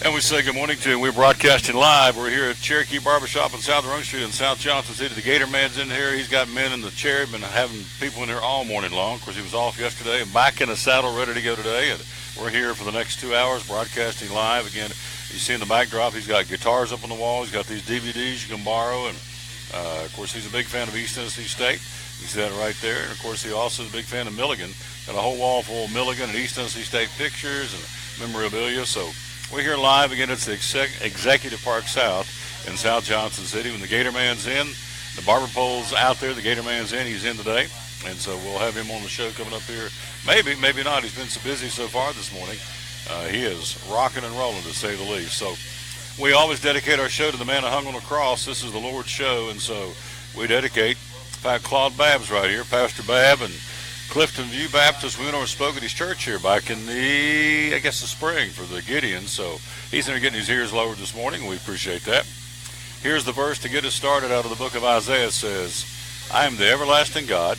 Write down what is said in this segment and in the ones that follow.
And we say good morning to you. We're broadcasting live. We're here at Cherokee Barbershop on South Rung Street in South Johnson City. The Gator Man's in here. He's got men in the chair. Been having people in here all morning long. Of course, he was off yesterday and back in the saddle, ready to go today. And we're here for the next 2 hours broadcasting live. Again, you see in the backdrop, he's got guitars up on the wall. He's got these DVDs you can borrow. And, of course, he's a big fan of East Tennessee State. You see that right there. And, of course, he also is a big fan of Milligan. Got a whole wall full of Milligan and East Tennessee State pictures and memorabilia. So we're here live. Again, it's the Executive Park South in South Johnson City. When the Gator Man's in, the barber pole's out there. The Gator Man's in. He's in today. And so we'll have him on the show coming up here. Maybe, maybe not. He's been so busy so far this morning. He is rocking and rolling, to say the least. So we always dedicate our show to the man who hung on the cross. This is the Lord's show, and so we dedicate. In fact, Claude Babb's right here, Pastor Babb, and Clifton View Baptist. We went over and spoke at his church here back in the spring for the Gideons. So he's in there getting his ears lowered this morning. We appreciate that. Here's the verse to get us started out of the book of Isaiah. It says, I am the everlasting God,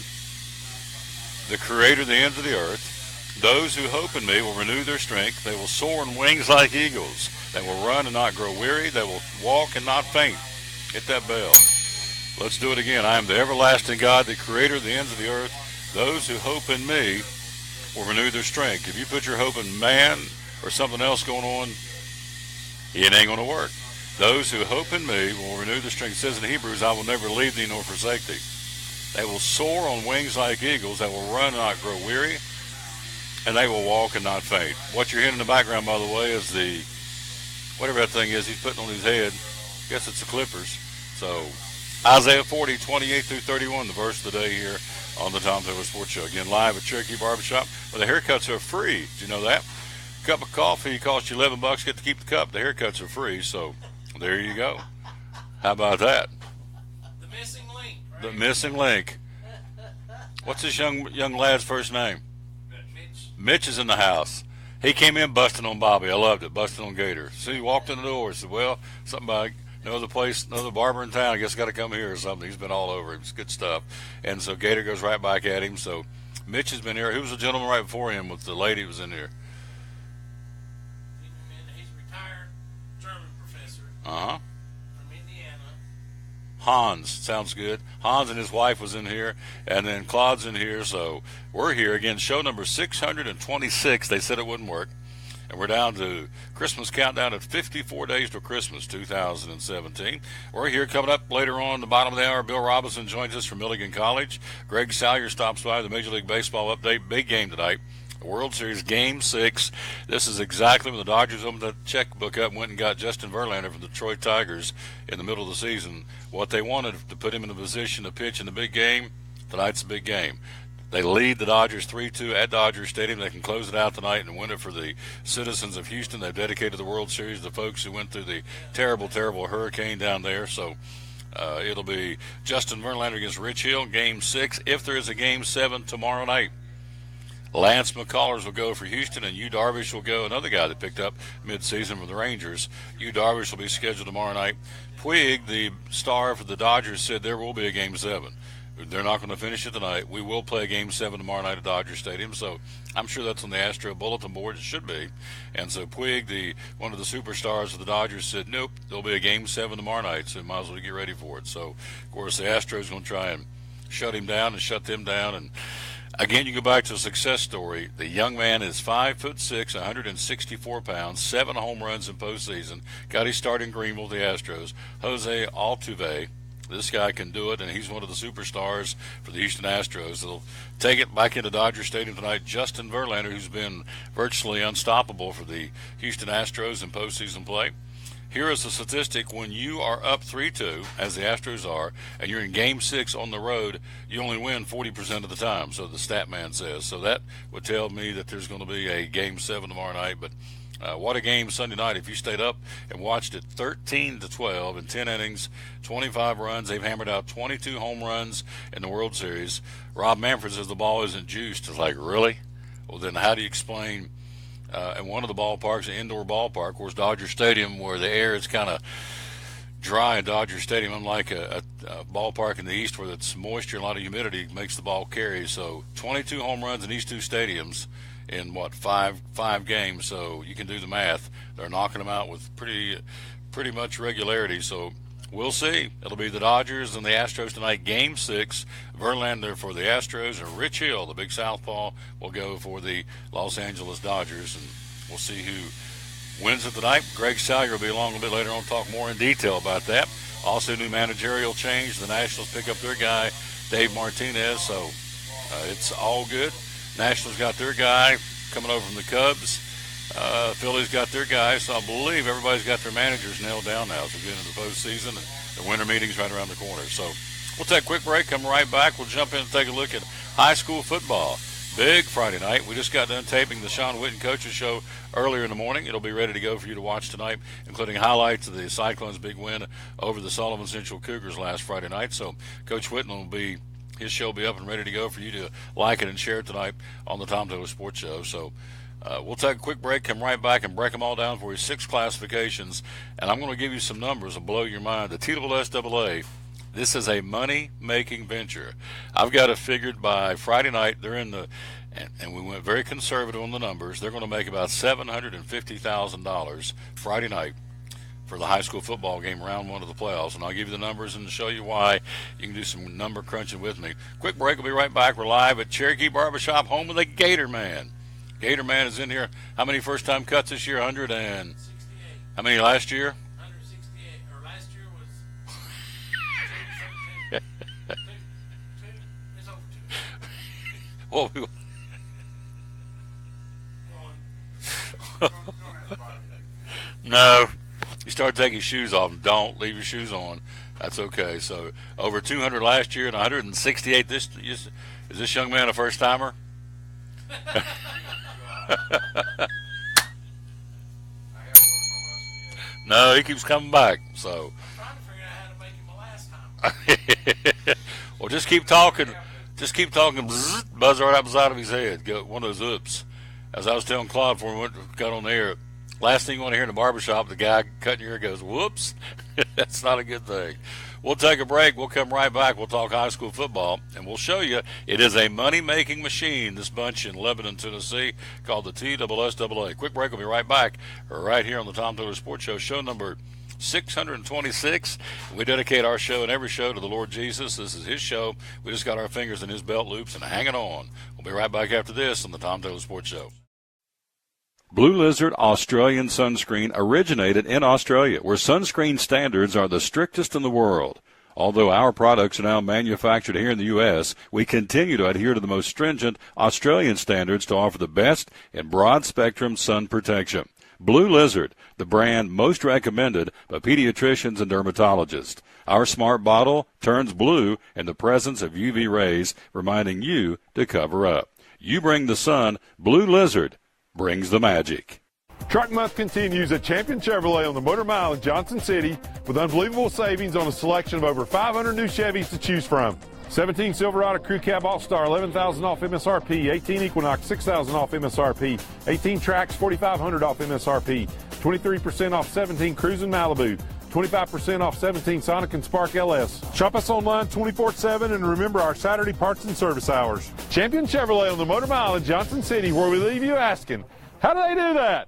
the creator of the ends of the earth. Those who hope in me will renew their strength. They will soar on wings like eagles. They will run and not grow weary. They will walk and not faint. Hit that bell. Let's do it again. I am the everlasting God, the creator of the ends of the earth. Those who hope in me will renew their strength. If you put your hope in man or something else going on, it ain't going to work. Those who hope in me will renew their strength. It says in Hebrews, I will never leave thee nor forsake thee. They will soar on wings like eagles. They will run and not grow weary. And they will walk and not faint. What you're hearing in the background, by the way, is the, whatever that thing is he's putting on his head. I guess it's the clippers. So Isaiah 40, 28 through 31, the verse of the day here on the Tom Taylor Sports Show. Again, live at Cherokee Barbershop, where the haircuts are free. Did you know that? A cup of coffee costs you $11. Get to keep the cup. The haircuts are free. So there you go. How about that? The missing link. Right? The missing link. What's this young lad's first name? Mitch. Mitch is in the house. He came in busting on Bobby. I loved it, busting on Gator. So he walked in the door and said, well, something about no other place, no other barber in town. I guess got to come here or something. He's been all over. It's good stuff. And so Gator goes right back at him. So Mitch has been here. Who was the gentleman right before him with the lady who was in here? He's a retired German professor Uh-huh. from Indiana. Hans, sounds good. Hans and his wife was in here, and then Claude's in here, so we're here again. Show number 626. They said it wouldn't work, and we're down to Christmas countdown at 54 days till Christmas 2017. We're here coming up later on the bottom of the hour. Bill Robinson joins us from Milligan College. Greg Salyer stops by the Major League Baseball update. Big game tonight. The World Series Game 6. This is exactly when the Dodgers opened the checkbook up and went and got Justin Verlander from the Detroit Tigers in the middle of the season. What they wanted to put him in a position to pitch in the big game. Tonight's a big game. They lead the Dodgers 3-2 at Dodger Stadium. They can close it out tonight and win it for the citizens of Houston. They've dedicated the World Series to the folks who went through the terrible, terrible hurricane down there. So it'll be Justin Verlander against Rich Hill, Game 6. If there is a Game 7 tomorrow night, Lance McCullers will go for Houston, and Yu Darvish will go, another guy that picked up midseason from the Rangers. Yu Darvish will be scheduled tomorrow night. Puig, the star for the Dodgers, said there will be a Game 7. They're not going to finish it tonight. We will play a Game 7 tomorrow night at Dodger Stadium, so I'm sure that's on the Astro bulletin board. It should be. And so Puig, one of the superstars of the Dodgers, said, nope, there'll be a Game 7 tomorrow night, so might as well get ready for it. So, of course, the Astros going to try and shut him down and shut them down. And again, you go back to a success story. The young man is 5'6", 164 pounds, 7 home runs in postseason. Got his start in Greenville, the Astros. Jose Altuve. This guy can do it, and he's one of the superstars for the Houston Astros. They'll take it back into Dodger Stadium tonight. Justin Verlander, who's been virtually unstoppable for the Houston Astros in postseason play. Here is the statistic. When you are up 3-2, as the Astros are, and you're in Game 6 on the road, you only win 40% of the time, so the stat man says. So that would tell me that there's going to be a Game 7 tomorrow night. But what a game Sunday night. If you stayed up and watched it, 13-12 in 10 innings, 25 runs. They've hammered out 22 home runs in the World Series. Rob Manfred says the ball isn't juiced. It's like, really? Well, then how do you explain in one of the ballparks, an indoor ballpark, of course, Dodger Stadium, where the air is kind of dry in Dodger Stadium, unlike a ballpark in the East where it's moisture and a lot of humidity makes the ball carry. So 22 home runs in these two stadiums in five games. So you can do the math. They're knocking them out with pretty much regularity. So we'll see. It'll be the Dodgers and the Astros tonight, Game 6. Verlander for the Astros, and Rich Hill, the big southpaw, will go for the Los Angeles Dodgers. And we'll see who wins it tonight. Greg Salyer will be along a bit later on to talk more in detail about that. Also, new managerial change. The Nationals pick up their guy, Dave Martinez. So it's all good. Nationals got their guy coming over from the Cubs. Phillies got their guy, so I believe everybody's got their managers nailed down now as we get into the postseason, and the winter meeting's right around the corner. So we'll take a quick break, come right back. We'll jump in and take a look at high school football. Big Friday night. We just got done taping the Sean Witten Coaches Show earlier in the morning. It'll be ready to go for you to watch tonight, including highlights of the Cyclones' big win over the Sullivan Central Cougars last Friday night. So Coach Witten his show will be up and ready to go for you to like it and share it tonight on the Tom Taylor Sports Show. So we'll take a quick break, come right back, and break them all down for you. 6 classifications, and I'm going to give you some numbers that blow your mind. The TSSAA, this is a money-making venture. I've got it figured by Friday night. They're in and we went very conservative on the numbers. They're going to make about $750,000 Friday night for the high school football game, round 1 of the playoffs. And I'll give you the numbers and show you why. You can do some number crunching with me. Quick break. We'll be right back. We're live at Cherokee Barbershop, home of the Gator Man. Gator Man is in here. How many first-time cuts this year? 168. How many last year? 168. Or last year was Well, no. You start taking your shoes off. Don't leave your shoes on. That's okay. So over 200 last year and 168 this. Is this young man a first-timer? No, he keeps coming back. So I'm trying to figure out how to make him a last time. Well, just keep talking. Just keep talking. Bzz, buzz right up the side of his head. Go one of those oops. As I was telling Claude before we got on the air, last thing you want to hear in the barbershop, the guy cutting your hair goes, whoops. That's not a good thing. We'll take a break. We'll come right back. We'll talk high school football, and we'll show you it is a money-making machine, this bunch in Lebanon, Tennessee, called the TSSAA. Quick break. We'll be right back right here on the Tom Taylor Sports Show, show number 626. We dedicate our show and every show to the Lord Jesus. This is his show. We just got our fingers in his belt loops and hanging on. We'll be right back after this on the Tom Taylor Sports Show. Blue Lizard Australian Sunscreen originated in Australia, where sunscreen standards are the strictest in the world. Although our products are now manufactured here in the U.S., we continue to adhere to the most stringent Australian standards to offer the best in broad-spectrum sun protection. Blue Lizard, the brand most recommended by pediatricians and dermatologists. Our smart bottle turns blue in the presence of UV rays, reminding you to cover up. You bring the sun, Blue Lizard brings the magic. Truck Month continues at Champion Chevrolet on the Motor Mile in Johnson City with unbelievable savings on a selection of over 500 new Chevys to choose from. 17 Silverado Crew Cab All-Star, $11,000 off MSRP. 18 Equinox, $6,000 off MSRP. 18 Trax, $4,500 off MSRP. 23% off 17 Cruisin' Malibu. 25% off 17 Sonic and Spark LS. Shop us online 24/7 and remember our Saturday parts and service hours. Champion Chevrolet on the Motor Mile in Johnson City, where we leave you asking, how do they do that?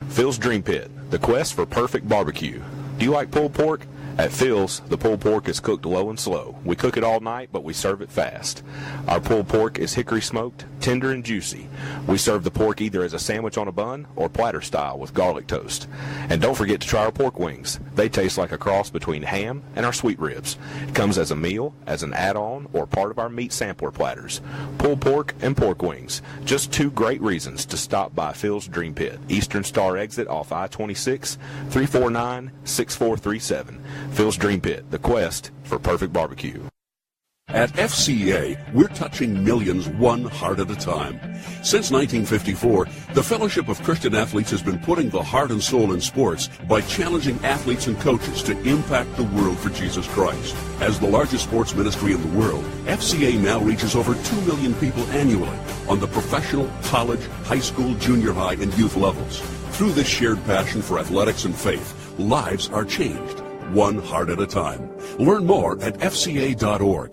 Phil's Dream Pit, the quest for perfect barbecue. Do you like pulled pork? At Phil's, the pulled pork is cooked low and slow. We cook it all night, but we serve it fast. Our pulled pork is hickory smoked, tender and juicy. We serve the pork either as a sandwich on a bun or platter style with garlic toast. And don't forget to try our pork wings. They taste like a cross between ham and our sweet ribs. It comes as a meal, as an add-on, or part of our meat sampler platters. Pulled pork and pork wings. Just 2 great reasons to stop by Phil's Dream Pit. Eastern Star exit off I-26, 349-6437. Phil's Dream Pit, the quest for perfect barbecue. At FCA, we're touching millions one heart at a time. Since 1954, the Fellowship of Christian Athletes has been putting the heart and soul in sports by challenging athletes and coaches to impact the world for Jesus Christ. As the largest sports ministry in the world, FCA now reaches over 2 million people annually on the professional, college, high school, junior high, and youth levels. Through this shared passion for athletics and faith, lives are changed, one heart at a time. Learn more at fca.org.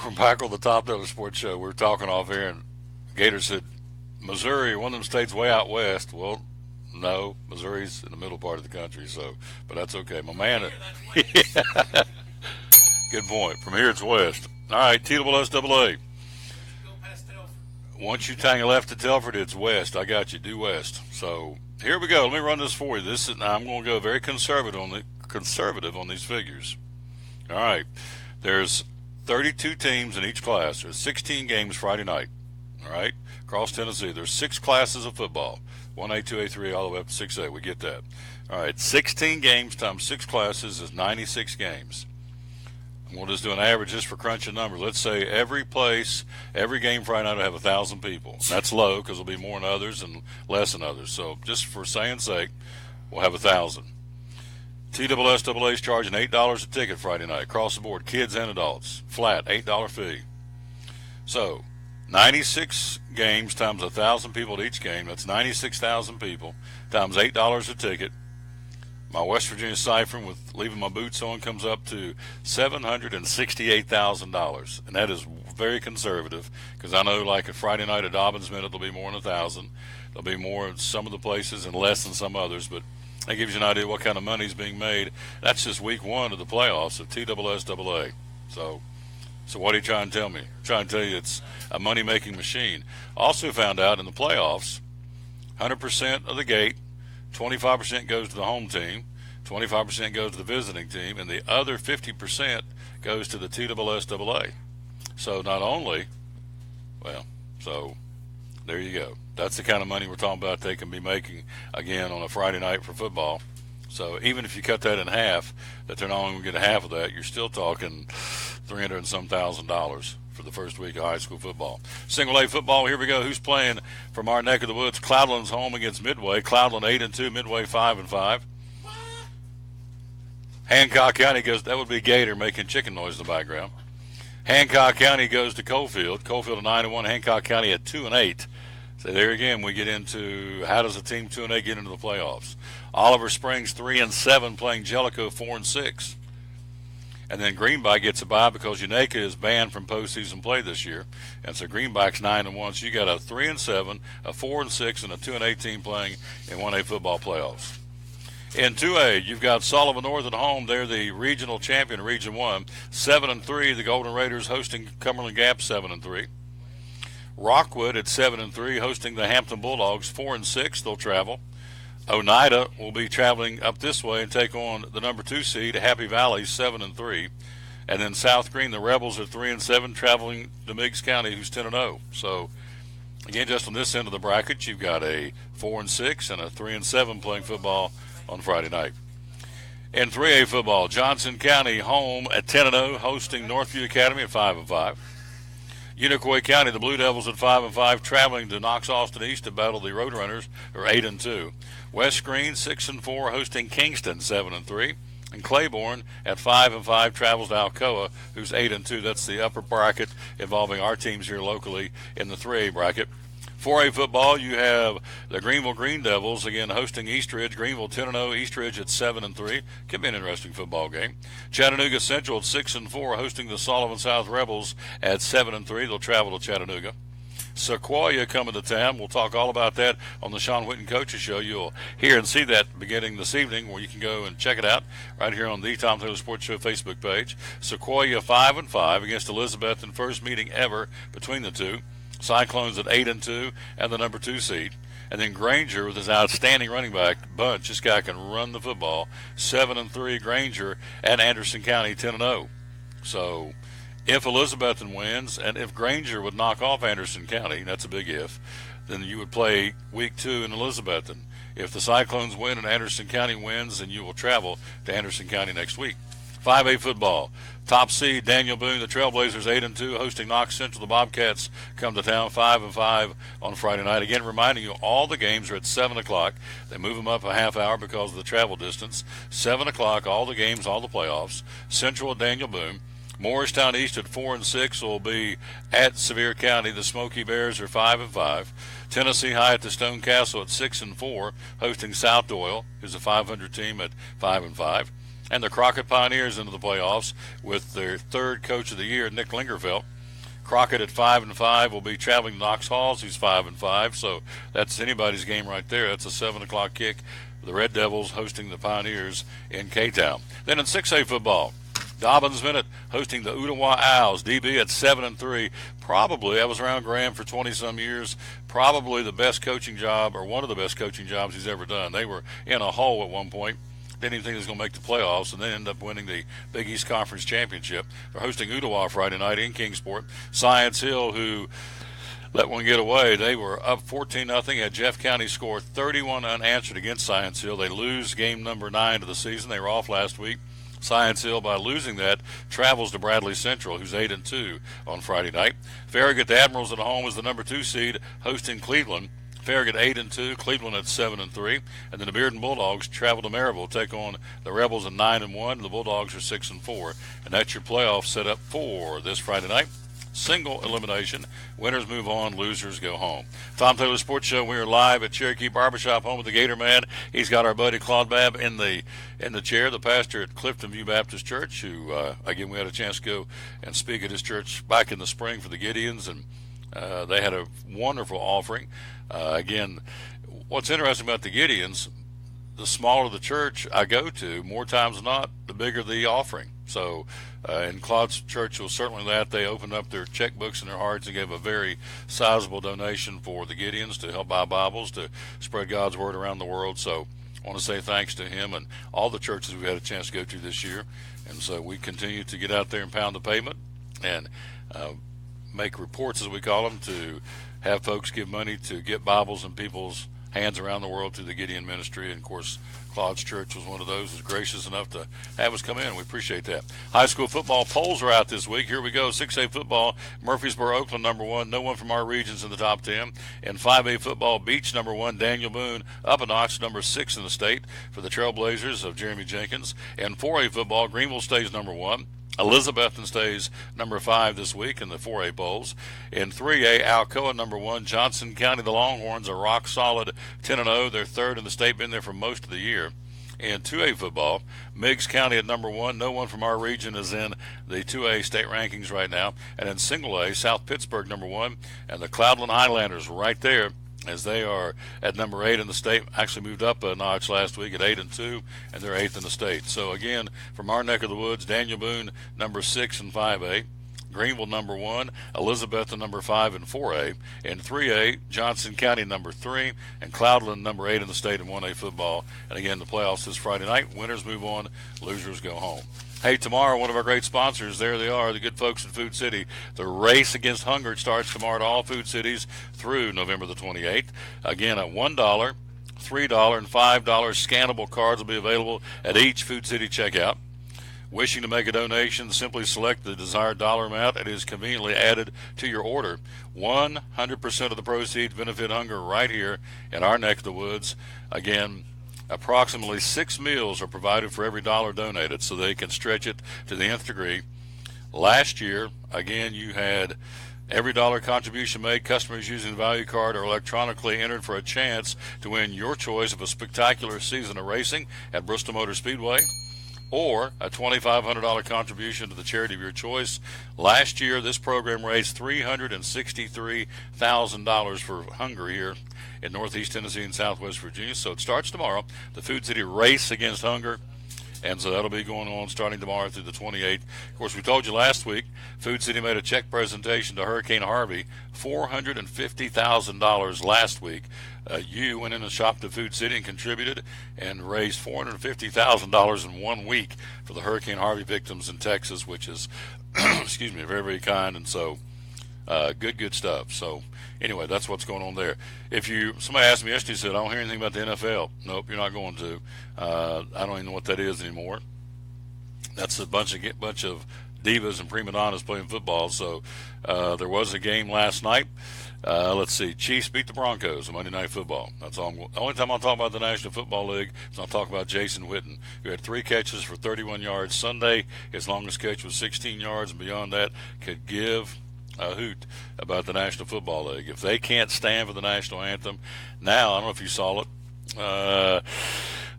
We're back on the Top Dollar Sports Show. We were talking off air, and Gator said, Missouri, one of them states way out west. Well, no, Missouri's in the middle part of the country, so, but that's okay. My man, That's good point. From here, it's west. All right, TSSAA. Go past Telford. Once you hang a left to Telford, it's west. I got you. Due west. So here we go. Let me run this for you. I'm going to go very conservative on these figures. All right. There's 32 teams in each class. There's 16 games Friday night. All right. Across Tennessee. There's 6 classes of football. 1A, 2A, 3A, all the way up to 6A. We get that. All right. 16 games times 6 classes is 96 games. We'll just do an average just for crunching numbers. Let's say every game Friday night will have 1,000 people. That's low because there'll be more than others and less than others. So just for saying sake, we'll have 1,000. TSSAA is charging $8 a ticket Friday night across the board, kids and adults, flat $8 fee. So 96 games times 1,000 people at each game. That's 96,000 people times $8 a ticket. My West Virginia siphon with leaving my boots on comes up to $768,000, and that is very conservative because I know like a Friday night at Dobbins Minute there'll be more than 1,000. There'll be more in some of the places and less in some others, but that gives you an idea what kind of money is being made. That's just week 1 of the playoffs of TSSAA. So what are you trying to tell me? I'm trying to tell you it's a money-making machine. Also found out in the playoffs, 100% of the gate, 25% goes to the home team, 25% goes to the visiting team, and the other 50% goes to the TSSAA. So not only, so there you go. That's the kind of money we're talking about they can be making, again, on a Friday night for football. So even if you cut that in half, that they're not only going to get half of that, you're still talking $300 and some thousand for the first week of high school football. Single A football, here we go. Who's playing from our neck of the woods? Cloudland's home against Midway. Cloudland 8-2, Midway 5-5. Hancock County goes, that would be Gator making chicken noise in the background. Hancock County goes to Coalfield. Coalfield at 9-1, Hancock County at 2-8. So there again, we get into how does a team 2-8 get into the playoffs? Oliver Springs 3-7 playing Jellicoe 4-6. And then Greenback gets a bye because Unaka is banned from postseason play this year. And so Greenback's 9-1. So you got a 3-7, a 4-6, and a 2-8 team playing in 1A football playoffs. In 2A, you've got Sullivan North at home. They're the regional champion, Region 1. 7-3, the Golden Raiders hosting Cumberland Gap 7-3. Rockwood at 7-3, hosting the Hampton Bulldogs 4-6. They'll travel. Oneida will be traveling up this way and take on the number 2 seed, Happy Valley, 7-3. And then South Green, the Rebels, are 3-7, traveling to Meigs County, who's 10-0. So, again, just on this end of the bracket, you've got a 4-6 and a 3-7 playing football on Friday night. In 3A football, Johnson County home at 10-0, hosting Northview Academy at 5-5. Unicoi County, the Blue Devils at 5-5, traveling to Knox Austin East to battle the Roadrunners, who are 8-2. West Green 6-4, hosting Kingston 7-3, and Claiborne at 5-5 travels to Alcoa, who's 8-2. That's the upper bracket involving our teams here locally in the 3A bracket. 4A football, you have the Greenville Green Devils, again, hosting Eastridge. Greenville 10-0, Eastridge at 7-3. Could be an interesting football game. Chattanooga Central at 6-4, hosting the Sullivan South Rebels at 7-3. They'll travel to Chattanooga. Sequoia coming to town. We'll talk all about that on the Sean Whitten Coaches Show. You'll hear and see that beginning this evening, where you can go and check it out right here on the Tom Taylor Sports Show Facebook page. Sequoia 5-5 against Elizabeth in first meeting ever between the two. Cyclones at 8-2 and the number 2 seed. And then Granger with his outstanding running back bunch. This guy can run the football. 7-3 Granger at Anderson County 10-0. So if Elizabethton wins, and if Granger would knock off Anderson County, that's a big if, then you would play week 2 in Elizabethton. If the Cyclones win and Anderson County wins, then you will travel to Anderson County next week. 5A football. Top seed Daniel Boone, the Trailblazers 8-2, hosting Knox Central. The Bobcats come to town 5-5 on Friday night. Again, reminding you, all the games are at 7 o'clock. They move them up a half hour because of the travel distance. 7 o'clock, all the games, all the playoffs. Central at Daniel Boone. Morristown East at 4-6 will be at Sevier County. The Smoky Bears are 5-5. Tennessee High at the Stone Castle at 6-4, hosting South Doyle, who's a 500 team at 5-5. And the Crockett Pioneers into the playoffs with their third coach of the year, Nick Lingerfeld. Crockett at 5-5 will be traveling to Knox Halls, who's 5-5. So that's anybody's game right there. That's a 7:00 kick. The Red Devils hosting the Pioneers in K-Town. Then in 6A football, Dobbins Minute hosting the Ottawa Owls. DB at 7-3. Probably, I was around Graham for 20-some years, probably the best coaching job or one of the best coaching jobs he's ever done. They were in a hole at one point. Didn't even think he was going to make the playoffs, and then ended up winning the Big East Conference Championship. They're hosting Ottawa Friday night in Kingsport. Science Hill, who let one get away. They were up 14-0. Had Jeff County score 31 unanswered against Science Hill. They lose game number 9 of the season. They were off last week. Science Hill, by losing that, travels to Bradley Central, who's 8-2 on Friday night. Farragut, the Admirals at home, is the number 2 seed, hosting Cleveland. Farragut 8-2, Cleveland at 7-3, and then the Bearden Bulldogs travel to Maryville, take on the Rebels at 9-1. The Bulldogs are 6-4, and that's your playoff set up for this Friday night. Single elimination. Winners move on, losers go home. Tom Taylor Sports Show. We are live at Cherokee Barbershop, home of the Gator Man. He's got our buddy Claude Babb in the chair, the pastor at Clifton View Baptist Church, who again we had a chance to go and speak at his church back in the spring for the Gideons, and they had a wonderful offering. Again, what's interesting about the Gideons, the smaller the church I go to, more times than not, the bigger the offering. So in Claude's church was certainly that. They opened up their checkbooks and their hearts and gave a very sizable donation for the Gideons to help buy Bibles, to spread God's word around the world. So I want to say thanks to him and all the churches we've had a chance to go to this year. And so we continue to get out there and pound the pavement and make reports, as we call them, to have folks give money to get Bibles in people's hands around the world through the Gideon ministry. And of course, Claude's church was one of those, was gracious enough to have us come in. We appreciate that. High school football polls are out this week. Here we go. 6A football, Murfreesboro, Oakland, number 1. No one from our region's in the top 10. In 5A football, Beach, number 1. Daniel Boone, up a notch, number 6 in the state for the Trailblazers of Jeremy Jenkins. In 4A football, Greenville stays number 1. Elizabethton stays number 5 this week in the 4A polls. In 3A, Alcoa number 1. Johnson County, the Longhorns are rock solid 10-0. They're third in the state, been there for most of the year. In 2A football, Meigs County at number 1. No one from our region is in the 2A state rankings right now. And in single A, South Pittsburgh number 1, and the Cloudland Highlanders right there, as they are at number 8 in the state. Actually moved up a notch last week at 8-2, and they're 8th in the state. So again, from our neck of the woods, Daniel Boone number 6 in 5A, Greenville number 1, Elizabeth number 5 in 4A. In 3A, Johnson County number 3, and Cloudland number 8 in the state in 1A football. And again, the playoffs this Friday night. Winners move on, losers go home. Hey, tomorrow, one of our great sponsors, there they are, the good folks in Food City. The Race Against Hunger starts tomorrow at all food cities through November the 28th. Again, at $1, $3, and $5 scannable cards will be available at each Food City checkout. Wishing to make a donation, simply select the desired dollar amount and it is conveniently added to your order. 100% of the proceeds benefit hunger right here in our neck of the woods. Again, approximately 6 meals are provided for every dollar donated, so they can stretch it to the nth degree. Last year, again, you had every dollar contribution made. Customers using the value card are electronically entered for a chance to win your choice of a spectacular season of racing at Bristol Motor Speedway, or a $2,500 contribution to the charity of your choice. Last year, this program raised $363,000 for hunger here in Northeast Tennessee and Southwest Virginia. So it starts tomorrow, the Food City Race Against Hunger. And so that'll be going on starting tomorrow through the 28th. Of course, we told you last week, Food City made a check presentation to Hurricane Harvey, $450,000 last week. You went in and shopped at Food City and contributed and raised $450,000 in 1 week for the Hurricane Harvey victims in Texas, which is, excuse me, very, very kind. And so good stuff. So anyway, that's what's going on there. Somebody asked me yesterday, said, I don't hear anything about the NFL. Nope, you're not going to. I don't even know what that is anymore. That's a bunch of divas and prima donnas playing football. So there was a game last night. Let's see. Chiefs beat the Broncos on Monday Night Football. That's all. The only time I'll talk about the National Football League is I'll talk about Jason Witten, who had 3 catches for 31 yards Sunday. His longest catch was 16 yards, and beyond that, could give a hoot about the National Football League. If they can't stand for the national anthem, now, I don't know if you saw it,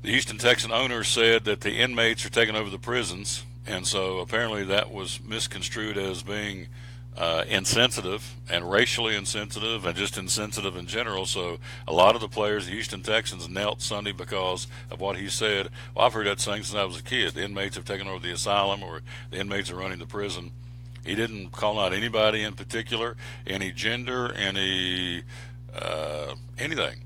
the Houston Texan owner said that the inmates are taking over the prisons, and so apparently that was misconstrued as being insensitive and racially insensitive and just insensitive in general. So a lot of the players, the Houston Texans, knelt Sunday because of what he said. Well, I've heard that saying since I was a kid. The inmates have taken over the asylum, or the inmates are running the prison. He didn't call out anybody in particular, any gender, any anything.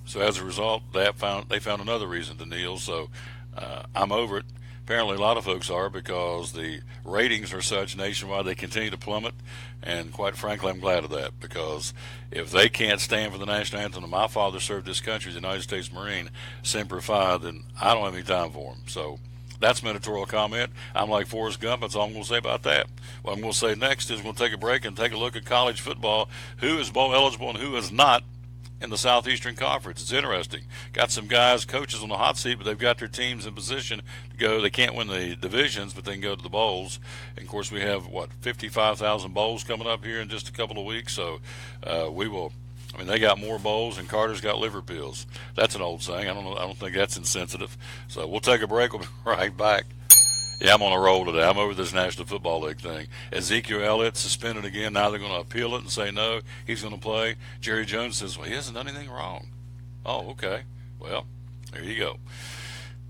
So as a result, they found another reason to kneel. So I'm over it. Apparently a lot of folks are, because the ratings are such nationwide, they continue to plummet. And quite frankly, I'm glad of that, because if they can't stand for the national anthem, and my father served this country as a United States Marine, Semper Fi, then I don't have any time for them. So that's my editorial comment. I'm like Forrest Gump. That's all I'm going to say about that. What I'm going to say next is we'll take a break and take a look at college football, who is bowl eligible and who is not in the Southeastern Conference. It's interesting. Got some guys, coaches on the hot seat, but they've got their teams in position to go. They can't win the divisions, but they can go to the bowls. And, of course, we have, 55,000 bowls coming up here in just a couple of weeks. So we will – they got more bowls than Carter's got liver pills. That's an old saying. I don't think that's insensitive. So we'll take a break. We'll be right back. Yeah, I'm on a roll today. I'm over this National Football League thing. Ezekiel Elliott suspended again. Now they're going to appeal it and say no, he's going to play. Jerry Jones says, well, he hasn't done anything wrong. Oh, okay. Well, there you go.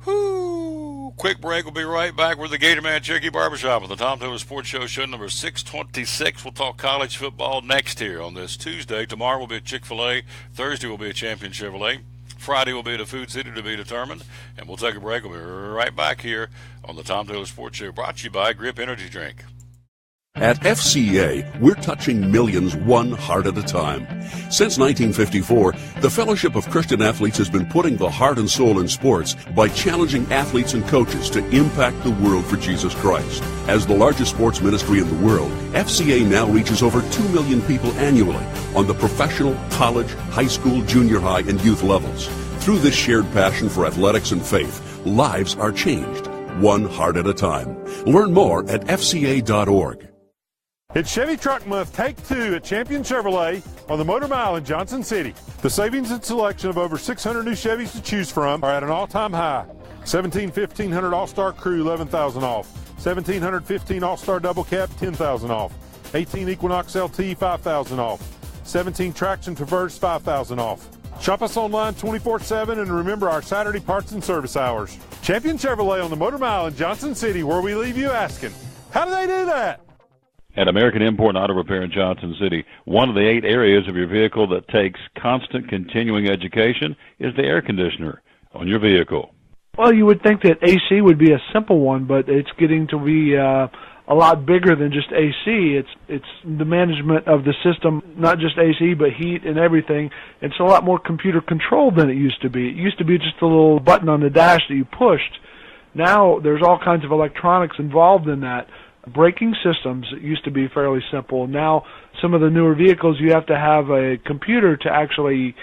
Whoo! Quick break. We'll be right back. We're the Gator Man Cherokee Barbershop on the Tom Taylor Sports Show number 626. We'll talk college football next here on this Tuesday. Tomorrow will be at Chick-fil-A. Thursday will be at Champion Chevrolet. Friday will be at a Food City to be determined. And we'll take a break. We'll be right back here on the Tom Taylor Sports Show, brought to you by Grip Energy Drink. At FCA, we're touching millions one heart at a time. Since 1954, the Fellowship of Christian Athletes has been putting the heart and soul in sports by challenging athletes and coaches to impact the world for Jesus Christ. As the largest sports ministry in the world, FCA now reaches over 2 million people annually on the professional, college, high school, junior high, and youth levels. Through this shared passion for athletics and faith, lives are changed, one heart at a time. Learn more at fca.org. It's Chevy Truck Month, Take 2 at Champion Chevrolet on the Motor Mile in Johnson City. The savings and selection of over 600 new Chevys to choose from are at an all-time high. 1500 All-Star Crew, $11,000 off. 1715 All-Star Double Cab, $10,000 off. 18 Equinox LT, $5,000 off. 17 Traction Traverse, $5,000 off. Shop us online 24/7 and remember our Saturday parts and service hours. Champion Chevrolet on the Motor Mile in Johnson City, where we leave you asking, how do they do that? At American Import and Auto Repair in Johnson City, one of the 8 areas of your vehicle that takes constant continuing education is the air conditioner on your vehicle. Well, you would think that AC would be a simple one, but it's getting to be a lot bigger than just AC. It's the management of the system, not just AC, but heat and everything. It's a lot more computer controlled than it used to be. It used to be just a little button on the dash that you pushed. Now there's all kinds of electronics involved in that. Braking systems used to be fairly simple. Now some of the newer vehicles, you have to have a computer to actually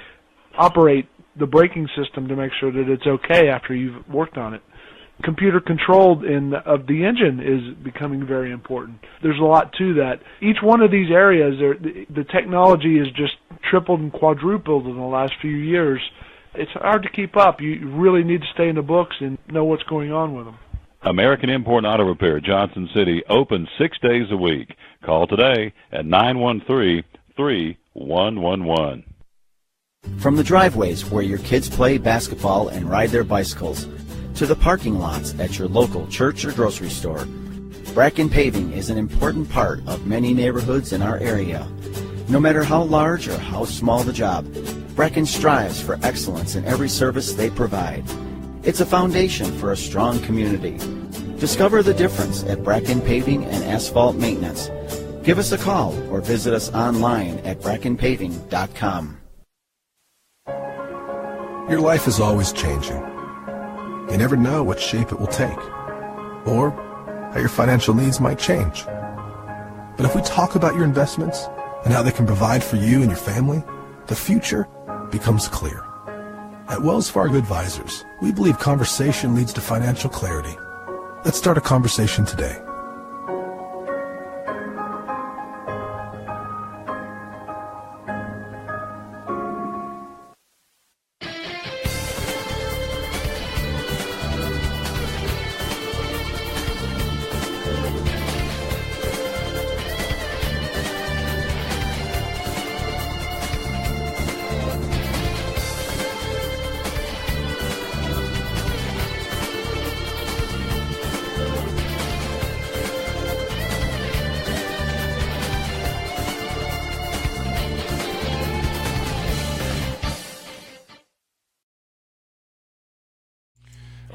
operate the braking system to make sure that it's okay after you've worked on it. Computer controlled of the engine is becoming very important. There's a lot to that. Each one of these areas, the technology is just tripled and quadrupled in the last few years. It's hard to keep up. You really need to stay in the books and know what's going on with them. American Import and Auto Repair, Johnson City, open 6 days a week. Call today at 913-3111. From the driveways where your kids play basketball and ride their bicycles, to the parking lots at your local church or grocery store, Bracken Paving is an important part of many neighborhoods in our area. No matter how large or how small the job, Bracken strives for excellence in every service they provide. It's a foundation for a strong community. Discover the difference at Bracken Paving and Asphalt Maintenance. Give us a call or visit us online at brackenpaving.com. Your life is always changing. You never know what shape it will take, or how your financial needs might change. But if we talk about your investments and how they can provide for you and your family, the future becomes clear. At Wells Fargo Advisors, we believe conversation leads to financial clarity. Let's start a conversation today.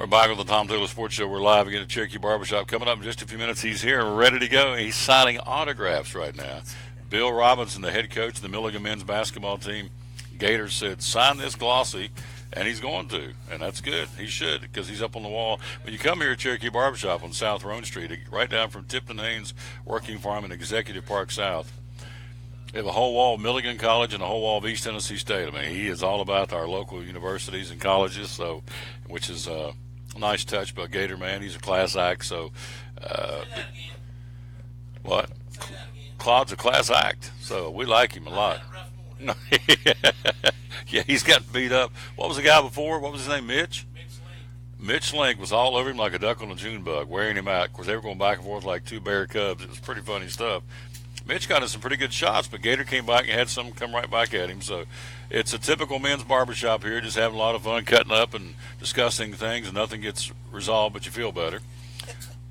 We're back with the Tom Taylor Sports Show. We're live again at Cherokee Barbershop. Coming up in just a few minutes, he's here and ready to go. He's signing autographs right now. Bill Robinson, the head coach of the Milligan men's basketball team, Gators, said, sign this glossy, and he's going to, and that's good. He should, because he's up on the wall. When you come here at Cherokee Barbershop on South Roan Street, right down from Tipton Haynes Working Farm in Executive Park South, we have a whole wall of Milligan College and a whole wall of East Tennessee State. I mean, he is all about our local universities and colleges, so which is a nice touch by Gator Man. He's a class act, so what? Claude's a class act, so we like him a lot. Yeah, he's got beat up. What was the guy before? What was his name? Mitch? Mitch Link was all over him like a duck on a June bug, wearing him out. Of course, they were going back and forth like two bear cubs. It was pretty funny stuff. Mitch got us some pretty good shots, but Gator came back and had some come right back at him. So it's a typical men's barbershop here, just having a lot of fun cutting up and discussing things, and nothing gets resolved, but you feel better.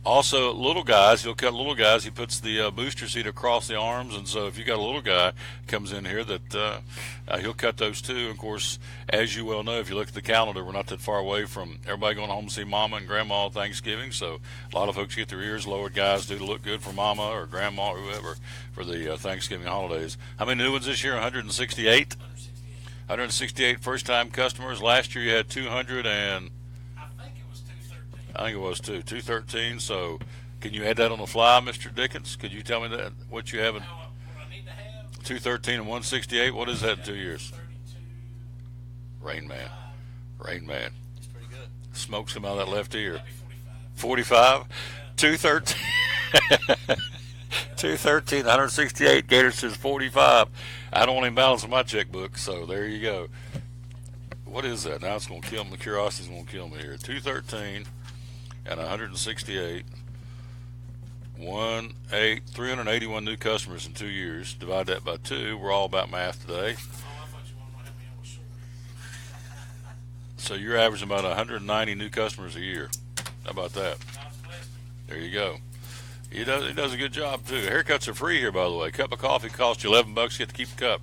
Also, little guys, he'll cut little guys. He puts the booster seat across the arms, and so if you got a little guy comes in here, that he'll cut those too. Of course, as you well know, if you look at the calendar, we're not that far away from everybody going home to see Mama and Grandma on Thanksgiving. So a lot of folks get their ears lowered. Guys do to look good for Mama or Grandma or whoever for the Thanksgiving holidays. How many new ones this year? 168. 168 first-time customers. Last year you had 200 and. I think it was 213. So, can you add that on the fly, Mr. Dickens? Could you tell me that what you have in 213 and 168? What is that in 2 years? Rain Man. It's pretty good. Smokes him out of that left ear. 45. 213. 213, 168. Gator says 45. I don't want him balancing my checkbook, so there you go. What is that? Now it's going to kill me. The curiosity's going to kill me here. 213. And 168, 381 new customers in 2 years. Divide that by 2. We're all about math today. So you're averaging about 190 new customers a year. How about that? There you go. He does a good job too. Haircuts are free here, by the way. A cup of coffee costs you $11. You get to keep the cup.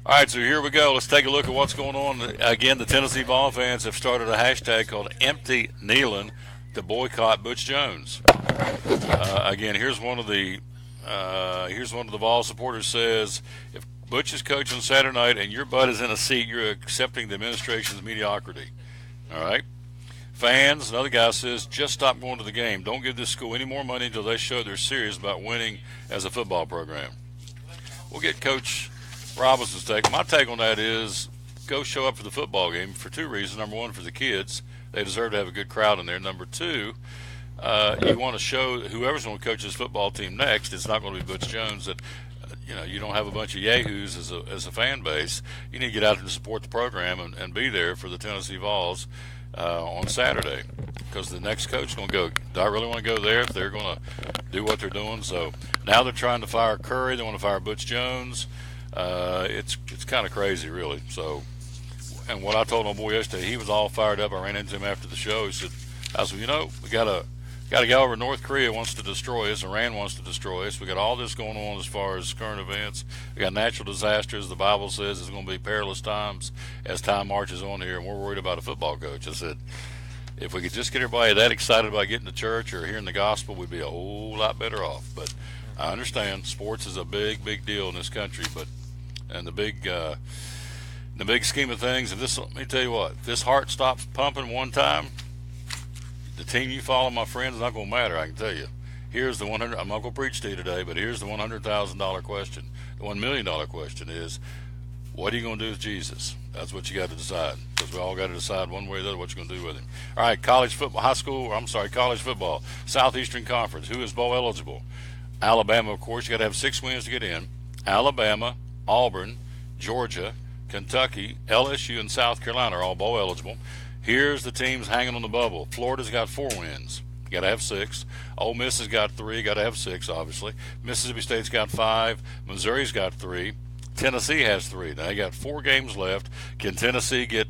All right, so here we go. Let's take a look at what's going on. Again, the Tennessee Vol fans have started a hashtag called Empty Neyland to boycott Butch Jones. Again, here's one of the Vol supporters says, if Butch is coaching Saturday night and your butt is in a seat, you're accepting the administration's mediocrity. All right. Fans, another guy says, just stop going to the game. Don't give this school any more money until they show they're serious about winning as a football program. We'll get Coach Robinson's take. My take on that is go show up for the football game for two reasons. Number one, for the kids. They deserve to have a good crowd in there. Number two, you want to show whoever's going to coach this football team next, it's not going to be Butch Jones, that you don't have a bunch of yahoos as a fan base. You need to get out there and support the program and be there for the Tennessee Vols on Saturday, because the next coach is going to go, do I really want to go there if they're going to do what they're doing? So now they're trying to fire Curry. They want to fire Butch Jones. It's kind of crazy, really. So, and what I told my boy yesterday, he was all fired up. I ran into him after the show. He said, we got a guy over North Korea wants to destroy us. Iran wants to destroy us. We got all this going on as far as current events. We got natural disasters. The Bible says it's going to be perilous times as time marches on here, and we're worried about a football coach. I said, if we could just get everybody that excited about getting to church or hearing the gospel, we'd be a whole lot better off. But I understand sports is a big, big deal in this country, but in the big scheme of things, let me tell you what, if this heart stops pumping one time, the team you follow, my friends, is not going to matter, I can tell you. Here's the I'm not going to preach to you today, but here's the $100,000 question. The $1 million question is, what are you going to do with Jesus? That's what you got to decide, because we all got to decide one way or the other what you're going to do with him. All right, college football, Southeastern Conference. Who is bowl eligible? Alabama, of course. You got to have 6 wins to get in. Alabama, Auburn, Georgia, Kentucky, LSU, and South Carolina are all bowl eligible. Here's the teams hanging on the bubble. Florida's got 4 wins. You got to have 6. Ole Miss has got 3. Got to have 6, obviously. Mississippi State's got 5. Missouri's got 3. Tennessee has 3. Now, they got 4 games left. Can Tennessee get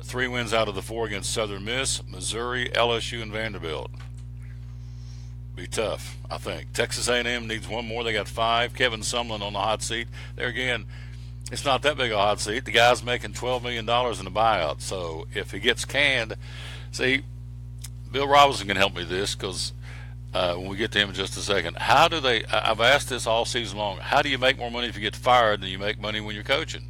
3 wins out of the 4 against Southern Miss, Missouri, LSU, and Vanderbilt? Be tough, I think. Texas A&M needs 1 more. They got 5. Kevin Sumlin on the hot seat. There again, it's not that big a hot seat. The guy's making $12 million in the buyout. So if he gets canned, See, Bill Robinson can help me this because when we get to him in just a second, how do they? I've asked this all season long. How do you make more money if you get fired than you make money when you're coaching?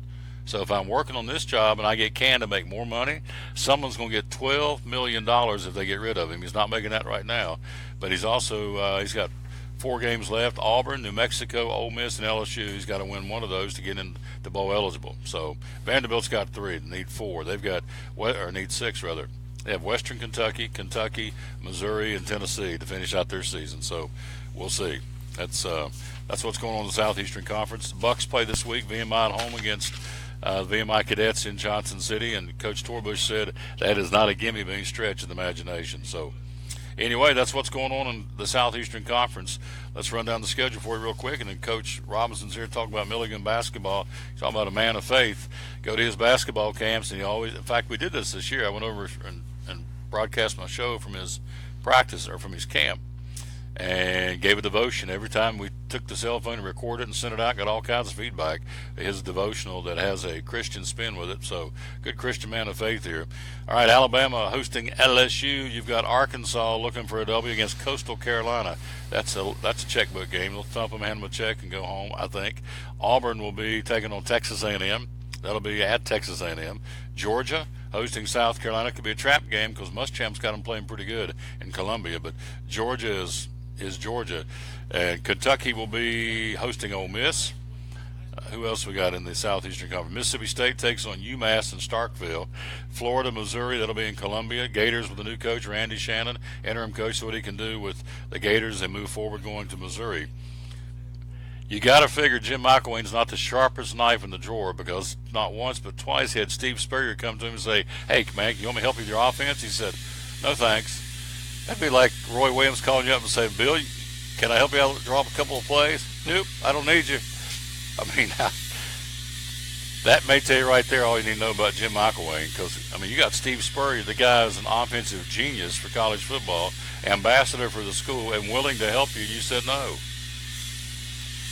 So if I'm working on this job and I get canned to make more money, someone's going to get $12 million if they get rid of him. He's not making that right now, but he's also he's got 4 games left: Auburn, New Mexico, Ole Miss, and LSU. He's got to win one of those to get into bowl eligible. So Vanderbilt's got 3, they need 4. They've got need 6 rather. They have Western Kentucky, Missouri, and Tennessee to finish out their season. So we'll see. That's what's going on in the Southeastern Conference. The Bucks play this week, VMI at home against the VMI Cadets in Johnson City, and Coach Torbush said that is not a gimme by any stretch of the imagination. So anyway, that's what's going on in the Southeastern Conference. Let's run down the schedule for you real quick, and then Coach Robinson's here to talk about Milligan basketball. He's talking about a man of faith. Go to his basketball camps, and in fact, we did this year. I went over and broadcast my show from his practice or from his camp, and gave a devotion. Every time we took the cell phone and recorded it and sent it out, got all kinds of feedback. His devotional that has a Christian spin with it. So good Christian man of faith here. All right, Alabama hosting LSU. You've got Arkansas looking for a W against Coastal Carolina. That's a checkbook game. They'll thump them, hand them a check, and go home, I think. Auburn will be taking on Texas A&M. That'll be at Texas A&M. Georgia hosting South Carolina. Could be a trap game because Muschamp's got them playing pretty good in Columbia, but Georgia is Georgia. And Kentucky will be hosting Ole Miss. Who else we got in the Southeastern Conference? Mississippi State takes on UMass in Starkville. Florida, Missouri, that'll be in Columbia. Gators with the new coach, Randy Shannon, interim coach, so what he can do with the Gators and move forward going to Missouri. You got to figure Jim McElwain's not the sharpest knife in the drawer, because not once but twice he had Steve Spurrier come to him and say, "Hey, man, you want me to help you with your offense?" He said, "No, thanks." That'd be like Roy Williams calling you up and saying, "Bill, can I help you out drop a couple of plays?" "Nope, I don't need you." I mean, that may tell you right there all you need to know about Jim McElwain, because, I mean, you got Steve Spurrier, the guy is an offensive genius for college football, ambassador for the school, and willing to help you. You said no.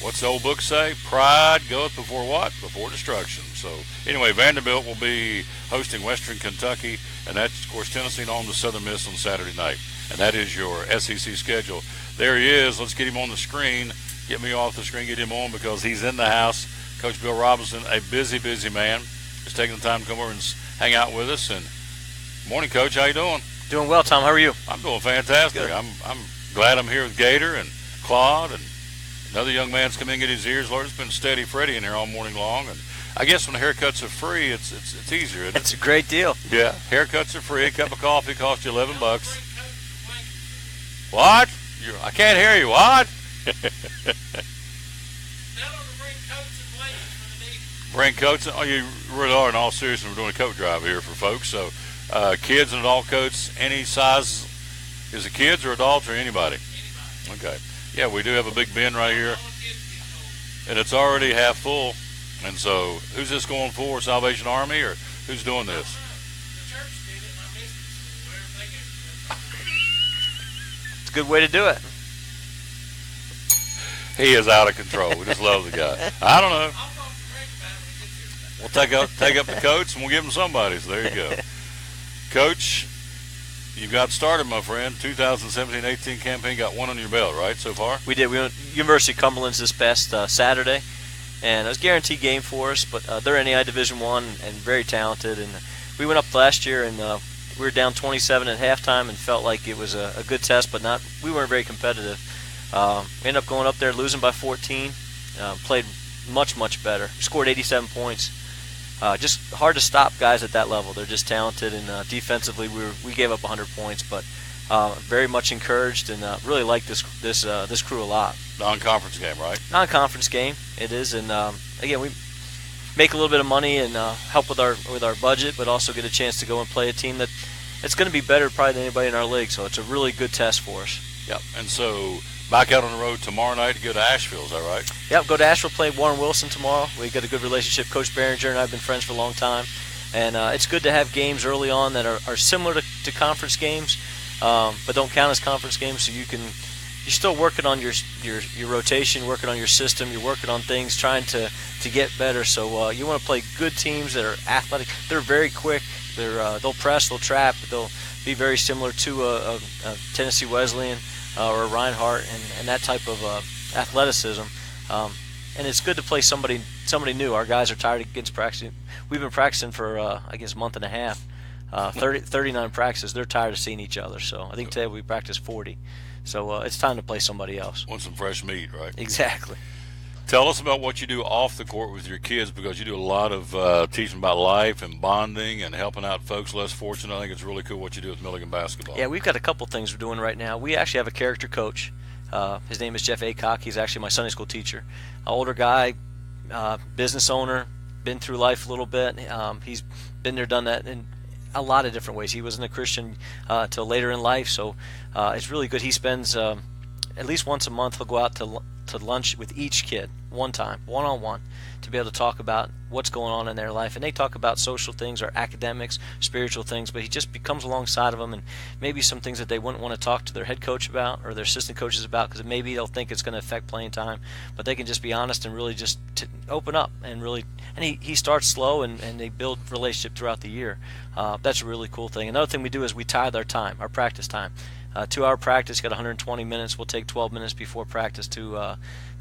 What's the old book say? Pride goeth before what? Before destruction. So, anyway, Vanderbilt will be hosting Western Kentucky, and that's, of course, Tennessee home to Southern Miss on Saturday night. And that is your SEC schedule. There he is. Let's get him on the screen. Get me off the screen, get him on, because he's in the house. Coach Bill Robinson, a busy, busy man, is taking the time to come over and hang out with us. And morning, Coach. How you doing? Doing well, Tom. How are you? I'm doing fantastic. Good. I'm glad I'm here with Gator and Claude, and another young man's come in and get his ears. Lord, it's been steady Freddie in here all morning long. And I guess when the haircuts are free, it's easier, isn't it? It's a great deal. Yeah, haircuts are free. A cup of coffee costs you $11. What? I can't hear you. What? Bring coats. Oh, you really are. In all seriousness, we're doing a coat drive here for folks. So, kids and adult coats, any size. Is it kids or adults or anybody? Okay. Yeah, we do have a big bin right here, and it's already half full. And so, who's this going for? Salvation Army, or who's doing this? It's a good way to do it. He is out of control. We just love the guy. I don't know. We'll take up the coats and we'll give them somebody's. There you go. Coach, you got started, my friend. 2017-18 campaign, got one on your belt, right, so far? We did. We went to University of Cumberland's this past Saturday, and it was a guaranteed game for us, but they're NAI Division I and very talented. And we went up last year, and we were down 27 at halftime and felt like it was a good test, but we weren't very competitive. We ended up going up there, losing by 14, played much, much better. We scored 87 points. Just hard to stop guys at that level. They're just talented, and defensively we gave up 100 points, but very much encouraged and really like this crew a lot. Non-conference game, right? Non-conference game, it is, and again, we make a little bit of money and help with our budget, but also get a chance to go and play a team that it's going to be better probably than anybody in our league. So it's a really good test for us. Yep. And so back out on the road tomorrow night to go to Asheville, is that right? Yep, go to Asheville, play Warren Wilson tomorrow. We've got a good relationship. Coach Behringer and I have been friends for a long time. And it's good to have games early on that are similar to conference games, but don't count as conference games. So you're still working on your rotation, working on your system, you're working on things, trying to get better. So you want to play good teams that are athletic. They're very quick. They'll press, they'll trap, but be very similar to a Tennessee Wesleyan or a Reinhardt and that type of athleticism. And it's good to play somebody new. Our guys are tired against practicing. We've been practicing for I guess a month and a half, 39 practices. They're tired of seeing each other. So I think today we practiced 40. So it's time to play somebody else. Want some fresh meat, right? Exactly. Tell us about what you do off the court with your kids, because you do a lot of teaching about life and bonding and helping out folks less fortunate. I think it's really cool what you do with Milligan basketball. Yeah, we've got a couple things we're doing right now. We actually have a character coach. His name is Jeff Aycock. He's actually my Sunday school teacher. An older guy, business owner, been through life a little bit. He's been there, done that in a lot of different ways. He wasn't a Christian till later in life, so it's really good. He spends at least once a month, he'll go out to lunch with each kid one time, one-on-one, to be able to talk about what's going on in their life. And they talk about social things or academics, spiritual things, but he just comes alongside of them and maybe some things that they wouldn't want to talk to their head coach about or their assistant coaches about, because maybe they'll think it's going to affect playing time, but they can just be honest and really just open up and really. And he starts slow and they build relationship throughout the year. That's a really cool thing. Another thing we do is we tithe our time, our practice time. 2-hour practice, got 120 minutes. We'll take 12 minutes before practice to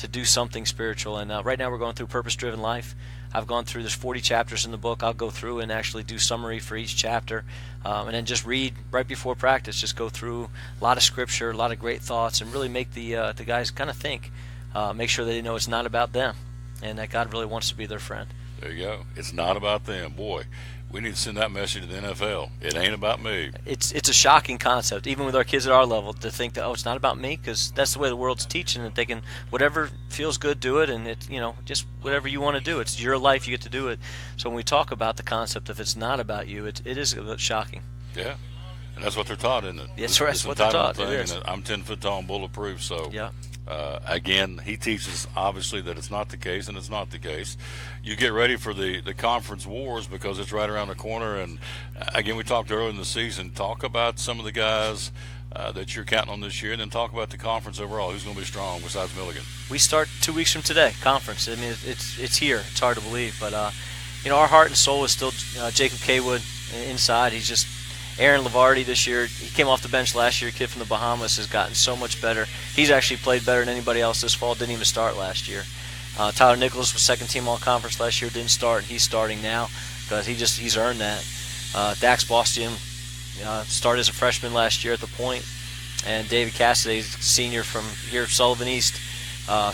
do something spiritual. And right now we're going through Purpose-Driven Life. I've gone through, there's 40 chapters in the book. I'll go through and actually do summary for each chapter, and then just read right before practice. Just go through a lot of scripture, a lot of great thoughts, and really make the guys kind of think. Make sure they know it's not about them, and that God really wants to be their friend. There you go. It's not about them. Boy, we need to send that message to the NFL. It ain't about me. It's a shocking concept, even with our kids at our level, to think that, it's not about me, because that's the way the world's teaching, that they can, whatever feels good, do it, and it's, just whatever you want to do. It's your life, you get to do it. So when we talk about the concept of it's not about you, it is a bit shocking. Yeah, and that's what they're taught, isn't it? Yes, that's what they're taught. Thing, and I'm 10 foot tall and bulletproof, so yeah. Again, he teaches obviously that it's not the case, and it's not the case. You get ready for the conference wars, because it's right around the corner. And again, we talked earlier in the season. Talk about some of the guys that you're counting on this year, and then talk about the conference overall. Who's going to be strong besides Milligan? We start 2 weeks from today, conference. I mean, it's here. It's hard to believe, but our heart and soul is still Jacob Kaywood inside. He's just Aaron Lavardi this year. He came off the bench last year. A kid from the Bahamas has gotten so much better. He's actually played better than anybody else this fall. Didn't even start last year. Tyler Nichols was second team all-conference last year. Didn't start. He's starting now because he's earned that. Dax Bostian started as a freshman last year at the point. And David Cassidy, senior from here, Sullivan East,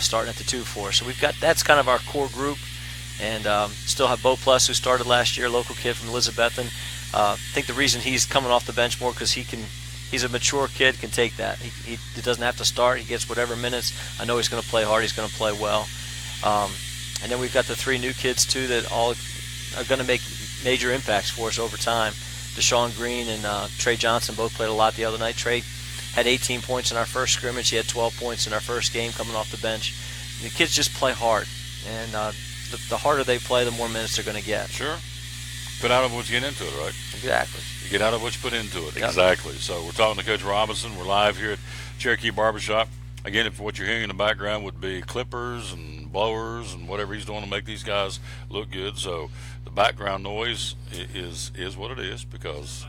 starting at the 2 for us. So that's kind of our core group. And still have Bo Plus, who started last year, local kid from Elizabethton. I think the reason he's coming off the bench more because he's a mature kid, can take that. He doesn't have to start. He gets whatever minutes. I know he's going to play hard. He's going to play well. And then we've got the 3 new kids, too, that all are going to make major impacts for us over time. Deshaun Green and Trey Johnson both played a lot the other night. Trey had 18 points in our first scrimmage. He had 12 points in our first game coming off the bench. And the kids just play hard. And the harder they play, the more minutes they're going to get. Sure. Put out of what you get into it, right? Exactly. You get out of what you put into it. Yep. Exactly. So we're talking to Coach Robinson. We're live here at Cherokee Barbershop. Again, if what you're hearing in the background would be clippers and blowers and whatever he's doing to make these guys look good. So the background noise is what it is, because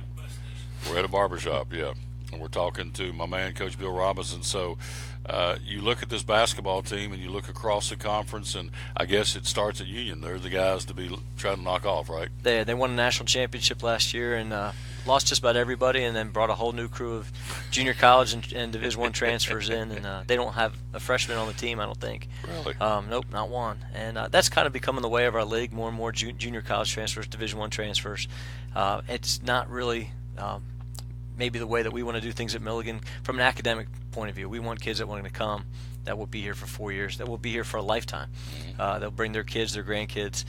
we're at a barbershop, yeah. And we're talking to my man, Coach Bill Robinson. So you look at this basketball team and you look across the conference, and I guess it starts at Union. They're the guys to be trying to knock off, right? They won a national championship last year and lost just about everybody, and then brought a whole new crew of junior college and Division I transfers in, and they don't have a freshman on the team, I don't think. Really? Nope, not one. And that's kind of becoming the way of our league, more and more junior college transfers, Division I transfers. It's not really maybe the way that we want to do things at Milligan from an academic point of view. We want kids that want to come, that will be here for 4 years, that will be here for a lifetime. They'll bring their kids, their grandkids.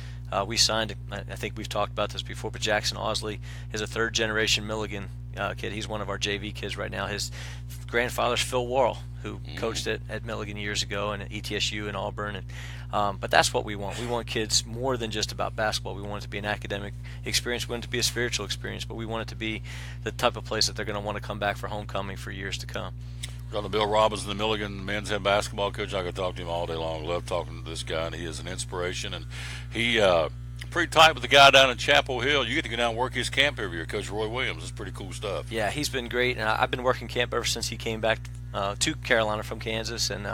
We signed, I think we've talked about this before, but Jackson Osley is a third-generation Milligan kid. He's one of our JV kids right now. His grandfather's Phil Worrell, who coached at Milligan years ago and at ETSU and Auburn. But that's what we want. We want kids more than just about basketball. We want it to be an academic experience. We want it to be a spiritual experience, but we want it to be the type of place that they're going to want to come back for homecoming for years to come. We're talking to Bill Robinson, the Milligan men's head basketball coach. I could talk to him all day long. Love talking to this guy, and he is an inspiration. And he pretty tight with the guy down in Chapel Hill. You get to go down and work his camp every year, Coach Roy Williams. It's pretty cool stuff. Yeah, he's been great, and I've been working camp ever since he came back to Carolina from Kansas, and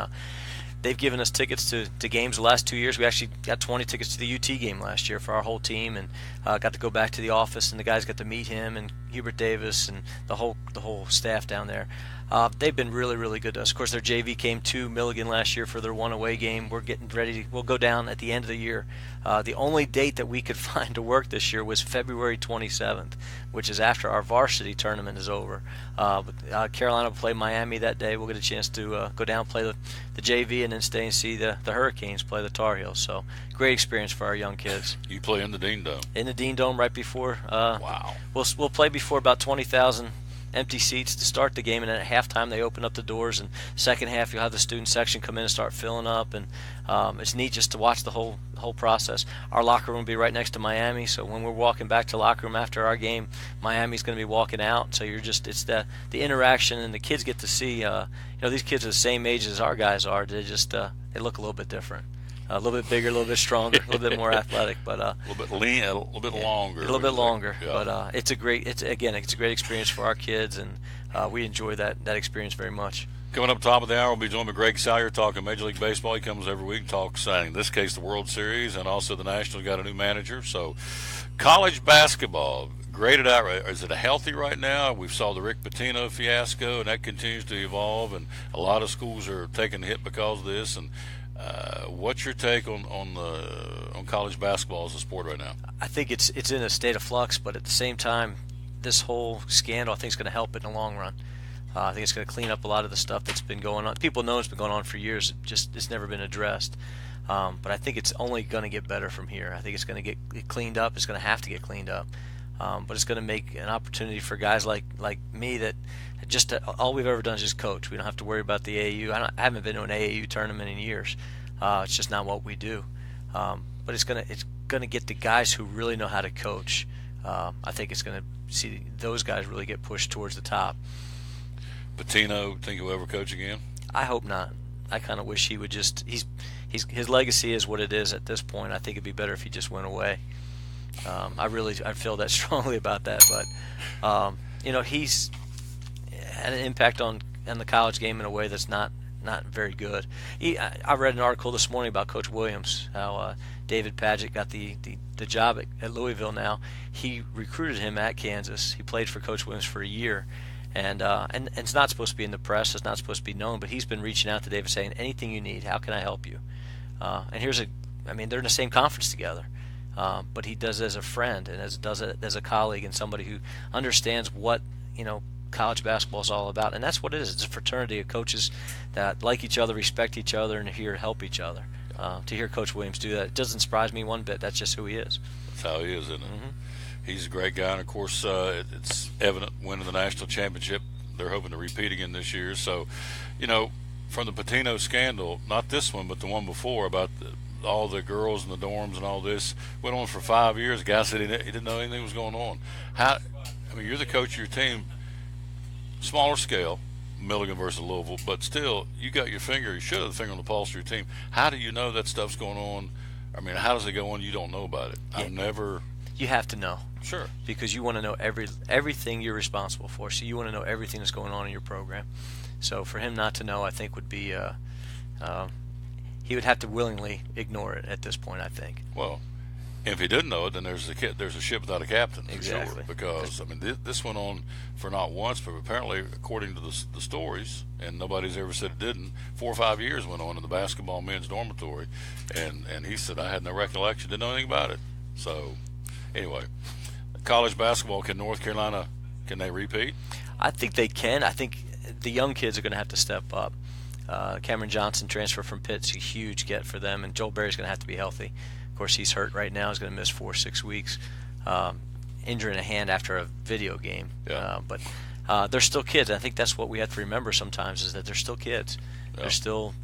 they've given us tickets to games the last 2 years. We actually got 20 tickets to the UT game last year for our whole team, and got to go back to the office, and the guys got to meet him and Hubert Davis and the whole staff down there. They've been really, really good to us. Of course, their JV came to Milligan last year for their one away game. We're getting ready. We'll go down at the end of the year. The only date that we could find to work this year was February 27th, which is after our varsity tournament is over. Carolina will play Miami that day. We'll get a chance to go down and play the JV and then stay and see the Hurricanes play the Tar Heels. So great experience for our young kids. You play in the Dean Dome. In the Dean Dome right before. Wow. We'll play before about 20,000 empty seats to start the game, and then at halftime they open up the doors, and second half you'll have the student section come in and start filling up, and it's neat just to watch the whole process. Our locker room will be right next to Miami, so when we're walking back to locker room after our game, Miami's going to be walking out, so it's the interaction, and the kids get to see these kids are the same age as our guys are. They just they look a little bit different. A little bit bigger, a little bit stronger, a little bit more athletic, but a little bit lean, a little bit longer. A little bit longer, yeah. But it's a great experience for our kids, and we enjoy that experience very much. Coming up top of the hour, we'll be joined by Greg Salyer talking Major League Baseball. He comes every week and talks, in this case, the World Series, and also the Nationals got a new manager. So, college basketball, graded out. Is it healthy right now? We saw the Rick Pitino fiasco, and that continues to evolve, and a lot of schools are taking a hit because of this. And what's your take on college basketball as a sport right now? I think it's in a state of flux, but at the same time, this whole scandal I think is going to help it in the long run. I think it's going to clean up a lot of the stuff that's been going on. People know it's been going on for years. It's never been addressed. But I think it's only going to get better from here. I think it's going to get cleaned up. It's going to have to get cleaned up. But it's going to make an opportunity for guys like me that all we've ever done is just coach. We don't have to worry about the AAU. I haven't been to an AAU tournament in years. It's just not what we do. But it's gonna get the guys who really know how to coach. I think it's gonna see those guys really get pushed towards the top. Pitino, think he'll ever coach again? I hope not. I kind of wish he would just. His legacy is what it is at this point. I think it'd be better if he just went away. I feel that strongly about that. But he's had an impact on the college game in a way that's not very good. I read an article this morning about Coach Williams, how David Padgett got the job at Louisville now. He recruited him at Kansas. He played for Coach Williams for a year. And it's not supposed to be in the press. It's not supposed to be known. But he's been reaching out to David saying, anything you need, how can I help you? And they're in the same conference together. But he does it as a friend and does it as a colleague and somebody who understands what, college basketball is all about. And that's what it is. It's a fraternity of coaches that like each other, respect each other, and are here to help each other. To hear Coach Williams do that, it doesn't surprise me one bit. That's just who he is. That's how he is, isn't it? Mm-hmm. He's a great guy, and of course, it's evident winning the national championship. They're hoping to repeat again this year. So, from the Pitino scandal, not this one, but the one before about all the girls in the dorms and all this, went on for 5 years. The guy said he didn't know anything was going on. You're the coach of your team, smaller scale, Milligan versus Louisville, but still, you got you should have the finger on the pulse of your team. How do you know that stuff's going on? How does it go on? You don't know about it. Yeah. You have to know. Sure. Because you want to know everything you're responsible for. So you want to know everything that's going on in your program. So for him not to know, I think would be he would have to willingly ignore it at this point, I think. Well, if he didn't know it, then there's a ship without a captain. Exactly. For sure. Because this went on for not once, but apparently, according to the stories, and nobody's ever said it didn't, 4 or 5 years went on in the basketball men's dormitory, and he said I had no recollection, didn't know anything about it. So. Anyway, college basketball, can North Carolina, can they repeat? I think they can. I think the young kids are going to have to step up. Cameron Johnson transfer from Pitt's a huge get for them, and Joel Berry's going to have to be healthy. Of course, he's hurt right now. He's going to miss 4 or 6 weeks, injuring a hand after a video game. Yeah. But they're still kids. I think that's what we have to remember sometimes is that they're still kids. Yeah. They're still,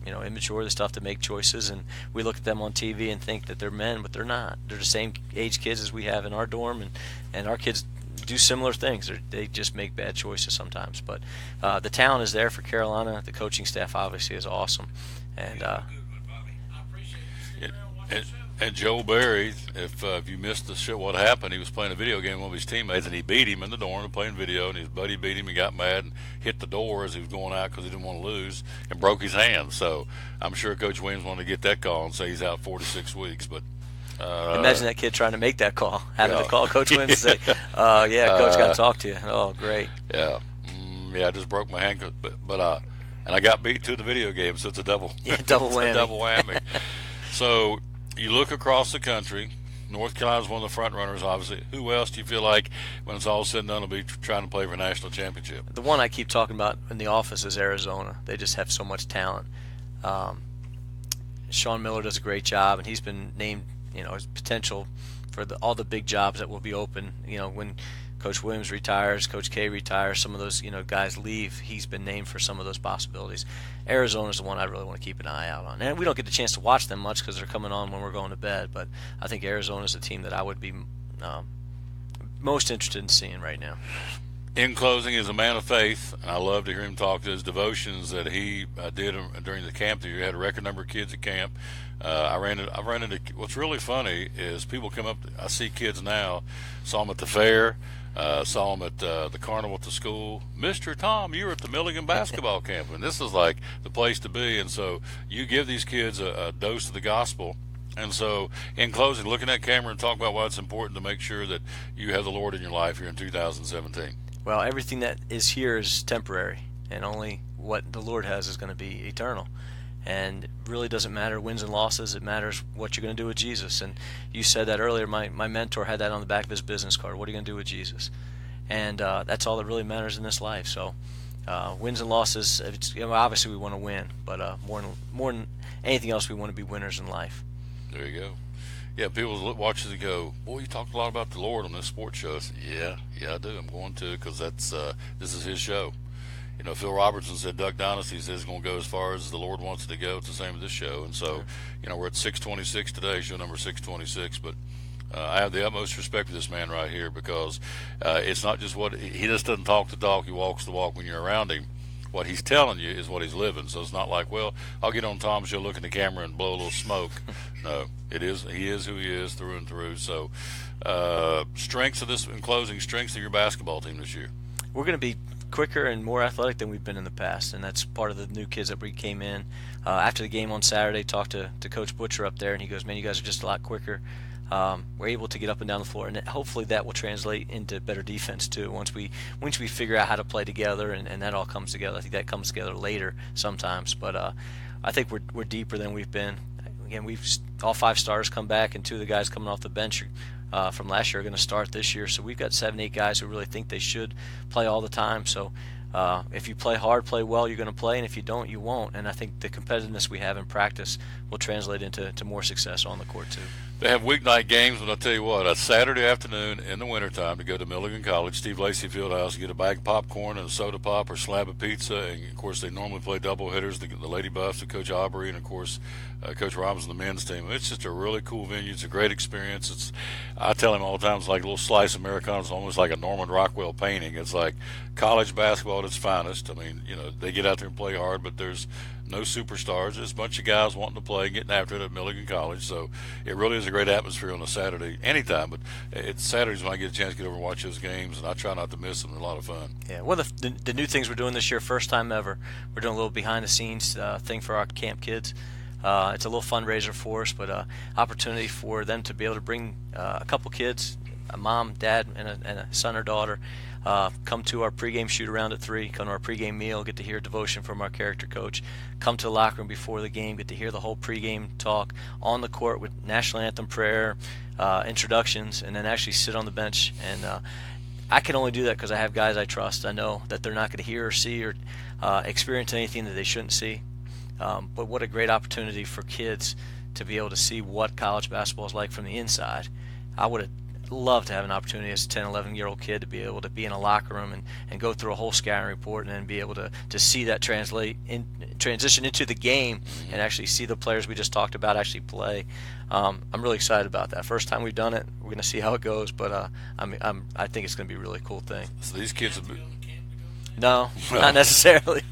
immature. They still have to make choices, and we look at them on TV and think that they're men, but they're not. They're the same age kids as we have in our dorm, and our kids do similar things. They just make bad choices sometimes. But the talent is there for Carolina. The coaching staff obviously is awesome, and And Joe Barry, if you missed the show, what happened, he was playing a video game with one of his teammates, and he beat him in the dorm playing video, and his buddy beat him. He got mad and hit the door as he was going out because he didn't want to lose and broke his hand. So I'm sure Coach Williams wanted to get that call and say he's out 4 to 6 weeks. But imagine that kid trying to make that call, having to call Coach Williams and say, Coach got to talk to you. Oh, great. Yeah. I just broke my hand, and I got beat to the video game, so it's a double. Double whammy. A double whammy. So you look across the country. North Carolina's one of the front runners, obviously. Who else do you feel like, when it's all said and done, will be trying to play for a national championship? The one I keep talking about in the office is Arizona. They just have so much talent. Sean Miller does a great job, and he's been named, his potential for all the big jobs that will be open. When Coach Williams retires, Coach K retires, some of those guys leave, he's been named for some of those possibilities. Arizona's the one I really want to keep an eye out on. And we don't get the chance to watch them much because they're coming on when we're going to bed, but I think Arizona's the team that I would be most interested in seeing right now. In closing, he's a man of faith, and I love to hear him talk to his devotions that he did during the camp. He had a record number of kids at camp. I've run into what's really funny is people come up. I see kids now. Saw them at the fair. Saw them at the carnival at the school. Mr. Tom, you were at the Milligan basketball camp, and this is like the place to be. And so you give these kids a dose of the gospel. And so, in closing, look in that camera and talk about why it's important to make sure that you have the Lord in your life here in 2017. Well, everything that is here is temporary, and only what the Lord has is going to be eternal. And it really doesn't matter wins and losses. It matters what you're going to do with Jesus. And you said that earlier. My mentor had that on the back of his business card. What are you going to do with Jesus? And that's all that really matters in this life. So wins and losses, obviously we want to win, but more than anything else, we want to be winners in life. There you go. Yeah, people watch this and go, boy, you talked a lot about the Lord on this sports show. I said, yeah, I do. I'm going to, because this is his show. Phil Robertson said Duck Dynasty says it's going to go as far as the Lord wants it to go. It's the same as this show. And so, we're at 626 today, show number 626. But I have the utmost respect for this man right here, because it's not just he just doesn't talk the talk, he walks the walk when you're around him. What he's telling you is what he's living. So it's not like, well, I'll get on Tom's show, look in the camera, and blow a little smoke. No, he is who he is through and through. So strengths of your basketball team this year. We're going to be quicker and more athletic than we've been in the past, and that's part of the new kids that we came in. After the game on Saturday, talked to Coach Butcher up there, and he goes, man, you guys are just a lot quicker. We're able to get up and down the floor, and hopefully that will translate into better defense too once we figure out how to play together, and that all comes together. I think that comes together later sometimes, but I think we're deeper than we've been. Again, we've all 5 starters come back, and 2 of the guys coming off the bench from last year are going to start this year. So we've got 7-8 guys who really think they should play all the time. So if you play hard, play well, you're going to play, and if you don't, you won't. And I think the competitiveness we have in practice will translate into more success on the court too. They have weeknight games, but I'll tell you what, a Saturday afternoon in the wintertime to go to Milligan College, Steve Lacey Fieldhouse, get a bag of popcorn and a soda pop or slab of pizza. And, of course, they normally play double hitters, the Lady Buffs, with Coach Aubrey, and, of course, Coach Robinson, the men's team. It's just a really cool venue. It's a great experience. I tell him all the time, it's like a little slice of Americana. It's almost like a Norman Rockwell painting. It's like college basketball at its finest. I mean, they get out there and play hard, but there's no superstars. There's a bunch of guys wanting to play, getting after it at Milligan College. So it really is a great atmosphere on a Saturday, anytime. But it's Saturdays when I get a chance to get over and watch those games, and I try not to miss them. They're a lot of fun. Yeah, one of the new things we're doing this year, first time ever, we're doing a little behind-the-scenes thing for our camp kids. It's a little fundraiser for us, but opportunity for them to be able to bring a couple kids, a mom, dad, and a son or daughter, come to our pregame shoot-around at 3, come to our pregame meal, get to hear devotion from our character coach, come to the locker room before the game, get to hear the whole pregame talk on the court with national anthem prayer, introductions, and then actually sit on the bench. And I can only do that because I have guys I trust. I know that they're not going to hear or see or experience anything that they shouldn't see. But what a great opportunity for kids to be able to see what college basketball is like from the inside. I would have loved to have an opportunity as a 10, 11-year-old kid to be able to be in a locker room and go through a whole scouting report and then be able to see that transition into the game and actually see the players we just talked about actually play. I'm really excited about that. First time we've done it. We're going to see how it goes, but I think it's going to be a really cool thing. So these kids will be... No, not necessarily.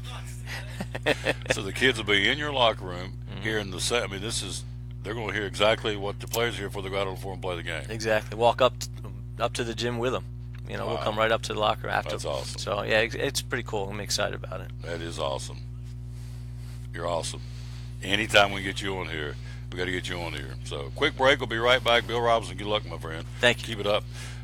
So the kids will be in your locker room here in the set. I mean, this is they're going to hear exactly what the players hear before they go out on the floor and play the game. Exactly. Walk up to the gym with them. Wow. We'll come right up to the locker after. That's awesome. So, yeah, it's pretty cool. I'm excited about it. That is awesome. You're awesome. Anytime we get you on here, we got to get you on here. So, quick break. We'll be right back. Bill Robinson, good luck, my friend. Thank you. Keep it up.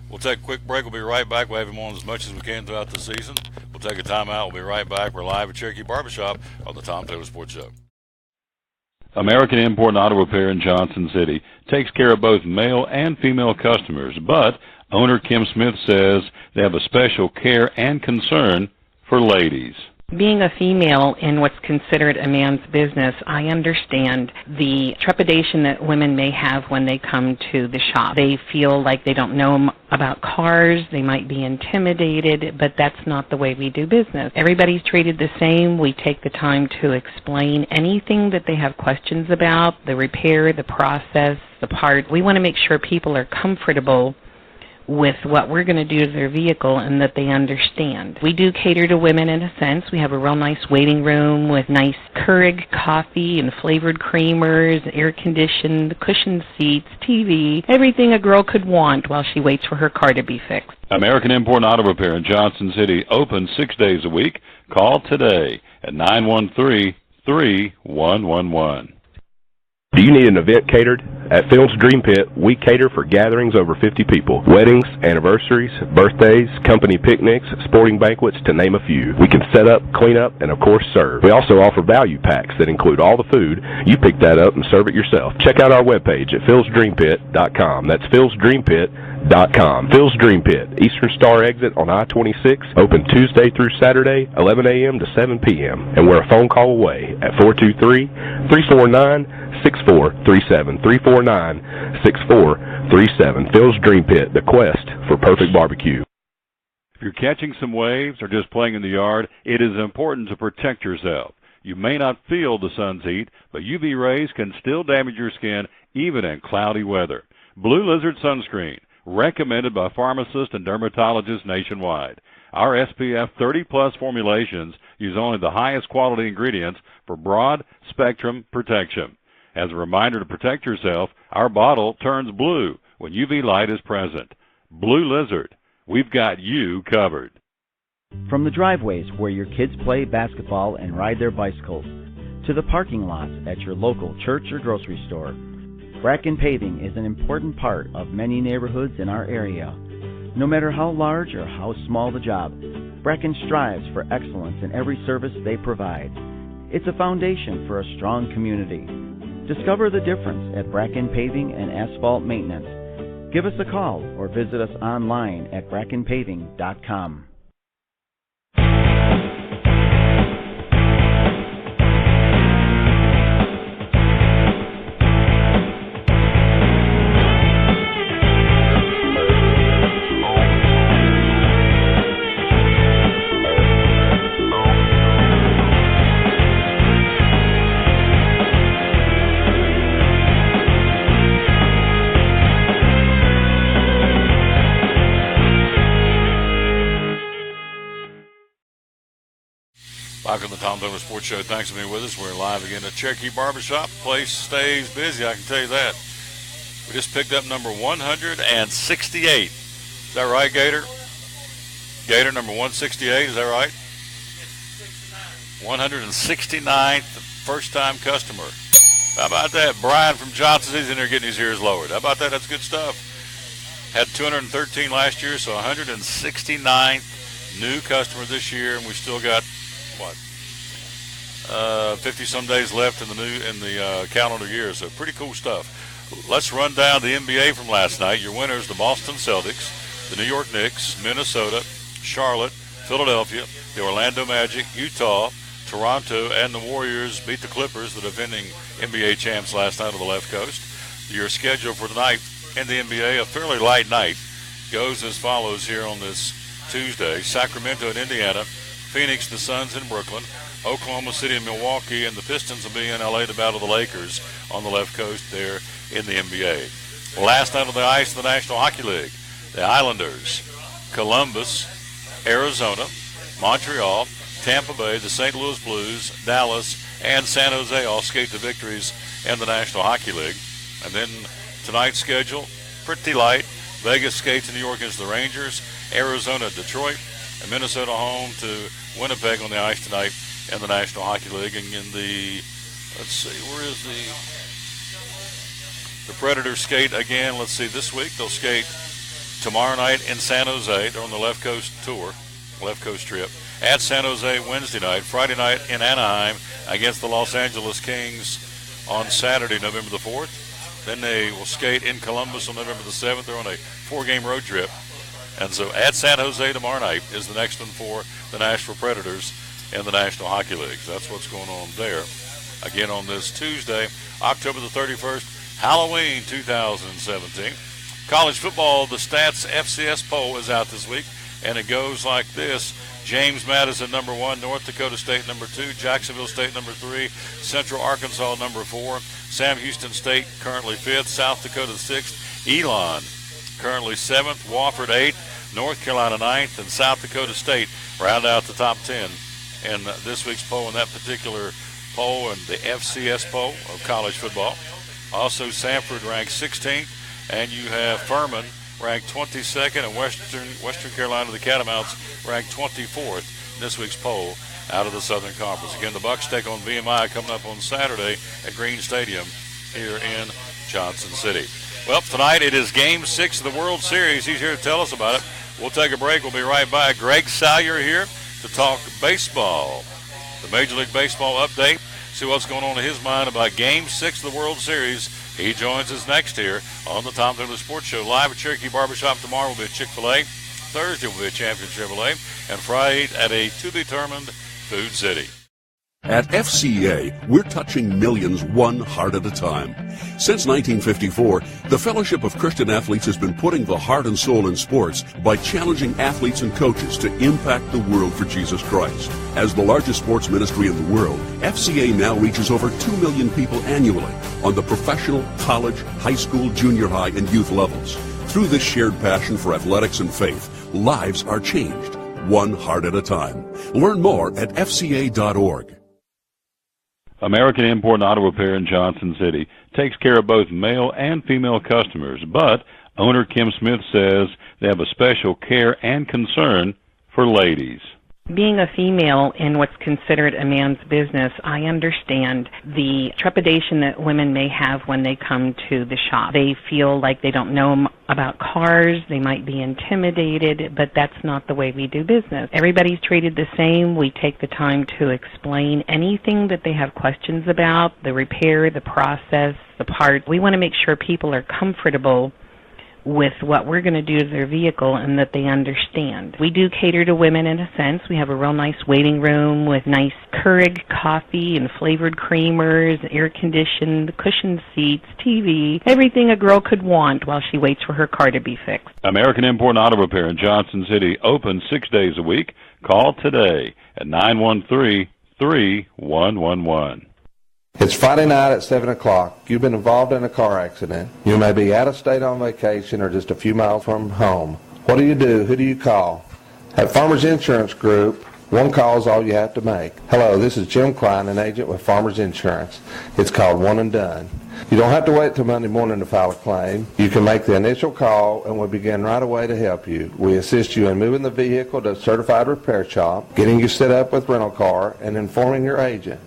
We'll take a quick break. We'll be right back. We'll have him on as much as we can throughout the season. We'll take a timeout. We'll be right back. We're live at Cherokee Barbershop on the Tom Taylor Sports Show. American Import and Auto Repair in Johnson City takes care of both male and female customers, but owner Kim Smith says they have a special care and concern for ladies. Being a female in what's considered a man's business, I understand the trepidation that women may have when they come to the shop. They feel like they don't know about cars, they might be intimidated, but that's not the way we do business. Everybody's treated the same. We take the time to explain anything that they have questions about, the repair, the process, the part. We want to make sure people are comfortable with what we're going to do to their vehicle and that they understand. We do cater to women in a sense. We have a real nice waiting room with nice Keurig coffee and flavored creamers, air-conditioned, cushioned seats, TV, everything a girl could want while she waits for her car to be fixed. American Import and Auto Repair in Johnson City, open 6 days a week. Call today at 913-3111. Do you need an event catered? At Phil's Dream Pit, we cater for gatherings over 50 people. Weddings, anniversaries, birthdays, company picnics, sporting banquets, to name a few. We can set up, clean up, and of course serve. We also offer value packs that include all the food. You pick that up and serve it yourself. Check out our webpage at philsdreampit.com. That's philsdreampit.com. Phil's Dream Pit, Eastern Star exit on I-26, open Tuesday through Saturday, 11 a.m. to 7 p.m. And we're a phone call away at 423-349-6437, 349-6437. Phil's Dream Pit, the quest for perfect barbecue. If you're catching some waves or just playing in the yard, it is important to protect yourself. You may not feel the sun's heat, but UV rays can still damage your skin even in cloudy weather. Blue Lizard Sunscreen, recommended by pharmacists and dermatologists nationwide. Our SPF 30-plus formulations use only the highest quality ingredients for broad spectrum protection. As a reminder to protect yourself, our bottle turns blue when UV light is present. Blue Lizard, we've got you covered. From the driveways where your kids play basketball and ride their bicycles, to the parking lots at your local church or grocery store, Bracken Paving is an important part of many neighborhoods in our area. No matter how large or how small the job, Bracken strives for excellence in every service they provide. It's a foundation for a strong community. Discover the difference at Bracken Paving and Asphalt Maintenance. Give us a call or visit us online at brackenpaving.com. Back on the Tom Taylor Sports Show. Thanks for being with us. We're live again at Cherokee Barbershop. Place stays busy, I can tell you that. We just picked up number 168. Is that right, Gator? Gator, number 168, is that right? 169th first-time customer. How about that? Brian from Johnson, he's in there getting his ears lowered. How about that? That's good stuff. Had 213 last year, so 169th new customer this year, and we still got 50-some days left in the calendar year, so pretty cool stuff. Let's run down the NBA from last night. Your winners, the Boston Celtics, the New York Knicks, Minnesota, Charlotte, Philadelphia, the Orlando Magic, Utah, Toronto, and the Warriors beat the Clippers, the defending NBA champs, last night on the left coast. Your schedule for tonight in the NBA, a fairly light night, goes as follows here on this Tuesday. Sacramento and Indiana, Phoenix, the Suns in Brooklyn, Oklahoma City and Milwaukee, and the Pistons will be in L.A. to battle the Lakers on the left coast there in the NBA. Last night on the ice in the National Hockey League, the Islanders, Columbus, Arizona, Montreal, Tampa Bay, the St. Louis Blues, Dallas, and San Jose all skate to victories in the National Hockey League. And then tonight's schedule, pretty light. Vegas skates in New York against the Rangers. Arizona, Detroit. And Minnesota home to Winnipeg on the ice tonight in the National Hockey League. And in the, let's see, where is the Predators skate again? Let's see, this week they'll skate tomorrow night in San Jose. They're on the left coast tour, left coast trip. At San Jose Wednesday night. Friday night in Anaheim against the Los Angeles Kings on Saturday, November the 4th. Then they will skate in Columbus on November the 7th. They're on a 4-game road trip. And so at San Jose tomorrow night is the next one for the Nashville Predators in the National Hockey League. So that's what's going on there. Again on this Tuesday, October the 31st, Halloween 2017. College football, the Stats FCS poll is out this week, and it goes like this. James Madison, number 1. North Dakota State, number 2. Jacksonville State, number 3. Central Arkansas, number 4. Sam Houston State, currently 5th. South Dakota, 6th. Elon, currently 7th. Wofford, 8th. North Carolina, 9th. And South Dakota State round out the top 10 in this week's poll, in that particular poll, and the FCS poll of college football. Also, Samford ranked 16th. And you have Furman ranked 22nd, and Western Carolina, the Catamounts, ranked 24th in this week's poll out of the Southern Conference. Again, the Bucs take on VMI coming up on Saturday at Green Stadium here in Johnson City. Well, tonight it is Game 6 of the World Series. He's here to tell us about it. We'll take a break. We'll be right back. Greg Salyer here to talk baseball. The Major League Baseball update. See what's going on in his mind about Game 6 of the World Series. He joins us next here on the Tom Taylor Sports Show. Live at Cherokee Barbershop tomorrow will be at Chick-fil-A. Thursday will be at Champion Chevrolet. And Friday at a to-be-determined Food City. At FCA, we're touching millions one heart at a time. Since 1954, the Fellowship of Christian Athletes has been putting the heart and soul in sports by challenging athletes and coaches to impact the world for Jesus Christ. As the largest sports ministry in the world, FCA now reaches over 2 million people annually on the professional, college, high school, junior high, and youth levels. Through this shared passion for athletics and faith, lives are changed, one heart at a time. Learn more at fca.org. American Import Auto Repair in Johnson City takes care of both male and female customers, but owner Kim Smith says they have a special care and concern for ladies. Being a female in what's considered a man's business, I understand the trepidation that women may have when they come to the shop. They feel like they don't know about cars, they might be intimidated, but that's not the way we do business. Everybody's treated the same. We take the time to explain anything that they have questions about, the repair, the process, the part. We want to make sure people are comfortable with what we're going to do to their vehicle and that they understand. We do cater to women in a sense. We have a real nice waiting room with nice Keurig coffee and flavored creamers, air-conditioned, cushioned seats, TV, everything a girl could want while she waits for her car to be fixed. American Import Auto Repair in Johnson City, open 6 days a week. Call today at 913-3111. It's Friday night at 7 o'clock. You've been involved in a car accident. You may be out of state on vacation or just a few miles from home. What do? Who do you call? At Farmers Insurance Group, one call is all you have to make. Hello, this is Jim Klein, an agent with Farmers Insurance. It's called One and Done. You don't have to wait till Monday morning to file a claim. You can make the initial call and we'll begin right away to help you. We assist you in moving the vehicle to a certified repair shop, getting you set up with rental car, and informing your agent.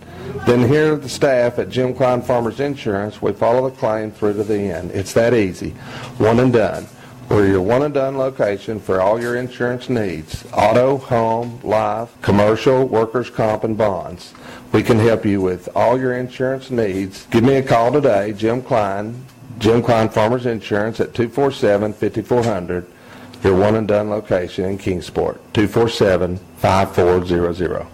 Then here at the staff at Jim Klein Farmers Insurance, we follow the claim through to the end. It's that easy. One and Done. We're your one and done location for all your insurance needs. Auto, home, life, commercial, workers' comp, and bonds. We can help you with all your insurance needs. Give me a call today, Jim Klein Farmers Insurance at 247-5400. Your one and done location in Kingsport, 247-5400.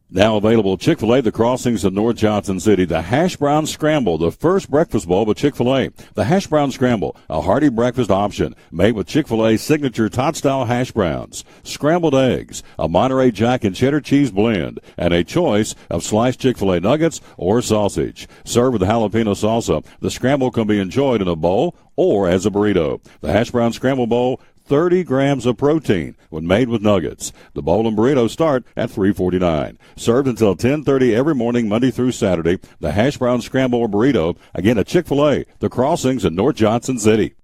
Now available at Chick-fil-A, the crossings of North Johnson City. The Hash Brown Scramble, the first breakfast bowl with Chick-fil-A. The Hash Brown Scramble, a hearty breakfast option made with Chick-fil-A's signature tot-style hash browns, scrambled eggs, a Monterey Jack and cheddar cheese blend, and a choice of sliced Chick-fil-A nuggets or sausage. Served with jalapeno salsa, the scramble can be enjoyed in a bowl or as a burrito. The Hash Brown Scramble Bowl, 30 grams of protein when made with nuggets. The bowl and burrito start at $3.49. Served until 10:30 every morning, Monday through Saturday. The hash brown scramble or burrito, again at Chick-fil-A, The Crossings in North Johnson City.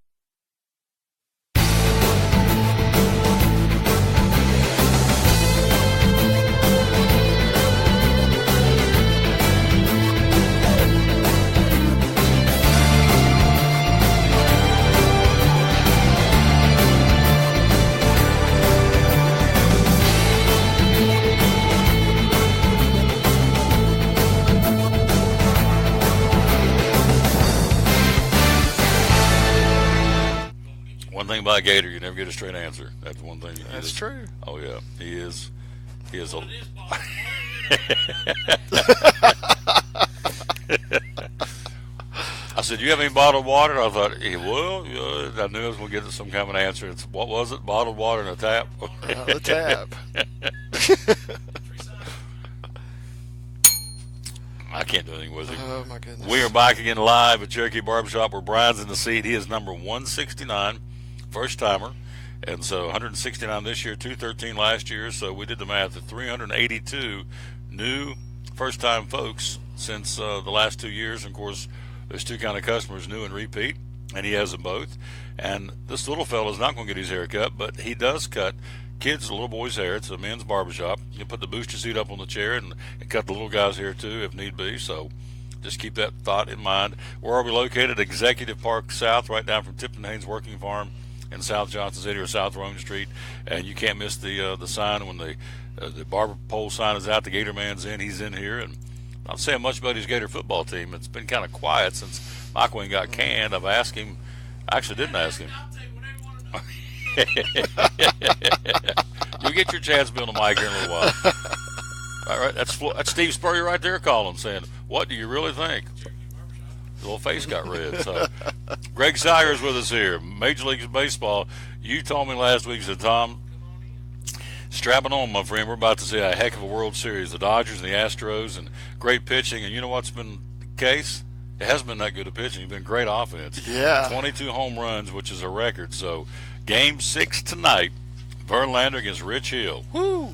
One thing about Gator, you never get a straight answer. That's one thing. That's true. Oh yeah, he is a. I said, "You have any bottled water?" I thought, well, I knew I was going to get some kind of an answer. It's, what was it? Bottled water in a tap? The tap. I can't do anything with him. Oh, my goodness. We are back again live at Cherokee Barbershop where Brian's in the seat. He is number 169, first timer. And so 169 this year, 213 last year. So we did the math at 382 new first-time folks since the last 2 years. And, of course, there's two kind of customers, new and repeat, and he has them both. And this little fellow's not going to get his hair cut, but he does cut kids' little boys' hair. It's a men's barbershop. You put the booster seat up on the chair and cut the little guy's hair too if need be. So just keep that thought in mind. Where are we located? Executive Park South, right down from Tipton Haynes Working Farm in South Johnson City or South Rome Street. And you can't miss the sign when the barber pole sign is out. The Gator Man's in. He's in here. And not saying much about his Gator football team. It's been kind of quiet since Mike Wayne got canned. I've asked him. I actually didn't ask him. You'll get your chance to be on the mic here in a little while. All right, that's Steve Spurrier right there calling, saying, "What do you really think?" His little face got red. So, Greg Sires with us here, Major League Baseball. You told me last week, said, "Tom, strapping on, my friend. We're about to see a heck of a World Series. The Dodgers and the Astros, and great pitching. And you know what's been the case? It hasn't been that good of pitching. It's been great offense. Yeah, 22 home runs, which is a record. So." Game 6 tonight, Verlander against Rich Hill. Woo!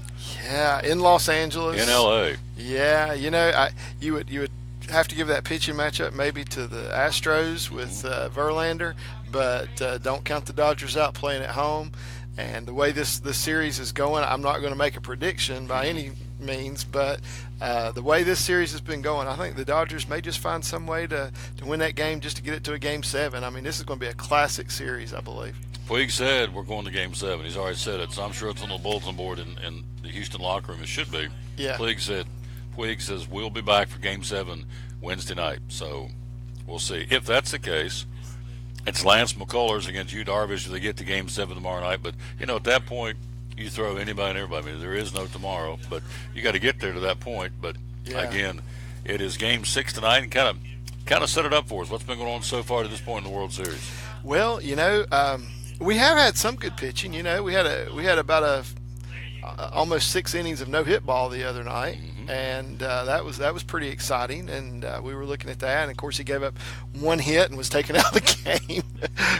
Yeah, in Los Angeles. In L.A. Yeah, you know, you would have to give that pitching matchup maybe to the Astros with Verlander, but don't count the Dodgers out playing at home. And the way this series is going, I'm not going to make a prediction by any means, but the way this series has been going, I think the Dodgers may just find some way to win that game just to get it to a Game 7. I mean, this is going to be a classic series, I believe. Puig said we're going to Game 7. He's already said it, so I'm sure it's on the bulletin board in the Houston locker room. It should be. Yeah. Puig says we'll be back for Game 7 Wednesday night. So we'll see. If that's the case, it's Lance McCullers against Yu Darvish if they get to Game 7 tomorrow night. But, you know, at that point, you throw anybody and everybody. I mean, there is no tomorrow, but you got to get there to that point. But, again, it is Game 6 tonight, and kind of set it up for us. What's been going on so far to this point in the World Series? Well, you know, we have had some good pitching. You know, we had about almost 6 innings of no hit ball the other night, and that was pretty exciting. And we were looking at that, and of course he gave up 1 hit and was taken out of the game,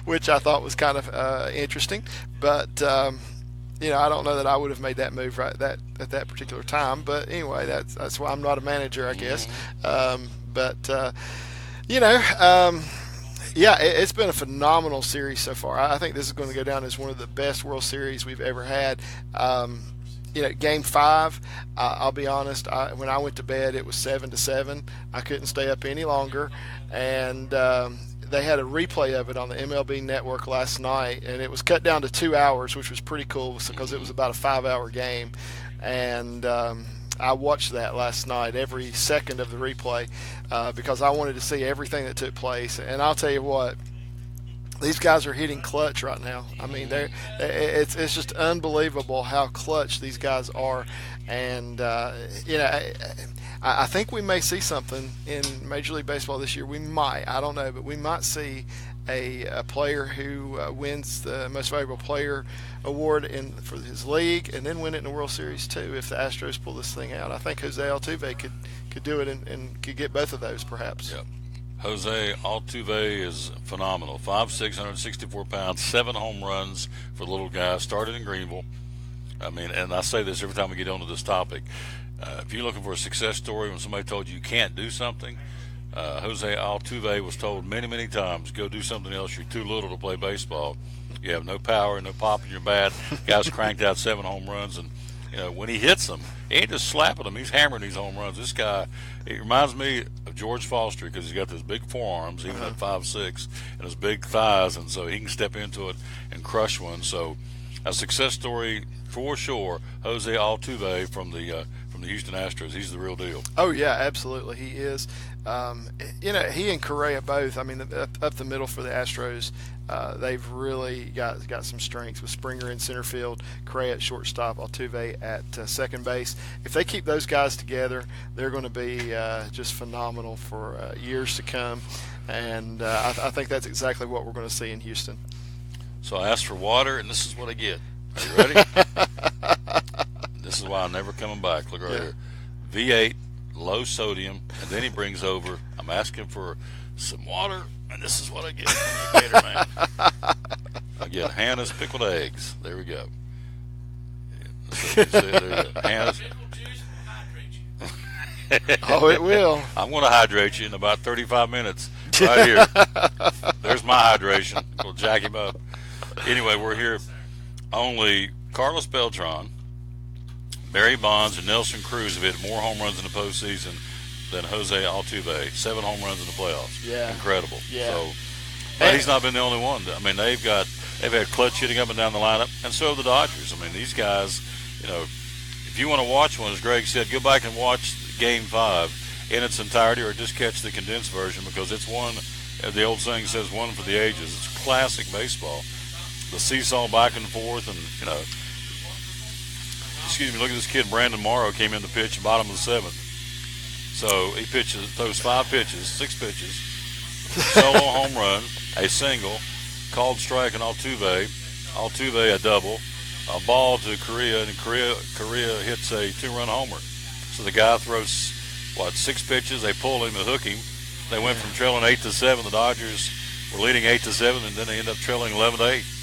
which I thought was kind of interesting. But you know, I don't know that I would have made that move at that particular time. But anyway, that's why I'm not a manager, I guess. But you know. Yeah, it's been a phenomenal series so far. I think this is going to go down as one of the best World Series we've ever had. You know, Game 5, I'll be honest, when I went to bed, it was 7-7. I couldn't stay up any longer. And they had a replay of it on the MLB Network last night, and it was cut down to 2 hours, which was pretty cool because it was about a 5-hour game. And I watched that last night, every second of the replay, because I wanted to see everything that took place. And I'll tell you what, these guys are hitting clutch right now. I mean, it's just unbelievable how clutch these guys are. And you know, I think we may see something in Major League Baseball this year. We might, I don't know, but we might see a player who wins the Most Valuable Player award for his league, and then win it in the World Series too. If the Astros pull this thing out, I think Jose Altuve could do it and could get both of those perhaps. Yep. Jose Altuve is phenomenal. 5'6", 164 pounds, 7 home runs for the little guy. Started in Greenville. I mean, and I say this every time we get onto this topic. If you're looking for a success story when somebody told you can't do something, Jose Altuve was told many, many times, go do something else. You're too little to play baseball. You have no power, no pop in your bat. Guy's cranked out 7 home runs, and when he hits them, he ain't just slapping them. He's hammering these home runs. This guy, it reminds me of George Foster because he's got those big forearms, even at 5'6", and his big thighs, and so he can step into it and crush one. So a success story for sure. Jose Altuve from the Houston Astros. He's the real deal. Oh yeah, absolutely, he is. He and Correa both. I mean, up the middle for the Astros, they've really got some strengths with Springer in center field, Correa at shortstop, Altuve at second base. If they keep those guys together, they're going to be just phenomenal for years to come. And I think that's exactly what we're going to see in Houston. So I asked for water, and this is what I get. Are you ready? This is why I'm never coming back. Look right here. V8, low sodium, and then he brings over, I'm asking for some water, and this is what I get from the Gator Man. I get Hannah's pickled eggs. There we go. Hannah's. Oh, it will. I'm going to hydrate you in about 35 minutes. Right here. There's my hydration. We'll jack him up. Anyway, we're here. Only Carlos Beltran, Barry Bonds, and Nelson Cruz have hit more home runs in the postseason than Jose Altuve. 7 home runs in the playoffs. Yeah. Incredible. Yeah. So, but he's not been the only one. I mean, they've had clutch hitting up and down the lineup, and so have the Dodgers. I mean, these guys, if you want to watch one, as Greg said, go back and watch Game 5 in its entirety, or just catch the condensed version, because it's one, the old saying says, one for the ages. It's classic baseball. The seesaw back and forth, and excuse me, look at this kid Brandon Morrow came in to pitch bottom of the 7th. So he throws 6 pitches, solo home run, a single, called strike on Altuve a double, a ball to Correa, and Correa hits a 2-run homer. So the guy throws 6 pitches, they pull him and hook him. They went from trailing 8-7. The Dodgers were leading 8-7, and then they end up trailing 11-8.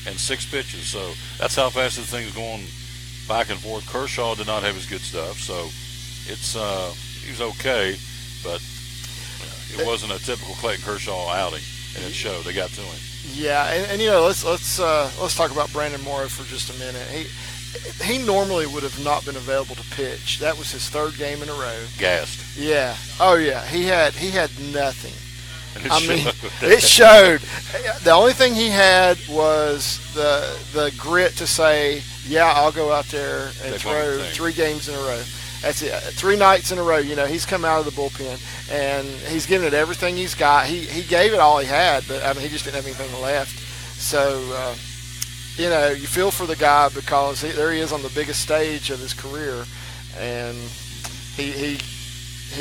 And 6 pitches. So that's how fast this thing's going back and forth. Kershaw did not have his good stuff, so he was okay, but it wasn't a typical Clayton Kershaw outing, and it showed. They got to him. Yeah, and let's talk about Brandon Morrow for just a minute. He normally would have not been available to pitch. That was his 3rd game in a row. Gassed. Yeah. Oh yeah. He had nothing. It showed. The only thing he had was the grit to say, yeah, I'll go out there and throw 3 games in a row. That's it. 3 nights in a row. He's come out of the bullpen, and he's given it everything he's got. He gave it all he had, but he just didn't have anything left. So, you feel for the guy, because there he is on the biggest stage of his career, and he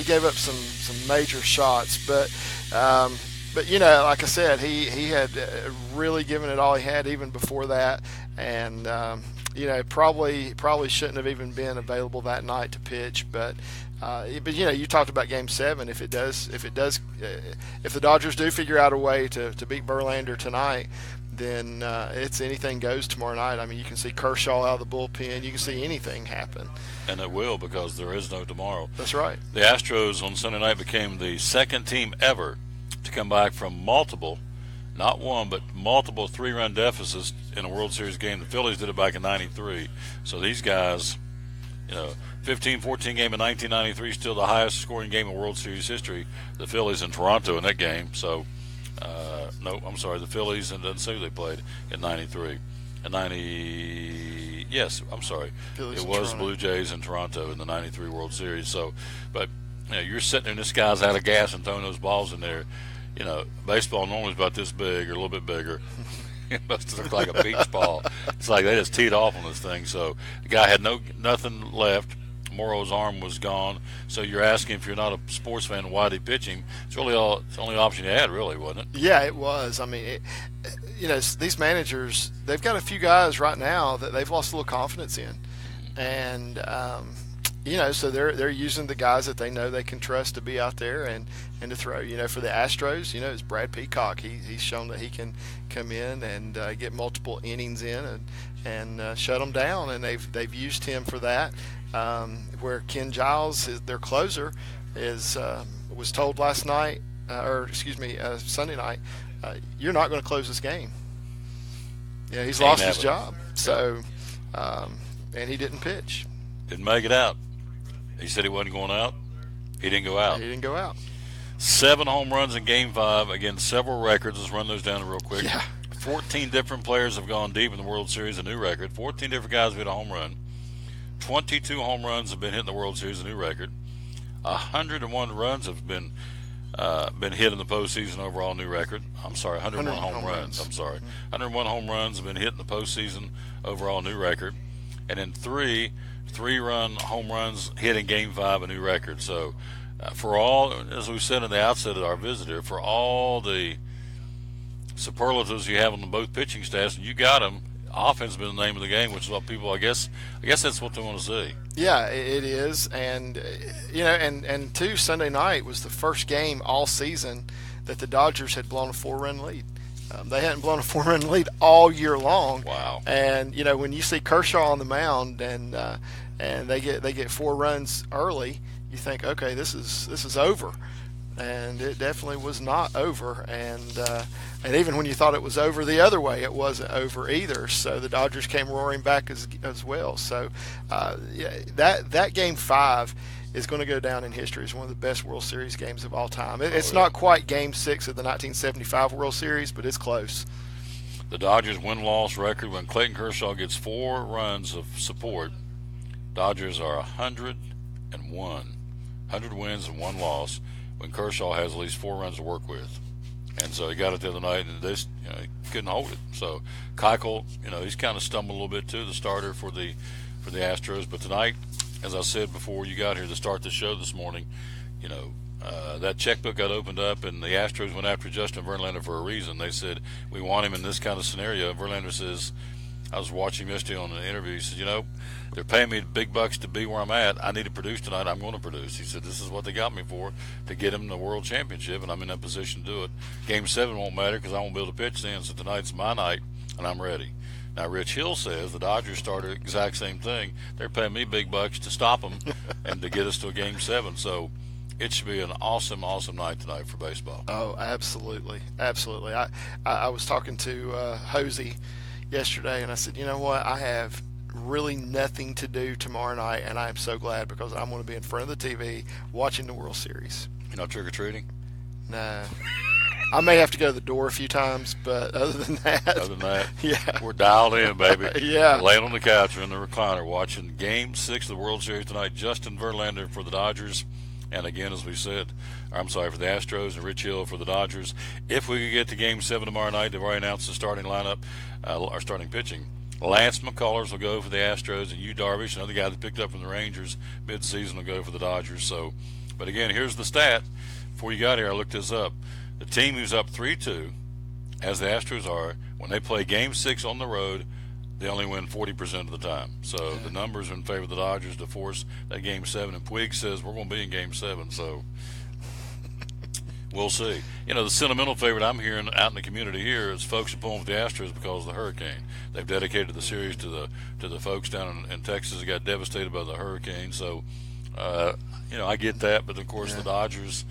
gave up some major shots, but like I said, he had really given it all he had even before that, and probably shouldn't have even been available that night to pitch. But you talked about Game 7. If the Dodgers do figure out a way to beat Verlander tonight, then it's anything goes tomorrow night. I mean, you can see Kershaw out of the bullpen. You can see anything happen. And it will, because there is no tomorrow. That's right. The Astros on Sunday night became the 2nd team ever to come back from multiple, not one, but multiple 3-run deficits in a World Series game. The Phillies did it back in '93. So these guys, 15-14 game in 1993, still the highest scoring game in World Series history. The Phillies in Toronto in that game. So, the Phillies, and doesn't say who they played in '93. Yes, I'm sorry. Phillies it was Toronto. Blue Jays in Toronto in the '93 World Series. So, but you're sitting there, and this guy's out of gas and throwing those balls in there. Baseball normally is about this big or a little bit bigger. It must look like a beach ball. It's like they just teed off on this thing. So the guy had nothing left. Morrow's arm was gone. So you're asking, if you're not a sports fan, why did he pitch him? It's really it's the only option he had, really, wasn't it? Yeah, it was. I mean, these managers, they've got a few guys right now that they've lost a little confidence in, and so they're using the guys that they know they can trust to be out there and to throw. For the Astros, it's Brad Peacock. He's shown that he can come in and get multiple innings in and shut them down, and they've used him for that. Where Ken Giles, their closer, was told last night, Sunday night, you're not going to close this game. Yeah, he's lost his job. So, and he didn't pitch. Didn't make it out. He said he wasn't going out. He didn't go out. He didn't go out. 7 home runs in Game 5 against several records. Let's run those down real quick. Yeah. 14 different players have gone deep in the World Series, a new record. 14 different guys have hit a home run. 22 home runs have been hit in the World Series, a new record. 101 runs have been hit in the postseason, overall new record. I'm sorry, 101 home runs. I'm sorry. 101 home runs have been hit in the postseason, overall new record. And then three-run home runs hit in Game 5, a new record. So for all, as we said at the outset of our visit here, for all the superlatives you have on both pitching staffs, and you got them, offense has been the name of the game, which is what people, I guess that's what they want to see. Yeah, it is. And, and too, Sunday night was the first game all season that the Dodgers had blown a 4-run lead. They hadn't blown a 4-run lead all year long. Wow! And when you see Kershaw on the mound and they get 4 runs early, you think, okay, this is over. And it definitely was not over. And even when you thought it was over the other way, it wasn't over either. So the Dodgers came roaring back as well. So that Game 5 is going to go down in history as one of the best World Series games of all time. It's not quite Game 6 of the 1975 World Series, but it's close. The Dodgers win-loss record, when Clayton Kershaw gets 4 runs of support, Dodgers are 101. 100 wins and 1 loss when Kershaw has at least 4 runs to work with. And so he got it the other night, and he couldn't hold it. So Keuchel, he's kind of stumbled a little bit too, the starter for the Astros. But tonight, as I said before you got here to start the show this morning, that checkbook got opened up, and the Astros went after Justin Verlander for a reason. They said, we want him in this kind of scenario. Verlander says, I was watching yesterday on an interview, he said, they're paying me big bucks to be where I'm at. I need to produce tonight. I'm going to produce. He said, this is what they got me for, to get him the World Championship, and I'm in that position to do it. Game 7 won't matter because I won't be able to pitch then, so tonight's my night, and I'm ready. Now, Rich Hill says the Dodgers started the exact same thing. They're paying me big bucks to stop them and to get us to a Game 7. So it should be an awesome, awesome night tonight for baseball. Oh, absolutely. Absolutely. I was talking to Hosey yesterday, and I said, you know what? I have really nothing to do tomorrow night, and I am so glad because I'm going to be in front of the TV watching the World Series. You're not trick-or-treating? No. I may have to go to the door a few times, but other than that, yeah, we're dialed in, baby. Yeah, laying on the couch or in the recliner watching Game 6 of the World Series tonight. Justin Verlander for the Dodgers, and again, as we said, for the Astros, and Rich Hill for the Dodgers. If we could get to Game 7 tomorrow night, they've already announced the starting lineup, our starting pitching. Lance McCullers will go for the Astros, and Yu Darvish, another guy that picked up from the Rangers mid-season, will go for the Dodgers. So, but again, here's the stat. Before you got here, I looked this up. The team who's up 3-2, as the Astros are, when they play Game 6 on the road, they only win 40% of the time. So the numbers are in favor of the Dodgers to force that Game 7. And Puig says we're going to be in Game 7. So we'll see. The sentimental favorite I'm hearing out in the community here is folks are pulling for the Astros because of the hurricane. They've dedicated the series to the folks down in Texas that got devastated by the hurricane. So, I get that. But, of course, the Dodgers,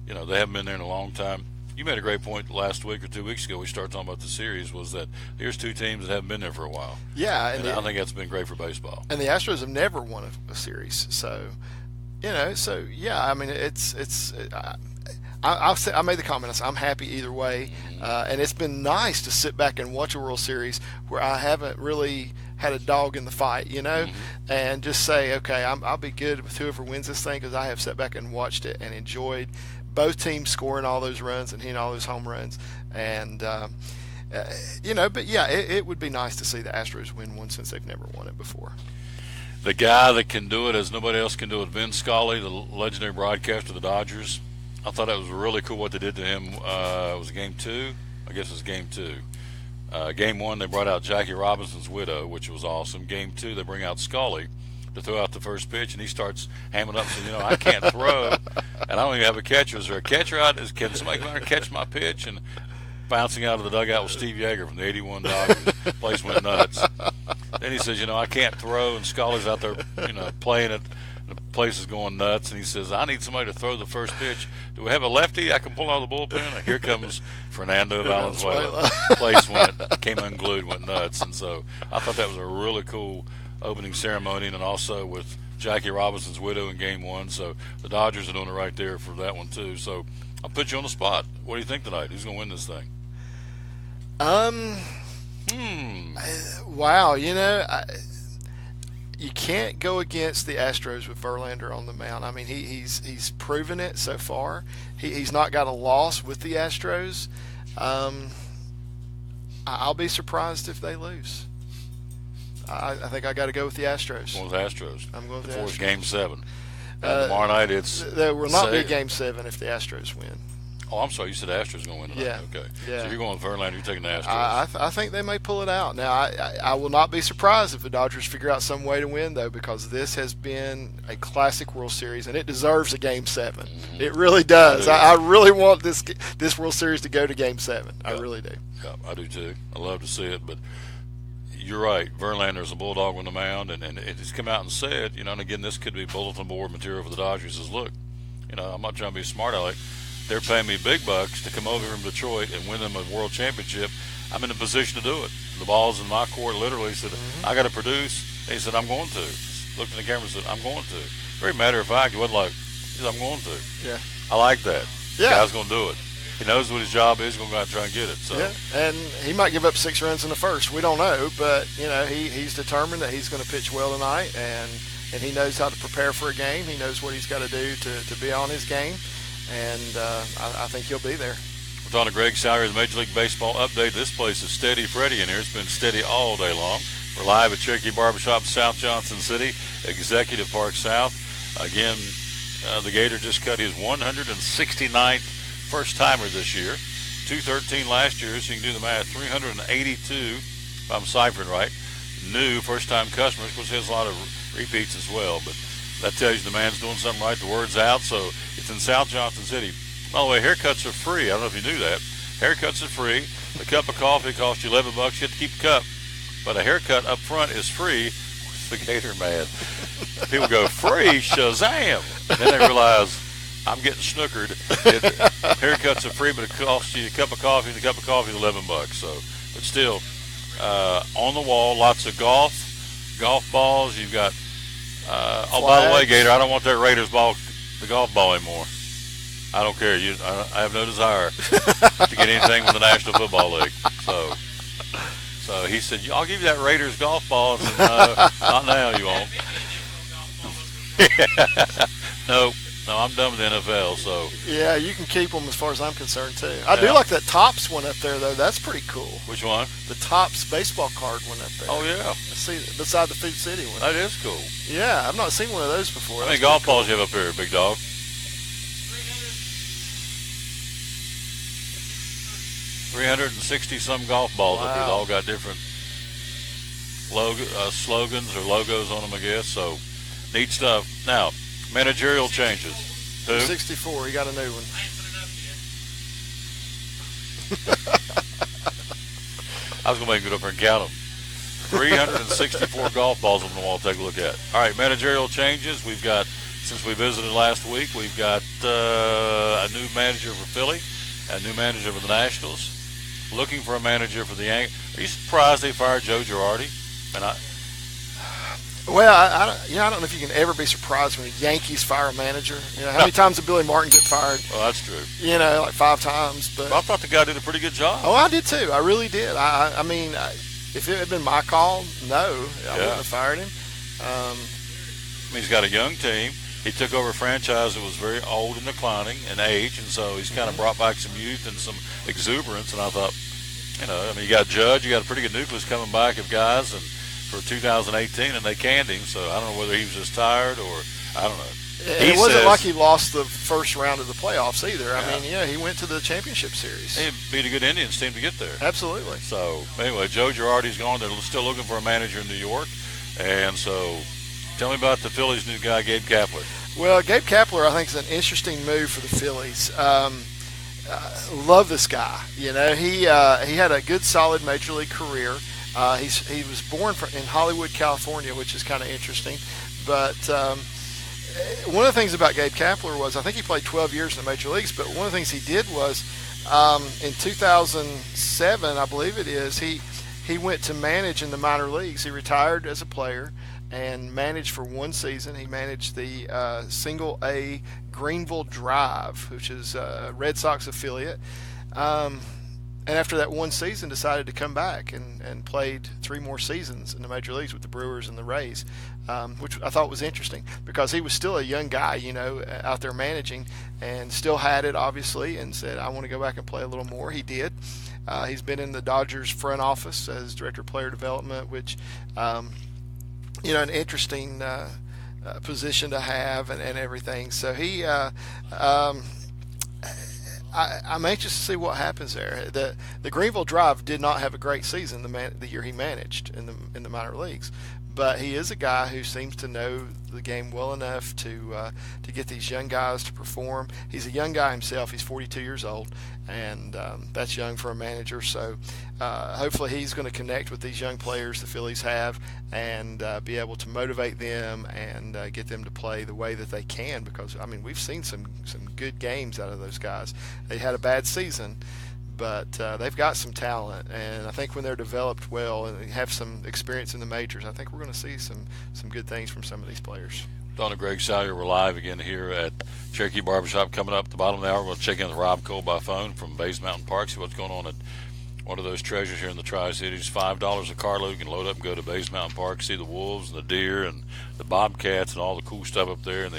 they haven't been there in a long time. You made a great point last week or 2 weeks ago. We started talking about the series. Was that here's 2 teams that haven't been there for a while. Yeah, and I think that's been great for baseball. And the Astros have never won a series, so I mean I made the comment. I'm happy either way, and it's been nice to sit back and watch a World Series where I haven't really had a dog in the fight, and just say, okay, I'll be good with whoever wins this thing because I have sat back and watched it and enjoyed both teams scoring all those runs and hitting all those home runs. And, but yeah, it would be nice to see the Astros win one since they've never won it before. The guy that can do it as nobody else can do it, Vin Scully, the legendary broadcaster of the Dodgers. I thought that was really cool what they did to him. It was Game 2? I guess it was Game 2. Game 1, they brought out Jackie Robinson's widow, which was awesome. Game 2, they bring out Scully. to throw out the first pitch, and he starts hamming up, saying, I can't throw, and I don't even have a catcher. Is there a catcher out? Can somebody come out and catch my pitch? And bouncing out of the dugout was Steve Yeager from the 81 Dodgers. Place went nuts. Then he says, I can't throw, and Scully's out there, playing it. The place is going nuts, and he says, I need somebody to throw the first pitch. Do we have a lefty I can pull out of the bullpen? And here comes Fernando Valenzuela. Place came unglued, went nuts. And so I thought that was a really cool opening ceremony, and also with Jackie Robinson's widow in Game 1. So the Dodgers are doing it right there for that one, too. So I'll put you on the spot. What do you think tonight? Who's going to win this thing? Wow, you can't go against the Astros with Verlander on the mound. I mean, he's proven it so far. He's not got a loss with the Astros. I'll be surprised if they lose. I think I got to go with the Astros. Going with the Astros. I'm going with the Astros. Before it's Game 7. Tomorrow night there will not be a Game 7 if the Astros win. Oh, I'm sorry. You said the Astros going to win tonight. Yeah. Okay. Yeah. So you're going with Verlander. You're taking the Astros. I think they may pull it out. Now, I will not be surprised if the Dodgers figure out some way to win, though, because this has been a classic World Series, and it deserves a Game 7. Mm-hmm. It really does. I really want this World Series to go to Game 7. Yeah. I really do. Yeah, I do, too. I love to see it, but you're right. Verlander is a bulldog on the mound, and it's come out and said, and again, this could be bulletin board material for the Dodgers, is, look, I'm not trying to be smart aleck. They're paying me big bucks to come over from Detroit and win them a world championship. I'm in a position to do it. The ball's in my court, literally. He said, I got to produce. And he said, I'm going to. Looked in the camera and said, I'm going to. Very matter of fact, he wasn't like, he said, I'm going to. Yeah. I like that. Yeah. The guy's going to do it. He knows what his job is. He's going to go out and try and get it. So. Yeah, and he might give up 6 runs in the first. We don't know, but, he's determined that he's going to pitch well tonight, and he knows how to prepare for a game. He knows what he's got to do to be on his game. And I think he'll be there. We're talking to Greg Sauer, the Major League Baseball update. This place is steady Freddie in here. It's been steady all day long. We're live at Cherokee Barbershop, South Johnson City, Executive Park South. Again, the Gator just cut his 169th first-timer this year. 213 last year, so you can do the math. 382, if I'm ciphering right, new first-time customers. Of course, he has a lot of repeats as well, but that tells you the man's doing something right. The word's out, so it's in South Johnson City. By the way, haircuts are free. I don't know if you knew that. Haircuts are free. A cup of coffee costs you $11. You have to keep the cup. But a haircut up front is free. The Gator mad. People go, free? Shazam! And then they realize, I'm getting snookered. Haircuts are free, but it costs you a cup of coffee, and the cup of coffee is $11. So, but still, on the wall, lots of golf balls. You've got by the way, Gator, I don't want that Raiders ball, the golf ball anymore. I don't care. I have no desire to get anything from the National Football League. So he said, I'll give you that Raiders golf ball. I said, no, not now, you won't. No, I'm done with the NFL. So yeah, you can keep them as far as I'm concerned too. I do like that Topps one up there though. That's pretty cool. Which one? The Topps baseball card one up there. Oh yeah. I see beside the Food City one. That is cool. Yeah, I've not seen one of those before. How many golf balls you have up here, big dog? 360 some golf balls up here. They all got different slogans or logos on them, I guess. So neat stuff. Now, managerial changes. Who? 64. He got a new one. I was going to make it up here and count them. 364 golf balls on the wall to take a look at. All right, managerial changes. We've got, since we visited last week, we've got a new manager for Philly, a new manager for the Nationals, looking for a manager for the Yankees. Are you surprised they fired Joe Girardi? Well, I don't know if you can ever be surprised when the Yankees fire a manager. How many times did Billy Martin get fired? Well, that's true. Like 5 times. But I thought the guy did a pretty good job. Oh, I did too. I really did. I mean, if it had been my call, no, I wouldn't have fired him. He's got a young team. He took over a franchise that was very old and declining in age, and so he's kind of brought back some youth and some exuberance. And I thought, you got Judge, you got a pretty good nucleus coming back of guys, and for 2018, and they canned him. So I don't know whether he was just tired or I don't know. It wasn't like he lost the first round of the playoffs either. I mean, he went to the championship series. He beat a good Indians team to get there. Absolutely. So anyway, Joe Girardi's gone. They're still looking for a manager in New York, and so Tell me about the Phillies' new guy, Gabe Kapler. Well, Gabe Kapler, I think, is an interesting move for the Phillies. Love this guy. You know, he had a good, solid major league career. He was born in Hollywood, California, which is kind of interesting. But one of the things about Gabe Kapler was, I think he played 12 years in the major leagues, but one of the things he did was in 2007, I believe it is, he went to manage in the minor leagues. He retired as a player and managed for one season. He managed the Single A Greenville Drive, which is a Red Sox affiliate. And after that one season, decided to come back and played 3 more seasons in the major leagues with the Brewers and the Rays, which I thought was interesting because he was still a young guy, you know, out there managing, and still had it, obviously, and said, I want to go back and play a little more. He did. He's been in the Dodgers front office as director of player development, which, you know, an interesting position to have and everything. So he I'm anxious to see what happens there. The Greenville Drive did not have a great season the year he managed in the minor leagues, but he is a guy who seems to know the game well enough to get these young guys to perform. He's a young guy himself. He's 42 years old, and that's young for a manager. So hopefully he's going to connect with these young players the Phillies have and be able to motivate them and get them to play the way that they can, because, I mean, we've seen some good games out of those guys. They had a bad season, but they've got some talent, and I think when they're developed well and have some experience in the majors, I think we're going to see some good things from some of these players. Donna Greg Salyer, we're live again here at Cherokee Barbershop. Coming up at the bottom of the hour, we're going to check in with Rob Cole by phone from Bays Mountain Park, see what's going on at one of those treasures here in the Tri-Cities. $5 a carload. You can load up and go to Bays Mountain Park, see the wolves and the deer and the bobcats and all the cool stuff up there, and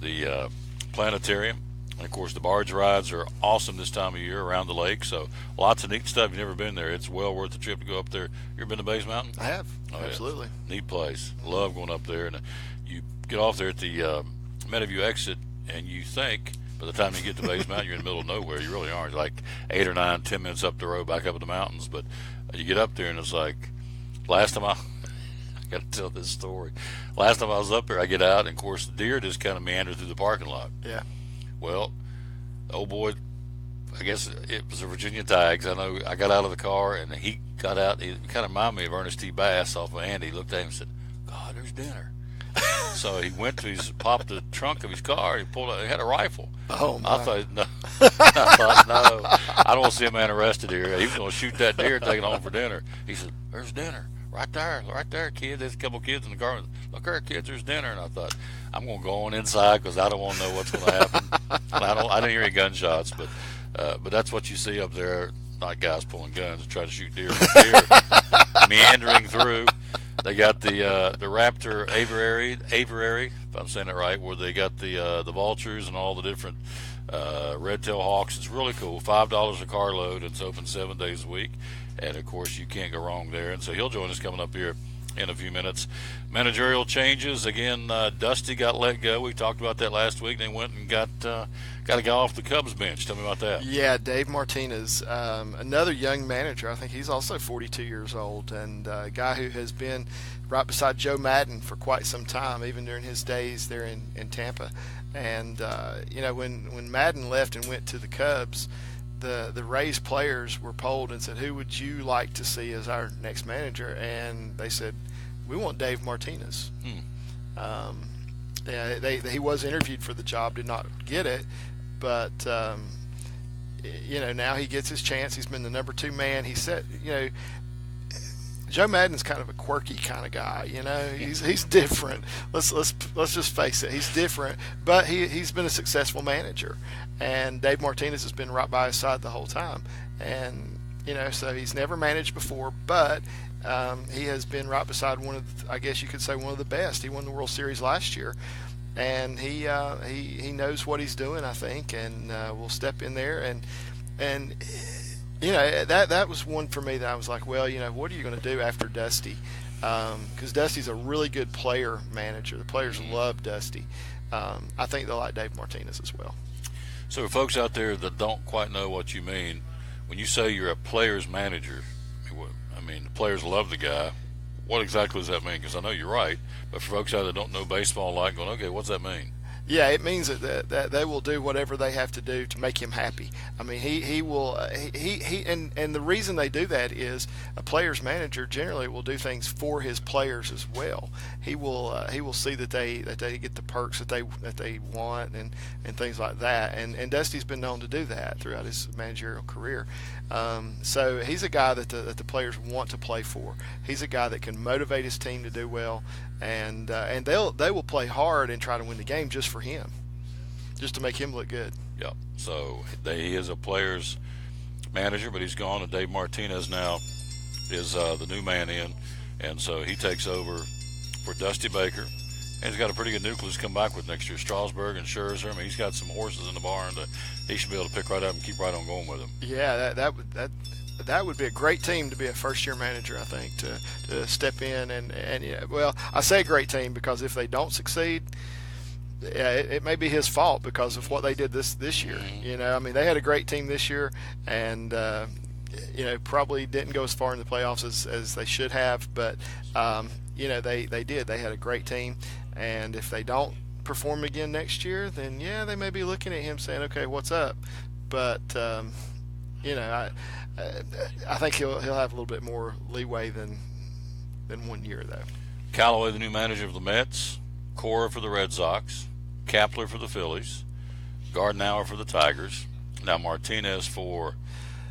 the planetarium. And, of course, the barge rides are awesome this time of year around the lake, so lots of neat stuff. You've never been there. It's well worth the trip to go up there. You ever been to Bays Mountain? I have, absolutely. Yeah. Neat place. Love going up there. And you get off there at the Meadowview exit, and you think by the time you get to Bays Mountain, you're in the middle of nowhere. You really aren't. Like 8 or 9, 10 minutes up the road back up in the mountains. But you get up there, and it's like last time I got to tell this story. Last time I was up there, I get out, and, of course, the deer just kind of meander through the parking lot. Yeah. Well, oh boy, I guess it was a Virginia Tigers. I know I got out of the car, and he got out. He kind of reminded me of Ernest T. Bass off of Andy. He looked at him and said, God, there's dinner. So he went to popped the trunk of his car. He pulled out. He had a rifle. Oh, my. I thought, no, I don't want to see a man arrested here. He was going to shoot that deer and take it home for dinner. He said, there's dinner. Right there, kid. There's a couple kids in the car. Look here, kids, there's dinner. And I thought, I'm going to go on inside because I don't want to know what's going to happen. I didn't hear any gunshots, but that's what you see up there. Not guys pulling guns to try to shoot deer, but deer meandering through. They got the Raptor aviary, if I'm saying it right, where they got the vultures and all the different red-tailed hawks. It's really cool. $5 a carload. It's open 7 days a week. And, of course, you can't go wrong there. And so he'll join us coming up here in a few minutes. Managerial changes. Again, Dusty got let go. We talked about that last week. They went and got a guy off the Cubs bench. Tell me about that. Yeah, Dave Martinez, another young manager. I think he's also 42 years old, and a guy who has been right beside Joe Madden for quite some time, even during his days there in Tampa. And, you know, when Madden left and went to the Cubs, the Rays players were polled and said, who would you like to see as our next manager? And they said, we want Dave Martinez. He was interviewed for the job, did not get it, but you know, now he gets his chance. He's been the number 2 man. He said, you know, Joe Madden's kind of a quirky kind of guy, you know. He's different. Let's just face it. He's different, but he's been a successful manager, and Dave Martinez has been right by his side the whole time. And you know, so he's never managed before, but he has been right beside one of, I guess you could say, one of the best. He won the World Series last year, and he knows what he's doing, I think, and will step in there and. You know, that was one for me that I was like, well, you know, what are you going to do after Dusty? Because Dusty's a really good player manager. The players love Dusty. I think they'll like Dave Martinez as well. So for folks out there that don't quite know what you mean, when you say you're a player's manager, I mean, the players love the guy. What exactly does that mean? Because I know you're right, but for folks out there that don't know baseball, like going, okay, what's that mean? Yeah, it means that they will do whatever they have to do to make him happy. I mean, he will and the reason they do that is a player's manager generally will do things for his players as well. He will see that they get the perks that they want and things like that. And Dusty's been known to do that throughout his managerial career. So he's a guy that the players want to play for. He's a guy that can motivate his team to do well. And they will play hard and try to win the game just for him, just to make him look good. Yep. So he is a player's manager, but he's gone, and Dave Martinez now is the new man in, and so he takes over for Dusty Baker. And he's got a pretty good nucleus to come back with next year. Strasburg and Scherzer. I mean, he's got some horses in the barn that he should be able to pick right up and keep right on going with him. Yeah, that would be a great team to be a first-year manager, I think, to step in and yeah. Well, I say great team because if they don't succeed, yeah, it may be his fault because of what they did this year. You know, I mean, they had a great team this year, and you know, probably didn't go as far in the playoffs as they should have, but you know, they did. They had a great team, and if they don't perform again next year, then yeah, they may be looking at him saying, okay, what's up? But you know, I think he'll have a little bit more leeway than 1 year though. Callaway, the new manager of the Mets, Cora for the Red Sox, Kapler for the Phillies, Gardenauer for the Tigers. Now Martinez for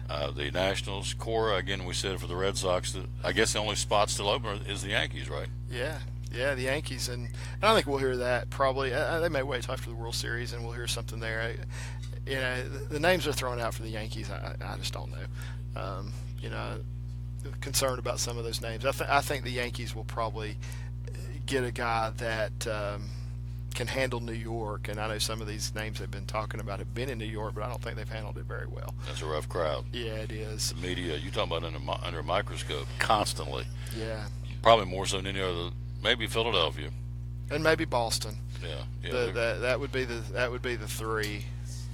the Nationals. Cora, again, we said for the Red Sox. I guess the only spot still open is the Yankees, right? Yeah, the Yankees, and I don't think we'll hear that probably. They may wait till after the World Series, and we'll hear something there. You know, the names are thrown out for the Yankees. I just don't know. You know, concerned about some of those names. I think the Yankees will probably get a guy that can handle New York, and I know some of these names they've been talking about have been in New York, but I don't think they've handled it very well. That's a rough crowd. Yeah, it is. The media, you talking about under a microscope constantly. Yeah. Probably more so than any other. Maybe Philadelphia. And maybe Boston. Yeah. That would be the three.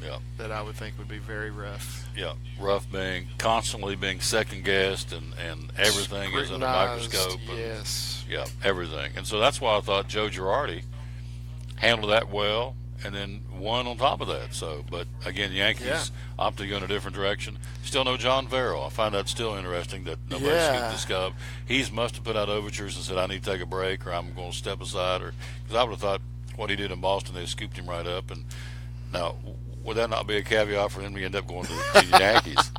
Yeah. That I would think would be very rough. Yeah, rough being constantly being second guessed and everything is under a microscope. Yes. Yeah, everything. And so that's why I thought Joe Girardi handled that well and then won on top of that. So, but again, the Yankees opted to go in a different direction. Still no John Farrell. I find that still interesting that nobody scooped this Cub. He must have put out overtures and said, I need to take a break or I'm going to step aside. Because I would have thought what he did in Boston, they scooped him right up. And now, would that not be a caveat for him to end up going to the Yankees?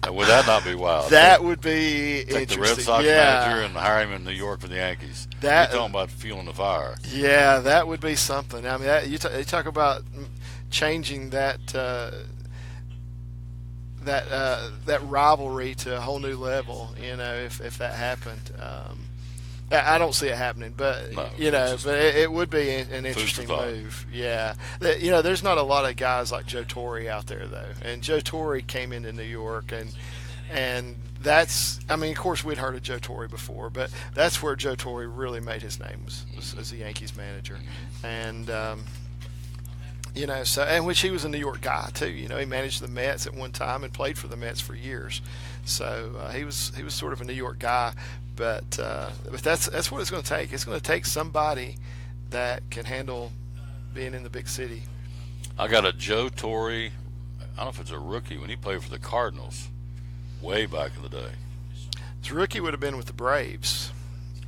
Would that not be wild? That would be take interesting. The Red Sox manager and hire him in New York for the Yankees. You're talking about fueling the fire. Yeah, that would be something. I mean, you talk about changing that rivalry to a whole new level. You know, if that happened. I don't see it happening, but but it would be an interesting move. Yeah, you know, there's not a lot of guys like Joe Torre out there though, and Joe Torre came into New York, and that's, I mean, of course we'd heard of Joe Torre before, but that's where Joe Torre really made his name was as the Yankees manager, and you know, so and which he was a New York guy too. You know, he managed the Mets at one time and played for the Mets for years, so he was sort of a New York guy. But that's what it's going to take. It's going to take somebody that can handle being in the big city. I got a Joe Torre. I don't know if it's a rookie when he played for the Cardinals, way back in the day. His rookie would have been with the Braves.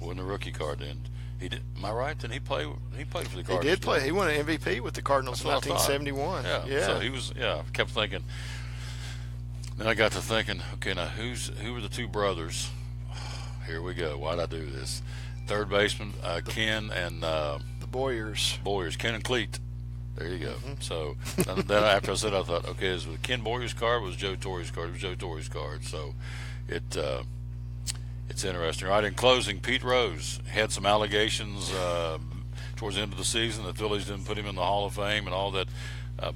Wasn't a rookie card then. He did. Am I right? Didn't he play? He played for the Cardinals. He did play. He won an MVP with the Cardinals in 1971. Yeah. So he was. Yeah. I kept thinking. Then I got to thinking. Okay, now who were the two brothers? Here we go. Why'd I do this? Third baseman, Ken and the Boyers. Ken and Cleat. There you go. Mm-hmm. So then after I said, I thought, okay, is it Ken Boyer's card? Was Joe Torre's card? It was Joe Torre's card. So it's interesting. All right. In closing, Pete Rose had some allegations towards the end of the season. The Phillies didn't put him in the Hall of Fame and all that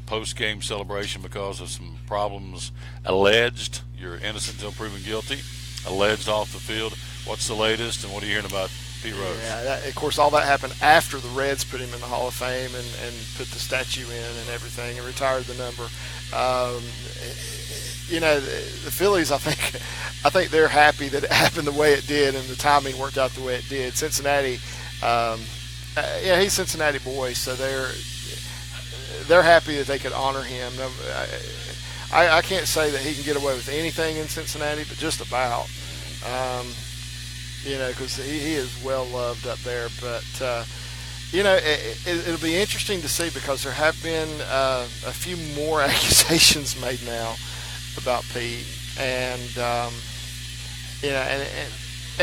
post-game celebration because of some problems alleged. You're innocent until proven guilty. Alleged off the field. What's the latest, and what are you hearing about Pete Rose. Yeah, of course, all that happened after the Reds put him in the Hall of Fame and put the statue in and everything and retired the number. The Phillies, I think they're happy that it happened the way it did and the timing worked out the way it did. Cincinnati, he's Cincinnati boy, so they're happy that they could honor him. I can't say that he can get away with anything in Cincinnati, but just about. Because he is well loved up there. But it'll be interesting to see because there have been a few more accusations made now about Pete, and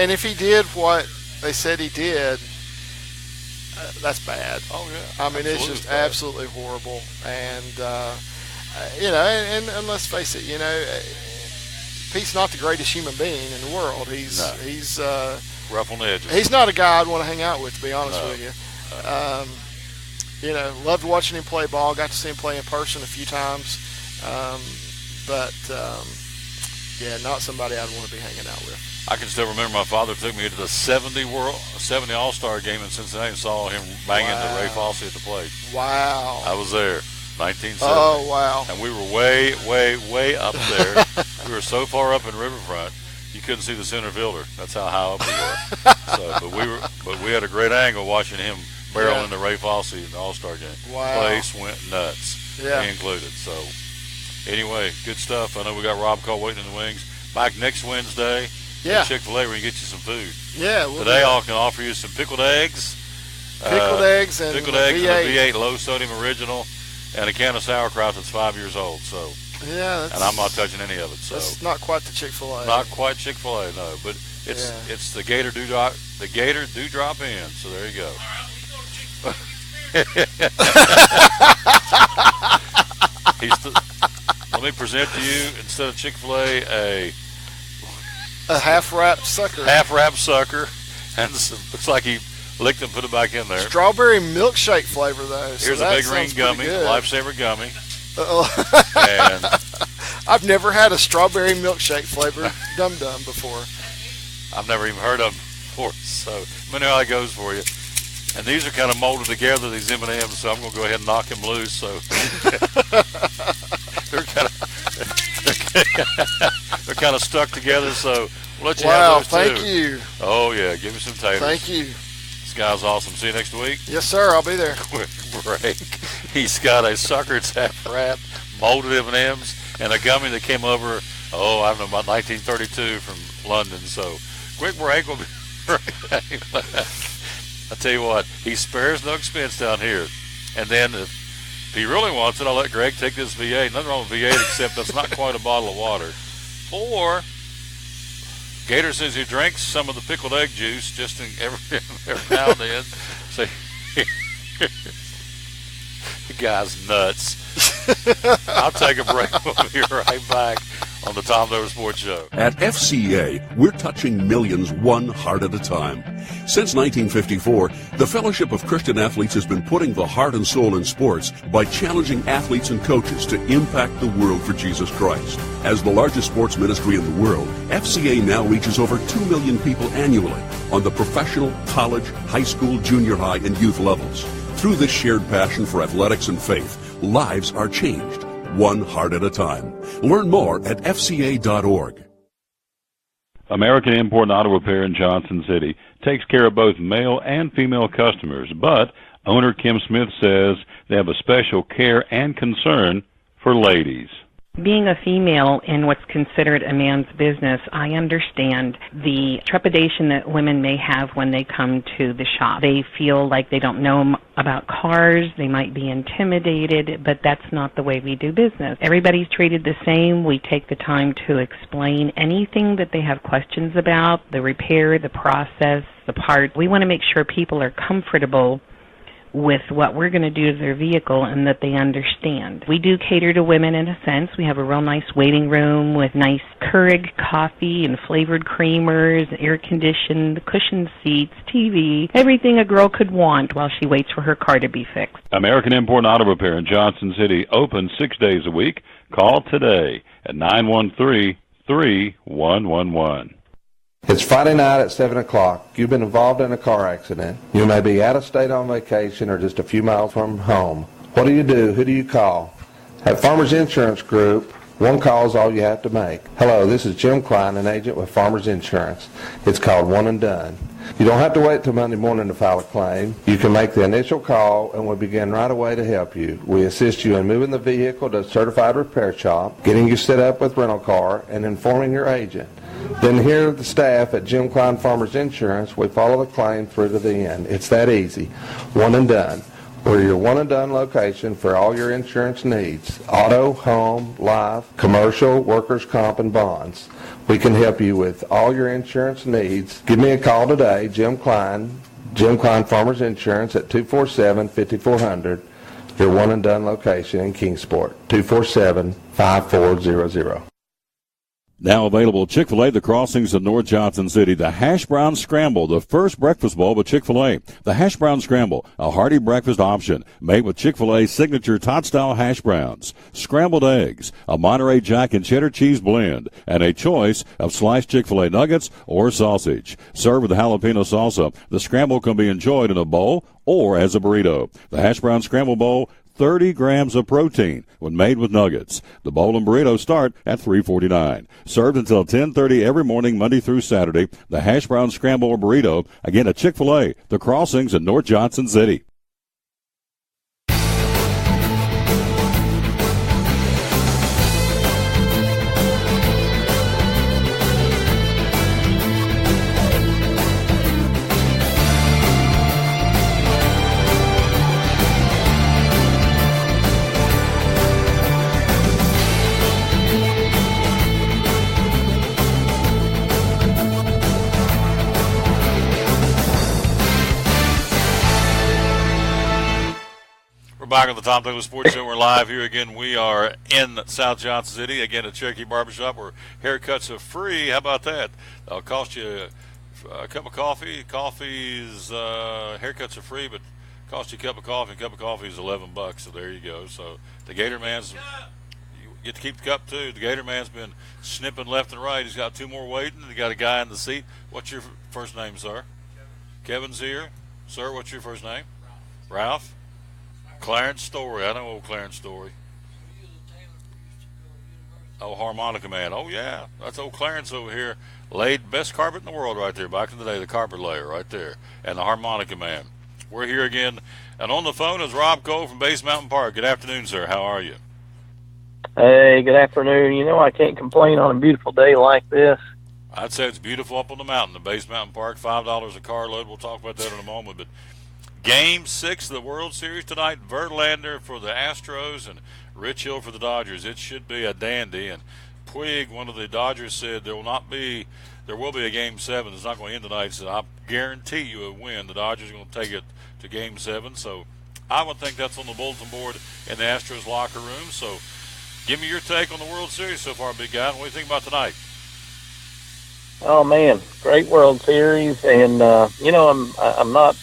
if he did what they said he did, that's bad. Oh yeah. I mean, it's just bad. Absolutely horrible, and and let's face it, Pete's not the greatest human being in the world. He's rough on the edges. He's not a guy I'd want to hang out with, to be honest with you. Loved watching him play ball. Got to see him play in person a few times. Not somebody I'd want to be hanging out with. I can still remember my father took me to the 70 All-Star game in Cincinnati and saw him banging the Ray Fosse at the plate. Wow. I was there, 1970. Oh, wow. And we were way, way, way up there. We were so far up in Riverfront, you couldn't see the center fielder. That's how high up we were. But we had a great angle watching him barrel into Ray Fosse in the All-Star game. Wow. Place went nuts. Yeah. Me included. So, anyway, good stuff. I know we got Rob Cole waiting in the wings. Back next Wednesday. Yeah. Chick-fil-A, we can get you some food. Yeah. Today I can offer you some pickled eggs. Pickled eggs and V8. V8 low sodium original, and a can of sauerkraut that's 5 years old. So. Yeah. And I'm not touching any of it. So. That's not quite the Chick-fil-A. Not quite Chick-fil-A, no. But it's the Gator Dewdrop. The Gator Dewdrop Inn. So there you go. Let me present to you instead of Chick-fil-A a half-wrapped sucker. Half-wrapped sucker, and looks like he licked and put it back in there. Strawberry milkshake flavor, though. Here's a big green gummy, Lifesaver gummy. And I've never had a strawberry milkshake flavored Dum Dum before. I've never even heard of them before, so let me know how it goes for you. And these are kind of molded together, these M&Ms, so I'm going to go ahead and knock them loose. So they're kind of stuck together, so we'll let you have those thank you. Oh, yeah, give me some taters. Thank you. This guy's awesome. See you next week. Yes, sir, I'll be there. Quick break. He's got a sucker half wrap, molded M&Ms, and a gummy that came over, I don't know, about 1932 from London. So quick break. We'll be right back. I tell you what, he spares no expense down here. And then if he really wants it, I'll let Greg take this V8. Nothing wrong with V8 except that's not quite a bottle of water. Or Gator says he drinks some of the pickled egg juice just every now and then. So the guy's nuts. I'll take a break. We'll be right back on the Tom Dover Sports Show. At FCA, we're touching millions one heart at a time. Since 1954, the Fellowship of Christian Athletes has been putting the heart and soul in sports by challenging athletes and coaches to impact the world for Jesus Christ. As the largest sports ministry in the world, FCA now reaches over 2 million people annually on the professional, college, high school, junior high, and youth levels. Through this shared passion for athletics and faith, lives are changed, one heart at a time. Learn more at fca.org. American Import and Auto Repair in Johnson City takes care of both male and female customers, but owner Kim Smith says they have a special care and concern for ladies. Being a female in what's considered a man's business, I understand the trepidation that women may have when they come to the shop. They feel like they don't know about cars, they might be intimidated, but that's not the way we do business. Everybody's treated the same. We take the time to explain anything that they have questions about, the repair, the process, the part. We want to make sure people are comfortable with what we're going to do to their vehicle and that they understand. We do cater to women in a sense. We have a real nice waiting room with nice Keurig coffee and flavored creamers, air-conditioned, cushioned seats, TV, everything a girl could want while she waits for her car to be fixed. American Import and Auto Repair in Johnson City, open 6 days a week. Call today at 913-3111. It's Friday night at 7 o'clock. You've been involved in a car accident. You may be out of state on vacation or just a few miles from home. What do you do? Who do you call? At Farmers Insurance Group, one call is all you have to make. Hello, this is Jim Klein, an agent with Farmers Insurance. It's called One and Done. You don't have to wait till Monday morning to file a claim. You can make the initial call and we'll begin right away to help you. We assist you in moving the vehicle to a certified repair shop, getting you set up with rental car, and informing your agent. Then here at the staff at Jim Klein Farmers Insurance, we follow the claim through to the end. It's that easy. One and Done. We're your one and done location for all your insurance needs. Auto, home, life, commercial, workers' comp, and bonds. We can help you with all your insurance needs. Give me a call today, Jim Klein Farmers Insurance at 247-5400. Your one and done location in Kingsport, 247-5400. Now available Chick-fil-A, the crossings in North Johnson City. The Hash Brown Scramble, the first breakfast bowl with Chick-fil-A. The Hash Brown Scramble, a hearty breakfast option made with Chick-fil-A's signature Todd-style hash browns, scrambled eggs, a Monterey Jack and cheddar cheese blend, and a choice of sliced Chick-fil-A nuggets or sausage. Served with jalapeno salsa, the scramble can be enjoyed in a bowl or as a burrito. The Hash Brown Scramble Bowl, 30 grams of protein when made with nuggets. The bowl and burrito start at $3.49. Served until 10:30 every morning, Monday through Saturday. The Hash Brown Scramble or burrito, again at Chick-fil-A, the crossings in North Johnson City. Back on the Tom Douglas Sports Show. We're live here again. We are in South Johnson City, again at Cherokee Barbershop, where haircuts are free. How about that? It'll cost you a cup of coffee. Haircuts are free, but cost you a cup of coffee. A cup of coffee is $11, so there you go. So the Gator Man's, you get to keep the cup too. The Gator Man's been snipping left and right. He's got two more waiting. He got a guy in the seat. What's your first name, sir? Kevin's here. Sir, what's your first name? Ralph? Clarence Story. I know old Clarence Story. Oh, Harmonica Man. Oh, yeah. That's old Clarence over here. Laid best carpet in the world right there. Back in the day, the carpet layer right there. And the Harmonica Man. We're here again. And on the phone is Rob Cole from Base Mountain Park. Good afternoon, sir. How are you? Hey, good afternoon. You know, I can't complain on a beautiful day like this. I'd say it's beautiful up on the mountain, the Base Mountain Park. $5 a carload. We'll talk about that in a moment. But Game 6 of the World Series tonight, Verlander for the Astros and Rich Hill for the Dodgers. It should be a dandy. And Puig, one of the Dodgers, said there will be a Game 7. It's not going to end tonight. He said, I guarantee you a win. The Dodgers are going to take it to Game 7. So I would think that's on the bulletin board in the Astros locker room. So give me your take on the World Series so far, big guy. What do you think about tonight? Oh, man, great World Series. And, you know, I'm not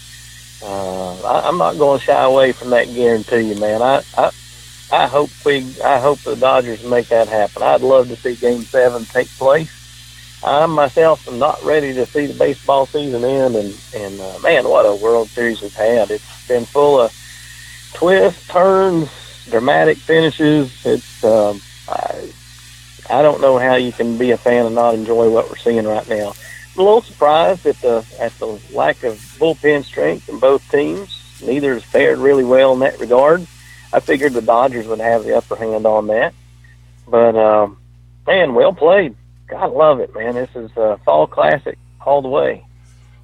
going to shy away from that guarantee, man. I hope the Dodgers make that happen. I'd love to see Game 7 take place. I myself am not ready to see the baseball season end, and man, what a World Series we've had. It's been full of twists, turns, dramatic finishes. It's I don't know how you can be a fan and not enjoy what we're seeing right now. I'm a little surprised at the lack of bullpen strength in both teams. Neither has fared really well in that regard. I figured the Dodgers would have the upper hand on that. But, man, well played. God love it, man. This is a fall classic all the way.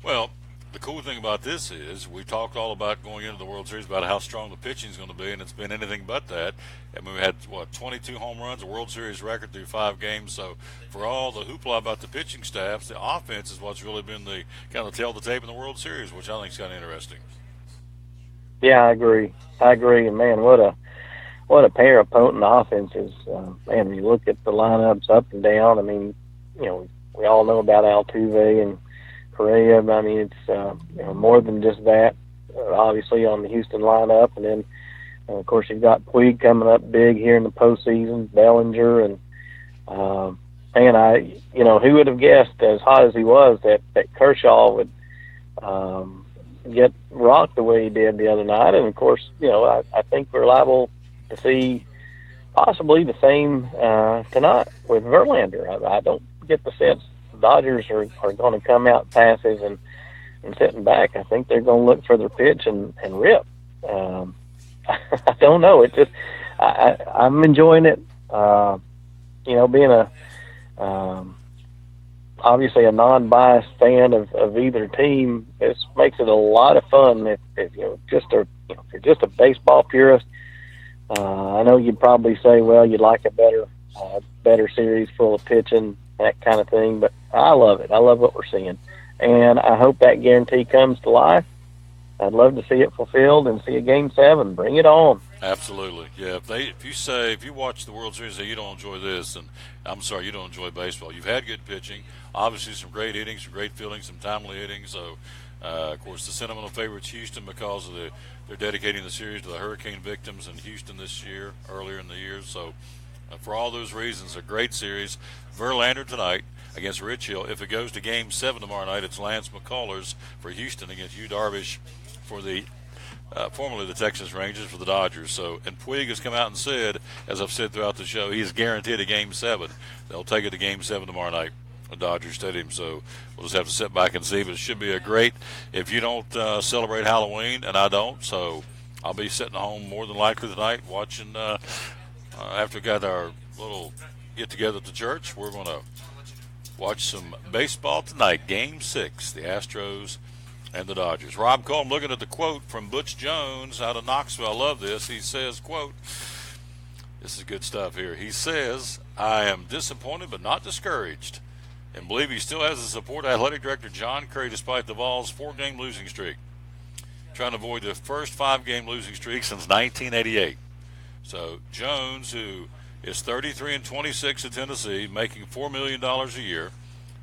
Well, the cool thing about this is we talked all about going into the World Series about how strong the pitching is going to be, and it's been anything but that. I mean, we had, 22 home runs, a World Series record through 5 games. So for all the hoopla about the pitching staffs, the offense is what's really been the kind of tell the tape in the World Series, which I think is kind of interesting. Yeah, I agree. And, man, what a pair of potent offenses. Man, when you look at the lineups up and down, I mean, you know, we all know about Altuve and Correa. I mean, it's more than just that. Obviously on the Houston lineup, and then of course you've got Puig coming up big here in the postseason, Bellinger, and who would have guessed, as hot as he was, that Kershaw would get rocked the way he did the other night. And, of course, I think we're liable to see possibly the same tonight with Verlander. I don't get the sense the Dodgers are going to come out passive and sitting back. I think they're going to look for their pitch and rip. I don't know. It just I'm enjoying it. Being obviously a non-biased fan of either team, it makes it a lot of fun. If you're just a baseball purist, I know you'd probably say, well, you'd like a better series full of pitching, that kind of thing. But I love it. I love what we're seeing, and I hope that guarantee comes to life. I'd love to see it fulfilled and see a Game 7. Bring it on. Absolutely, yeah. If you watch the World Series and say you don't enjoy this, then I'm sorry, you don't enjoy baseball. You've had good pitching, obviously some great innings, some great fielding, some timely hitting. So, of course, the sentimental favorite's Houston because of they're dedicating the series to the hurricane victims in Houston this year, earlier in the year. So, for all those reasons, a great series. Verlander tonight against Rich Hill. If it goes to Game 7 tomorrow night, it's Lance McCullers for Houston against Yu Darvish for the formerly the Texas Rangers for the Dodgers. So, and Puig has come out and said, as I've said throughout the show, he's guaranteed a Game 7. They'll take it to Game 7 tomorrow night at Dodger Stadium. So we'll just have to sit back and see. But it should be a great, if you don't celebrate Halloween, and I don't, so I'll be sitting home more than likely tonight watching, after we got our little get-together at the church, we're going to watch some baseball tonight, Game 6, the Astros and the Dodgers. Rob Cole, I'm looking at the quote from Butch Jones out of Knoxville. I love this. He says, quote, this is good stuff here. He says, I am disappointed but not discouraged and believe he still has the support of athletic director John Curry despite the Vols' 4-game losing streak. Trying to avoid the first 5-game losing streak since 1988. So Jones, who is 33-26 at Tennessee, making $4 million a year,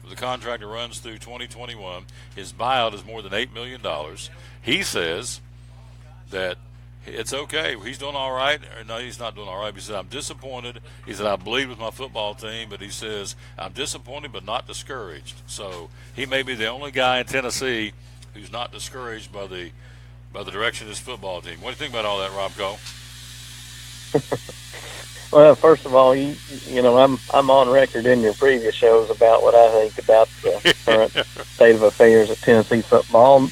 the contract that runs through 2021. His buyout is more than $8 million. He says that it's okay. He's doing all right. No, he's not doing all right. He said, I'm disappointed. He said, I bleed with my football team. But he says, I'm disappointed but not discouraged. So he may be the only guy in Tennessee who's not discouraged by the direction of his football team. What do you think about all that, Rob Cole? Well, first of all, I'm on record in your previous shows about what I think about the current state of affairs at Tennessee football.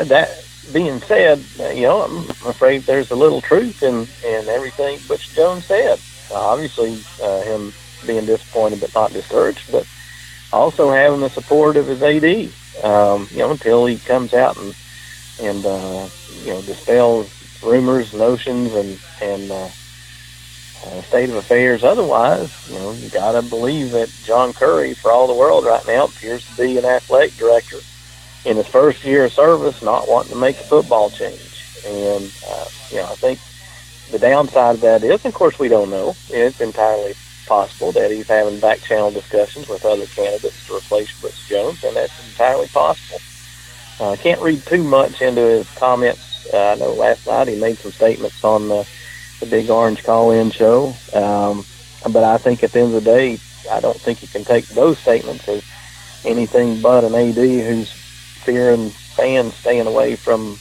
That being said, I'm afraid there's a little truth in everything Butch Jones said. Obviously, him being disappointed but not discouraged, but also having the support of his AD. Until he comes out and dispels rumors, notions, and state of affairs otherwise. You got to believe that John Curry, for all the world right now, appears to be an athletic director in his first year of service, not wanting to make a football change. And, I think the downside of that is, of course, we don't know. It's entirely possible that he's having back channel discussions with other candidates to replace Butch Jones, and that's entirely possible. I can't read too much into his comments. I know last night he made some statements on the Big Orange call-in show. But I think at the end of the day, I don't think you can take those statements as anything but an AD who's fearing fans staying away from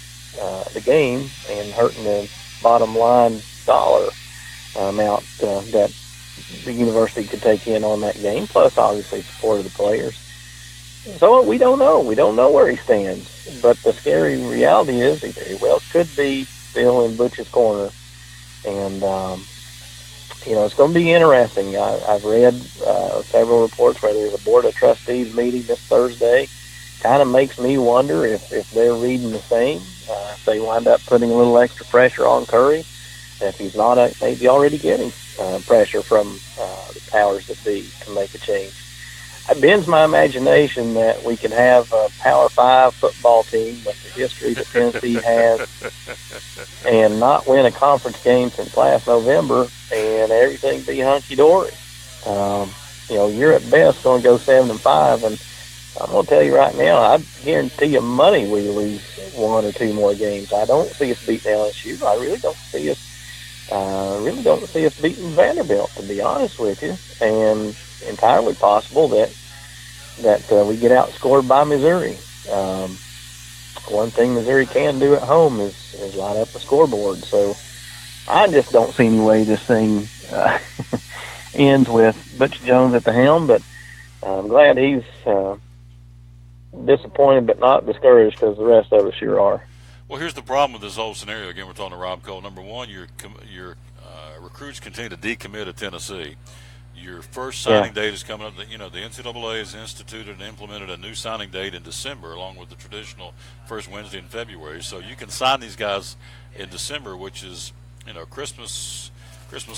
the game and hurting the bottom line dollar amount that the university could take in on that game, plus obviously support of the players. So we don't know. We don't know where he stands. But the scary reality is he very well could be still in Butch's corner. And, it's going to be interesting. I've read several reports where there's a Board of Trustees meeting this Thursday. Kind of makes me wonder if they're reading the same. If they wind up putting a little extra pressure on Curry, if he's not maybe already getting pressure from the powers that be to make a change. It bends my imagination that we can have a Power 5 football team with the history that Tennessee has and not win a conference game since last November and everything be hunky-dory. You're at best going to go 7-5, and I'm going to tell you right now, I guarantee you money we lose 1 or 2 more games. I don't see us beating LSU. I really don't see us really don't see us beating Vanderbilt, to be honest with you, and entirely possible that we get outscored by Missouri. One thing Missouri can do at home is light up the scoreboard. So I just don't see any way this thing ends with Butch Jones at the helm, but I'm glad he's disappointed but not discouraged, because the rest of us sure are. Well, here's the problem with this whole scenario. Again, we're talking to Rob Cole. Number one, your recruits continue to decommit to Tennessee. Your first signing date is coming up. The NCAA has instituted and implemented a new signing date in December, along with the traditional first Wednesday in February. So you can sign these guys in December, which is, Christmas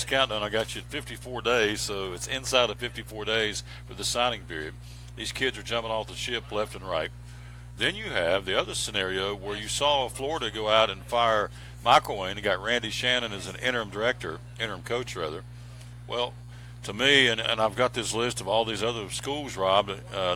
countdown. I got you at 54 days, so it's inside of 54 days for the signing period. These kids are jumping off the ship left and right. Then you have the other scenario where you saw Florida go out and fire McElwain and got Randy Shannon as an interim coach. Well, to me, and I've got this list of all these other schools, Rob,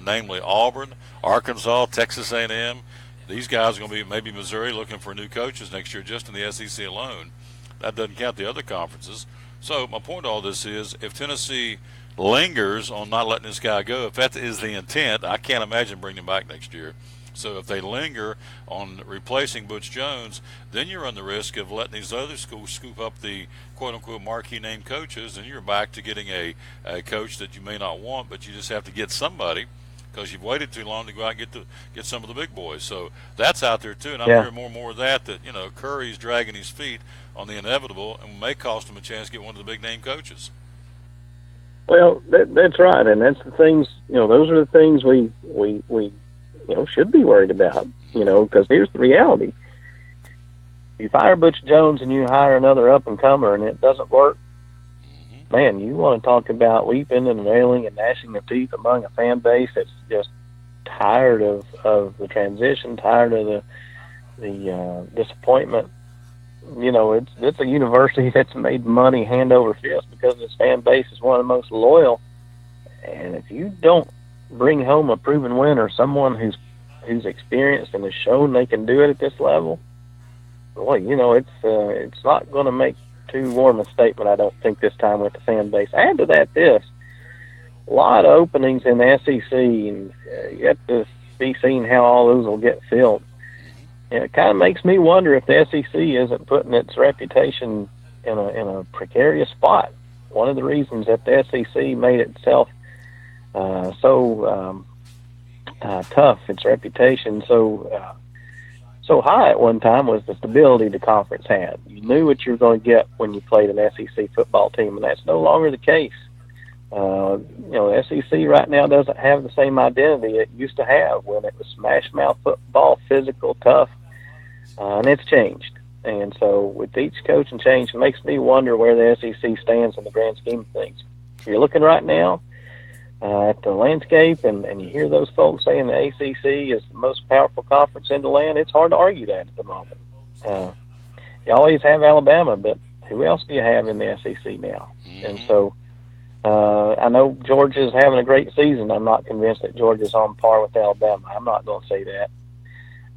namely Auburn, Arkansas, Texas A&M. These guys are going to be, maybe Missouri, looking for new coaches next year just in the SEC alone. That doesn't count the other conferences. So my point to all this is, if Tennessee lingers on not letting this guy go, if that is the intent, I can't imagine bringing him back next year. So if they linger on replacing Butch Jones, then you run the risk of letting these other schools scoop up the quote-unquote marquee name coaches, and you're back to getting a coach that you may not want, but you just have to get somebody because you've waited too long to go out and get some of the big boys. So that's out there too, and I'm hearing more and more of that Curry's dragging his feet on the inevitable and may cost him a chance to get one of the big name coaches. Well, that's right, and that's the things. Those are the things we should be worried about. Because here's the reality: you fire Butch Jones and you hire another up and comer, and it doesn't work. Man, you want to talk about weeping and wailing and gnashing of teeth among a fan base that's just tired of the transition, tired of the disappointment. It's a university that's made money hand over fist because its fan base is one of the most loyal. And if you don't bring home a proven winner, someone who's experienced and has shown they can do it at this level, boy, it's not going to make too warm a statement, I don't think, this time with the fan base. Add to that a lot of openings in the SEC, and yet to be seen how all those will get filled. And it kind of makes me wonder if the SEC isn't putting its reputation in a precarious spot. One of the reasons that the SEC made itself so tough, its reputation so high at one time, was the stability the conference had. You knew what you were going to get when you played an SEC football team, and that's no longer the case. The SEC right now doesn't have the same identity it used to have when it was smash mouth football, physical, tough, and it's changed. And so with each coaching change, it makes me wonder where the SEC stands in the grand scheme of things. If you're looking right now at the landscape, and you hear those folks saying the ACC is the most powerful conference in the land, it's hard to argue that at the moment. You always have Alabama, but who else do you have in the SEC now? And so I know Georgia's having a great season. I'm not convinced that Georgia's on par with Alabama. I'm not going to say that.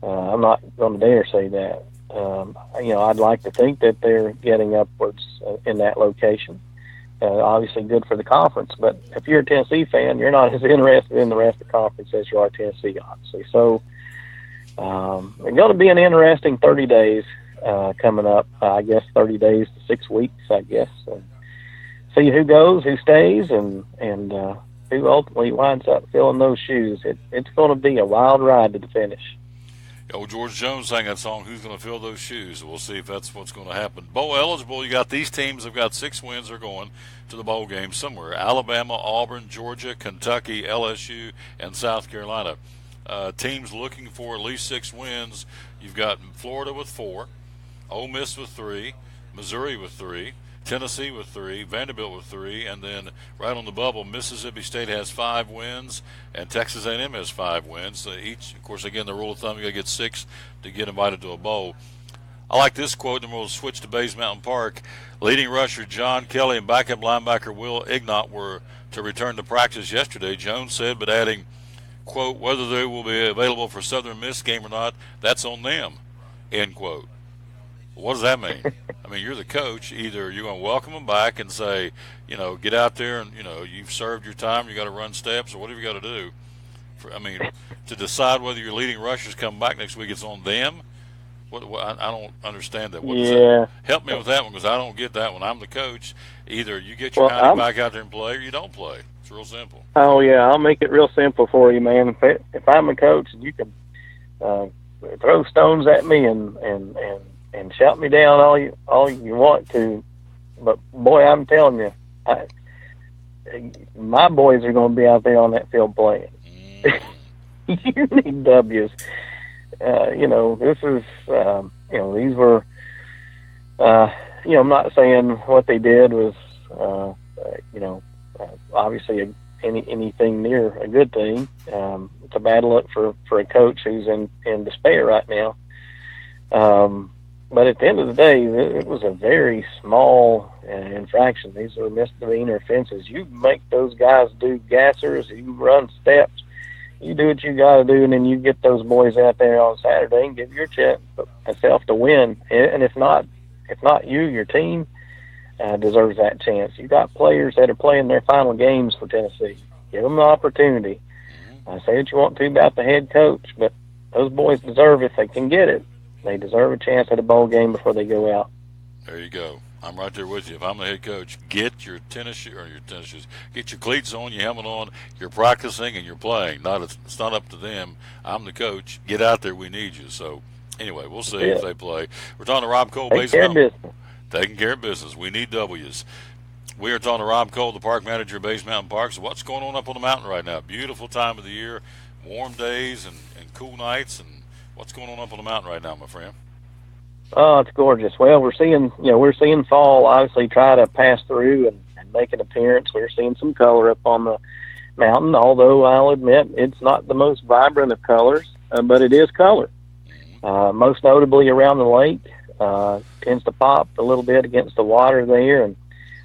I'm not going to dare say that. I'd like to think that they're getting upwards in that location. Obviously good for the conference, but if you're a Tennessee fan, you're not as interested in the rest of the conference as you are Tennessee, obviously. So it's going to be an interesting 30 days coming up. I guess 30 days to 6 weeks, I guess. See who goes, who stays, and who ultimately winds up filling those shoes. It's going to be a wild ride to the finish. George Jones sang that song, Who's Going to Fill Those Shoes? We'll see if that's what's going to happen. Bowl eligible, you got these teams have got 6 wins. They're going to the bowl game somewhere. Alabama, Auburn, Georgia, Kentucky, LSU, and South Carolina. Teams looking for at least 6 wins. You've got Florida with 4, Ole Miss with 3, Missouri with 3, Tennessee with 3, Vanderbilt with 3, and then right on the bubble, Mississippi State has 5 wins, and Texas A&M has 5 wins. So each, of course, again, the rule of thumb, you got to get 6 to get invited to a bowl. I like this quote, and we'll switch to Bays Mountain Park. Leading rusher John Kelly and backup linebacker Will Ignott were to return to practice yesterday, Jones said, but adding, quote, whether they will be available for Southern Miss game or not, that's on them, end quote. What does that mean? I mean, you're the coach. Either you're going to welcome them back and say, get out there and, you've served your time, you got to run steps, or whatever you got to do. To decide whether your leading rushers come back next week, it's on them. I don't understand that. What does that? Help me with that one, because I don't get that one. I'm the coach. Either you get your back out there and play, or you don't play. It's real simple. Oh yeah, I'll make it real simple for you, man. If I'm a coach, you can throw stones at me and shout me down all you want to, but boy, I'm telling you, my boys are going to be out there on that field playing. You need W's. This is, these were, I'm not saying what they did was, obviously anything near a good thing. It's a bad look for a coach who's in despair right now. But at the end of the day, it was a very small infraction. These are misdemeanor offenses. You make those guys do gassers, you run steps, you do what you got to do, and then you get those boys out there on Saturday and give your chance yourself to win. And if not you, your team deserves that chance. You got players that are playing their final games for Tennessee. Give them the opportunity. Say what you want to about the head coach, but those boys deserve, if they can get it, they deserve a chance at a bowl game before they go out. There you go. I'm right there with you. If I'm the head coach, get your tennis shoes, get your cleats on, your helmet on. You're practicing and you're playing. It's not up to them. I'm the coach. Get out there. We need you. So anyway, we'll see if they play. We're talking to Rob Cole. Taking care of business. We need W's. We are talking to Rob Cole, the park manager of Base Mountain Parks. What's going on up on the mountain right now? Beautiful time of the year, warm days and cool nights. And what's going on up on the mountain right now, my friend? Oh, it's gorgeous. Well, we're seeing fall obviously try to pass through and make an appearance. We're seeing some color up on the mountain, although I'll admit it's not the most vibrant of colors, but it is color. Most notably around the lake, tends to pop a little bit against the water there, and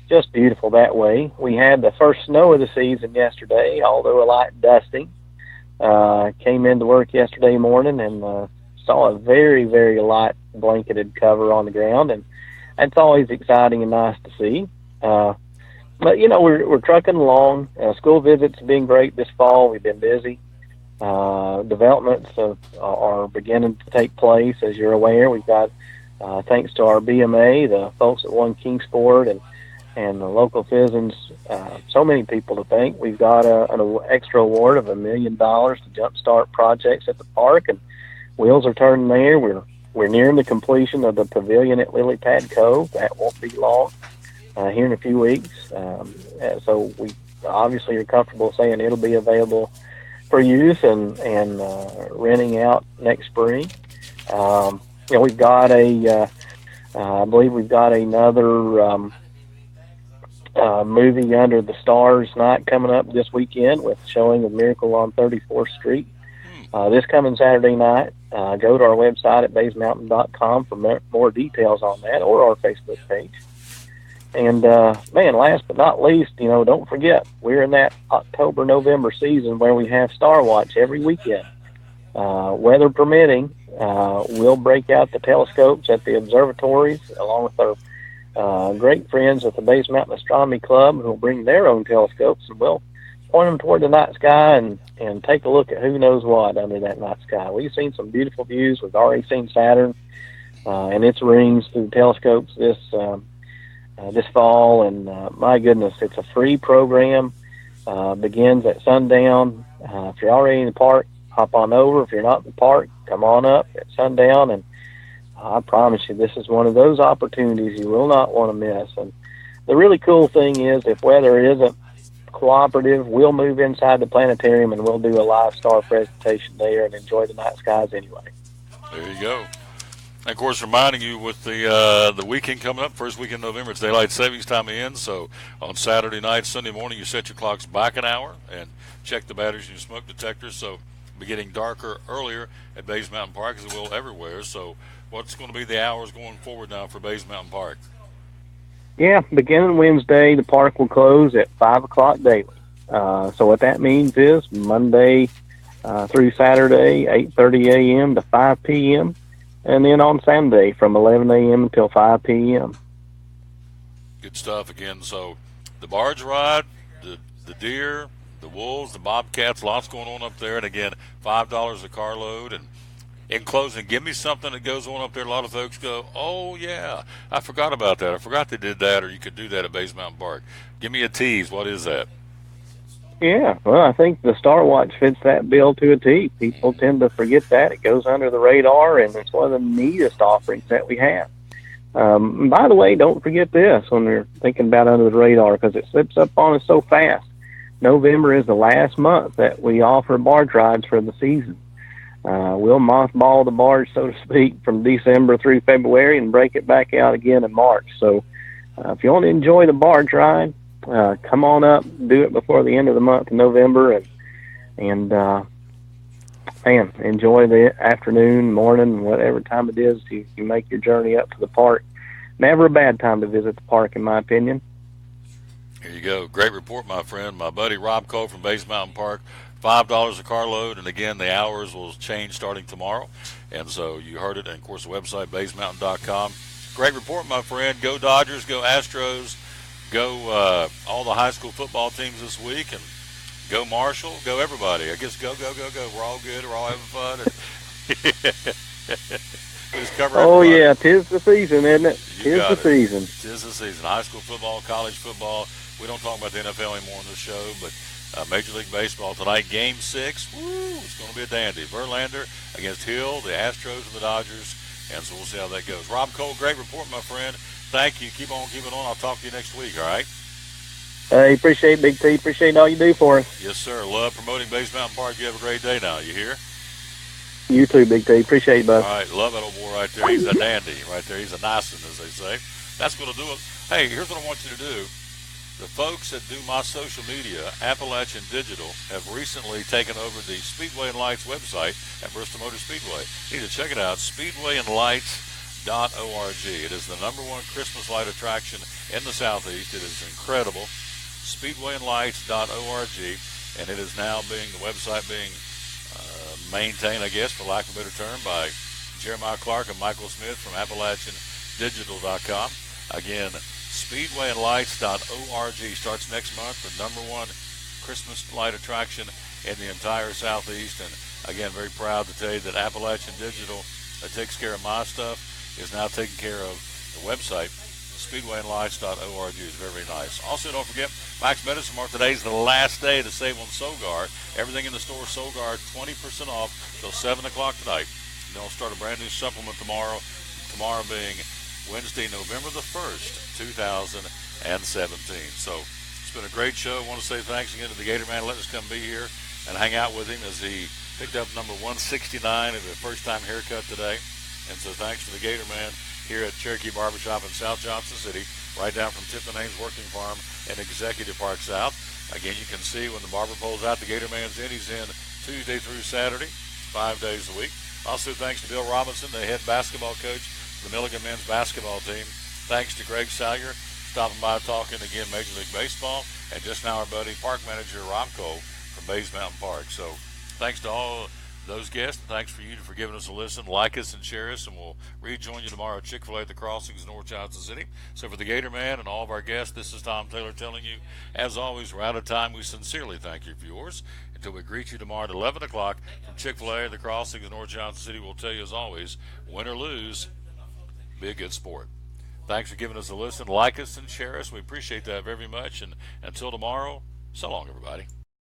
just beautiful that way. We had the first snow of the season yesterday, although a light dusting. Came into work yesterday morning and saw a very, very light blanketed cover on the ground, and that's always exciting and nice to see. But we're trucking along. School visits have been great this fall. We've been busy. Developments are beginning to take place, as you're aware. We've got, thanks to our BMA, the folks that won Kingsport and the local citizens, so many people to thank. We've got an extra award of $1 million to jumpstart projects at the park, and wheels are turning there. We're nearing the completion of the pavilion at Lily Pad Cove. That won't be long, here in a few weeks. So we obviously are comfortable saying it'll be available for use and renting out next spring. We've got I believe we've got another movie Under the Stars night coming up this weekend with showing of Miracle on 34th Street. This coming Saturday night. Go to our website at basemountain.com for more details on that, or our Facebook page. And, last but not least, don't forget, we're in that October-November season where we have Star Watch every weekend. Weather permitting, we'll break out the telescopes at the observatories, along with our great friends at the Base Mountain Astronomy Club, who will bring their own telescopes, and we'll point them toward the night sky and take a look at who knows what under that night sky. We've seen some beautiful views. We've already seen Saturn and its rings through telescopes this fall, and my goodness, it's a free program. Begins at sundown. If you're already in the park, hop on over. If you're not in the park, come on up at sundown, and I promise you, this is one of those opportunities you will not want to miss. And the really cool thing is, if weather isn't cooperative, we'll move inside the planetarium and we'll do a live star presentation there and enjoy the night skies anyway. There you go. And of course, reminding you with the weekend coming up, first weekend in November, it's daylight savings time ends. So on Saturday night, Sunday morning, you set your clocks back an hour and check the batteries in your smoke detectors. So it'll be getting darker earlier at Bays Mountain Park, as it will everywhere. So what's going to be the hours going forward now for Bays Mountain Park? Yeah, beginning Wednesday, the park will close at 5 o'clock daily. So what that means is Monday through Saturday, 8:30 a.m. to 5 p.m., and then on Sunday from 11 a.m. until 5 p.m. Good stuff again. So the barge ride, the deer, the wolves, the bobcats, lots going on up there. And again, $5 a carload. And in closing, give me something that goes on up there. A lot of folks go, oh, yeah, I forgot about that. I forgot they did that, or you could do that at Base Mountain Park. Give me a tease. What is that? Yeah, well, I think the Star Watch fits that bill to a T. People tend to forget that. It goes under the radar, and it's one of the neatest offerings that we have. By the way, don't forget this when we're thinking about under the radar, because it slips up on us so fast. November is the last month that we offer barge rides for the season. We'll mothball the barge, so to speak, from December through February and break it back out again in March. So if you want to enjoy the barge ride, come on up, do it before the end of the month of November, and man, enjoy the afternoon, morning, whatever time it is you make your journey up to the park. Never a bad time to visit the park, in my opinion. Here you go. Great report, my friend. My buddy Rob Cole from Base Mountain Park. $5 a carload, and again, the hours will change starting tomorrow. And so you heard it, and of course, the website, basemountain.com. Great report, my friend. Go Dodgers, go Astros, go all the high school football teams this week, and go Marshall, go everybody. I guess go. We're all good. We're all having fun. Just cover everybody. Yeah, 'tis the season, isn't it? Tis the season. Tis the season. High school football, college football. We don't talk about the NFL anymore on the show, but Major League Baseball tonight, Game 6. Woo! It's going to be a dandy. Verlander against Hill, the Astros and the Dodgers, and so we'll see how that goes. Rob Cole, great report, my friend. Thank you. Keep on keeping on. I'll talk to you next week, all right? Hey, appreciate it, Big T. Appreciate all you do for us. Yes, sir. Love promoting Base Mountain Park. You have a great day now. You hear? You too, Big T. Appreciate it, bud. All right. Love that old boy right there. He's a dandy right there. He's a nice one, as they say. That's going to do it. Hey, here's what I want you to do. The folks that do my social media, Appalachian Digital, have recently taken over the Speedway and Lights website at Bristol Motor Speedway. You need to check it out, speedwayandlights.org. It is the #1 Christmas light attraction in the Southeast. It is incredible. Speedwayandlights.org, and it is now the website being maintained, I guess, for lack of a better term, by Jeremiah Clark and Michael Smith from AppalachianDigital.com. Again, SpeedwayandLights.org starts next month, the #1 Christmas light attraction in the entire Southeast. And again, very proud to tell you that Appalachian Digital, that takes care of my stuff, is now taking care of the website. SpeedwayandLights.org is very nice. Also, don't forget, Max Medicine Mart. Today's the last day to save on Solgar. Everything in the store, Solgar, 20% off till 7 o'clock tonight. And they'll start a brand new supplement tomorrow. Tomorrow being Wednesday, November the 1st, 2017. So it's been a great show. I want to say thanks again to the Gator Man letting us come be here and hang out with him as he picked up number 169 of the first-time haircut today. And so thanks to the Gator Man here at Cherokee Barbershop in South Johnson City, right down from Tipton Ames Working Farm and Executive Park South. Again, you can see when the barber pulls out, the Gator Man's in. He's in Tuesday through Saturday, 5 days a week. Also, thanks to Bill Robinson, the head basketball coach for the Milligan men's basketball team. Thanks to Greg Salyer stopping by talking again Major League Baseball. And just now our buddy park manager Rob Cole from Bays Mountain Park. So thanks to all those guests. Thanks for you for giving us a listen. Like us and share us, and we'll rejoin you tomorrow at Chick-fil-A at the Crossings in North Johnson City. So for the Gator Man and all of our guests, this is Tom Taylor telling you, as always, we're out of time. We sincerely thank you for yours. Until we greet you tomorrow at 11 o'clock from Chick-fil-A at the Crossings in North Johnson City, we'll tell you, as always, win or lose, be a good sport. Thanks for giving us a listen. Like us and share us. We appreciate that very much. And until tomorrow, so long, everybody.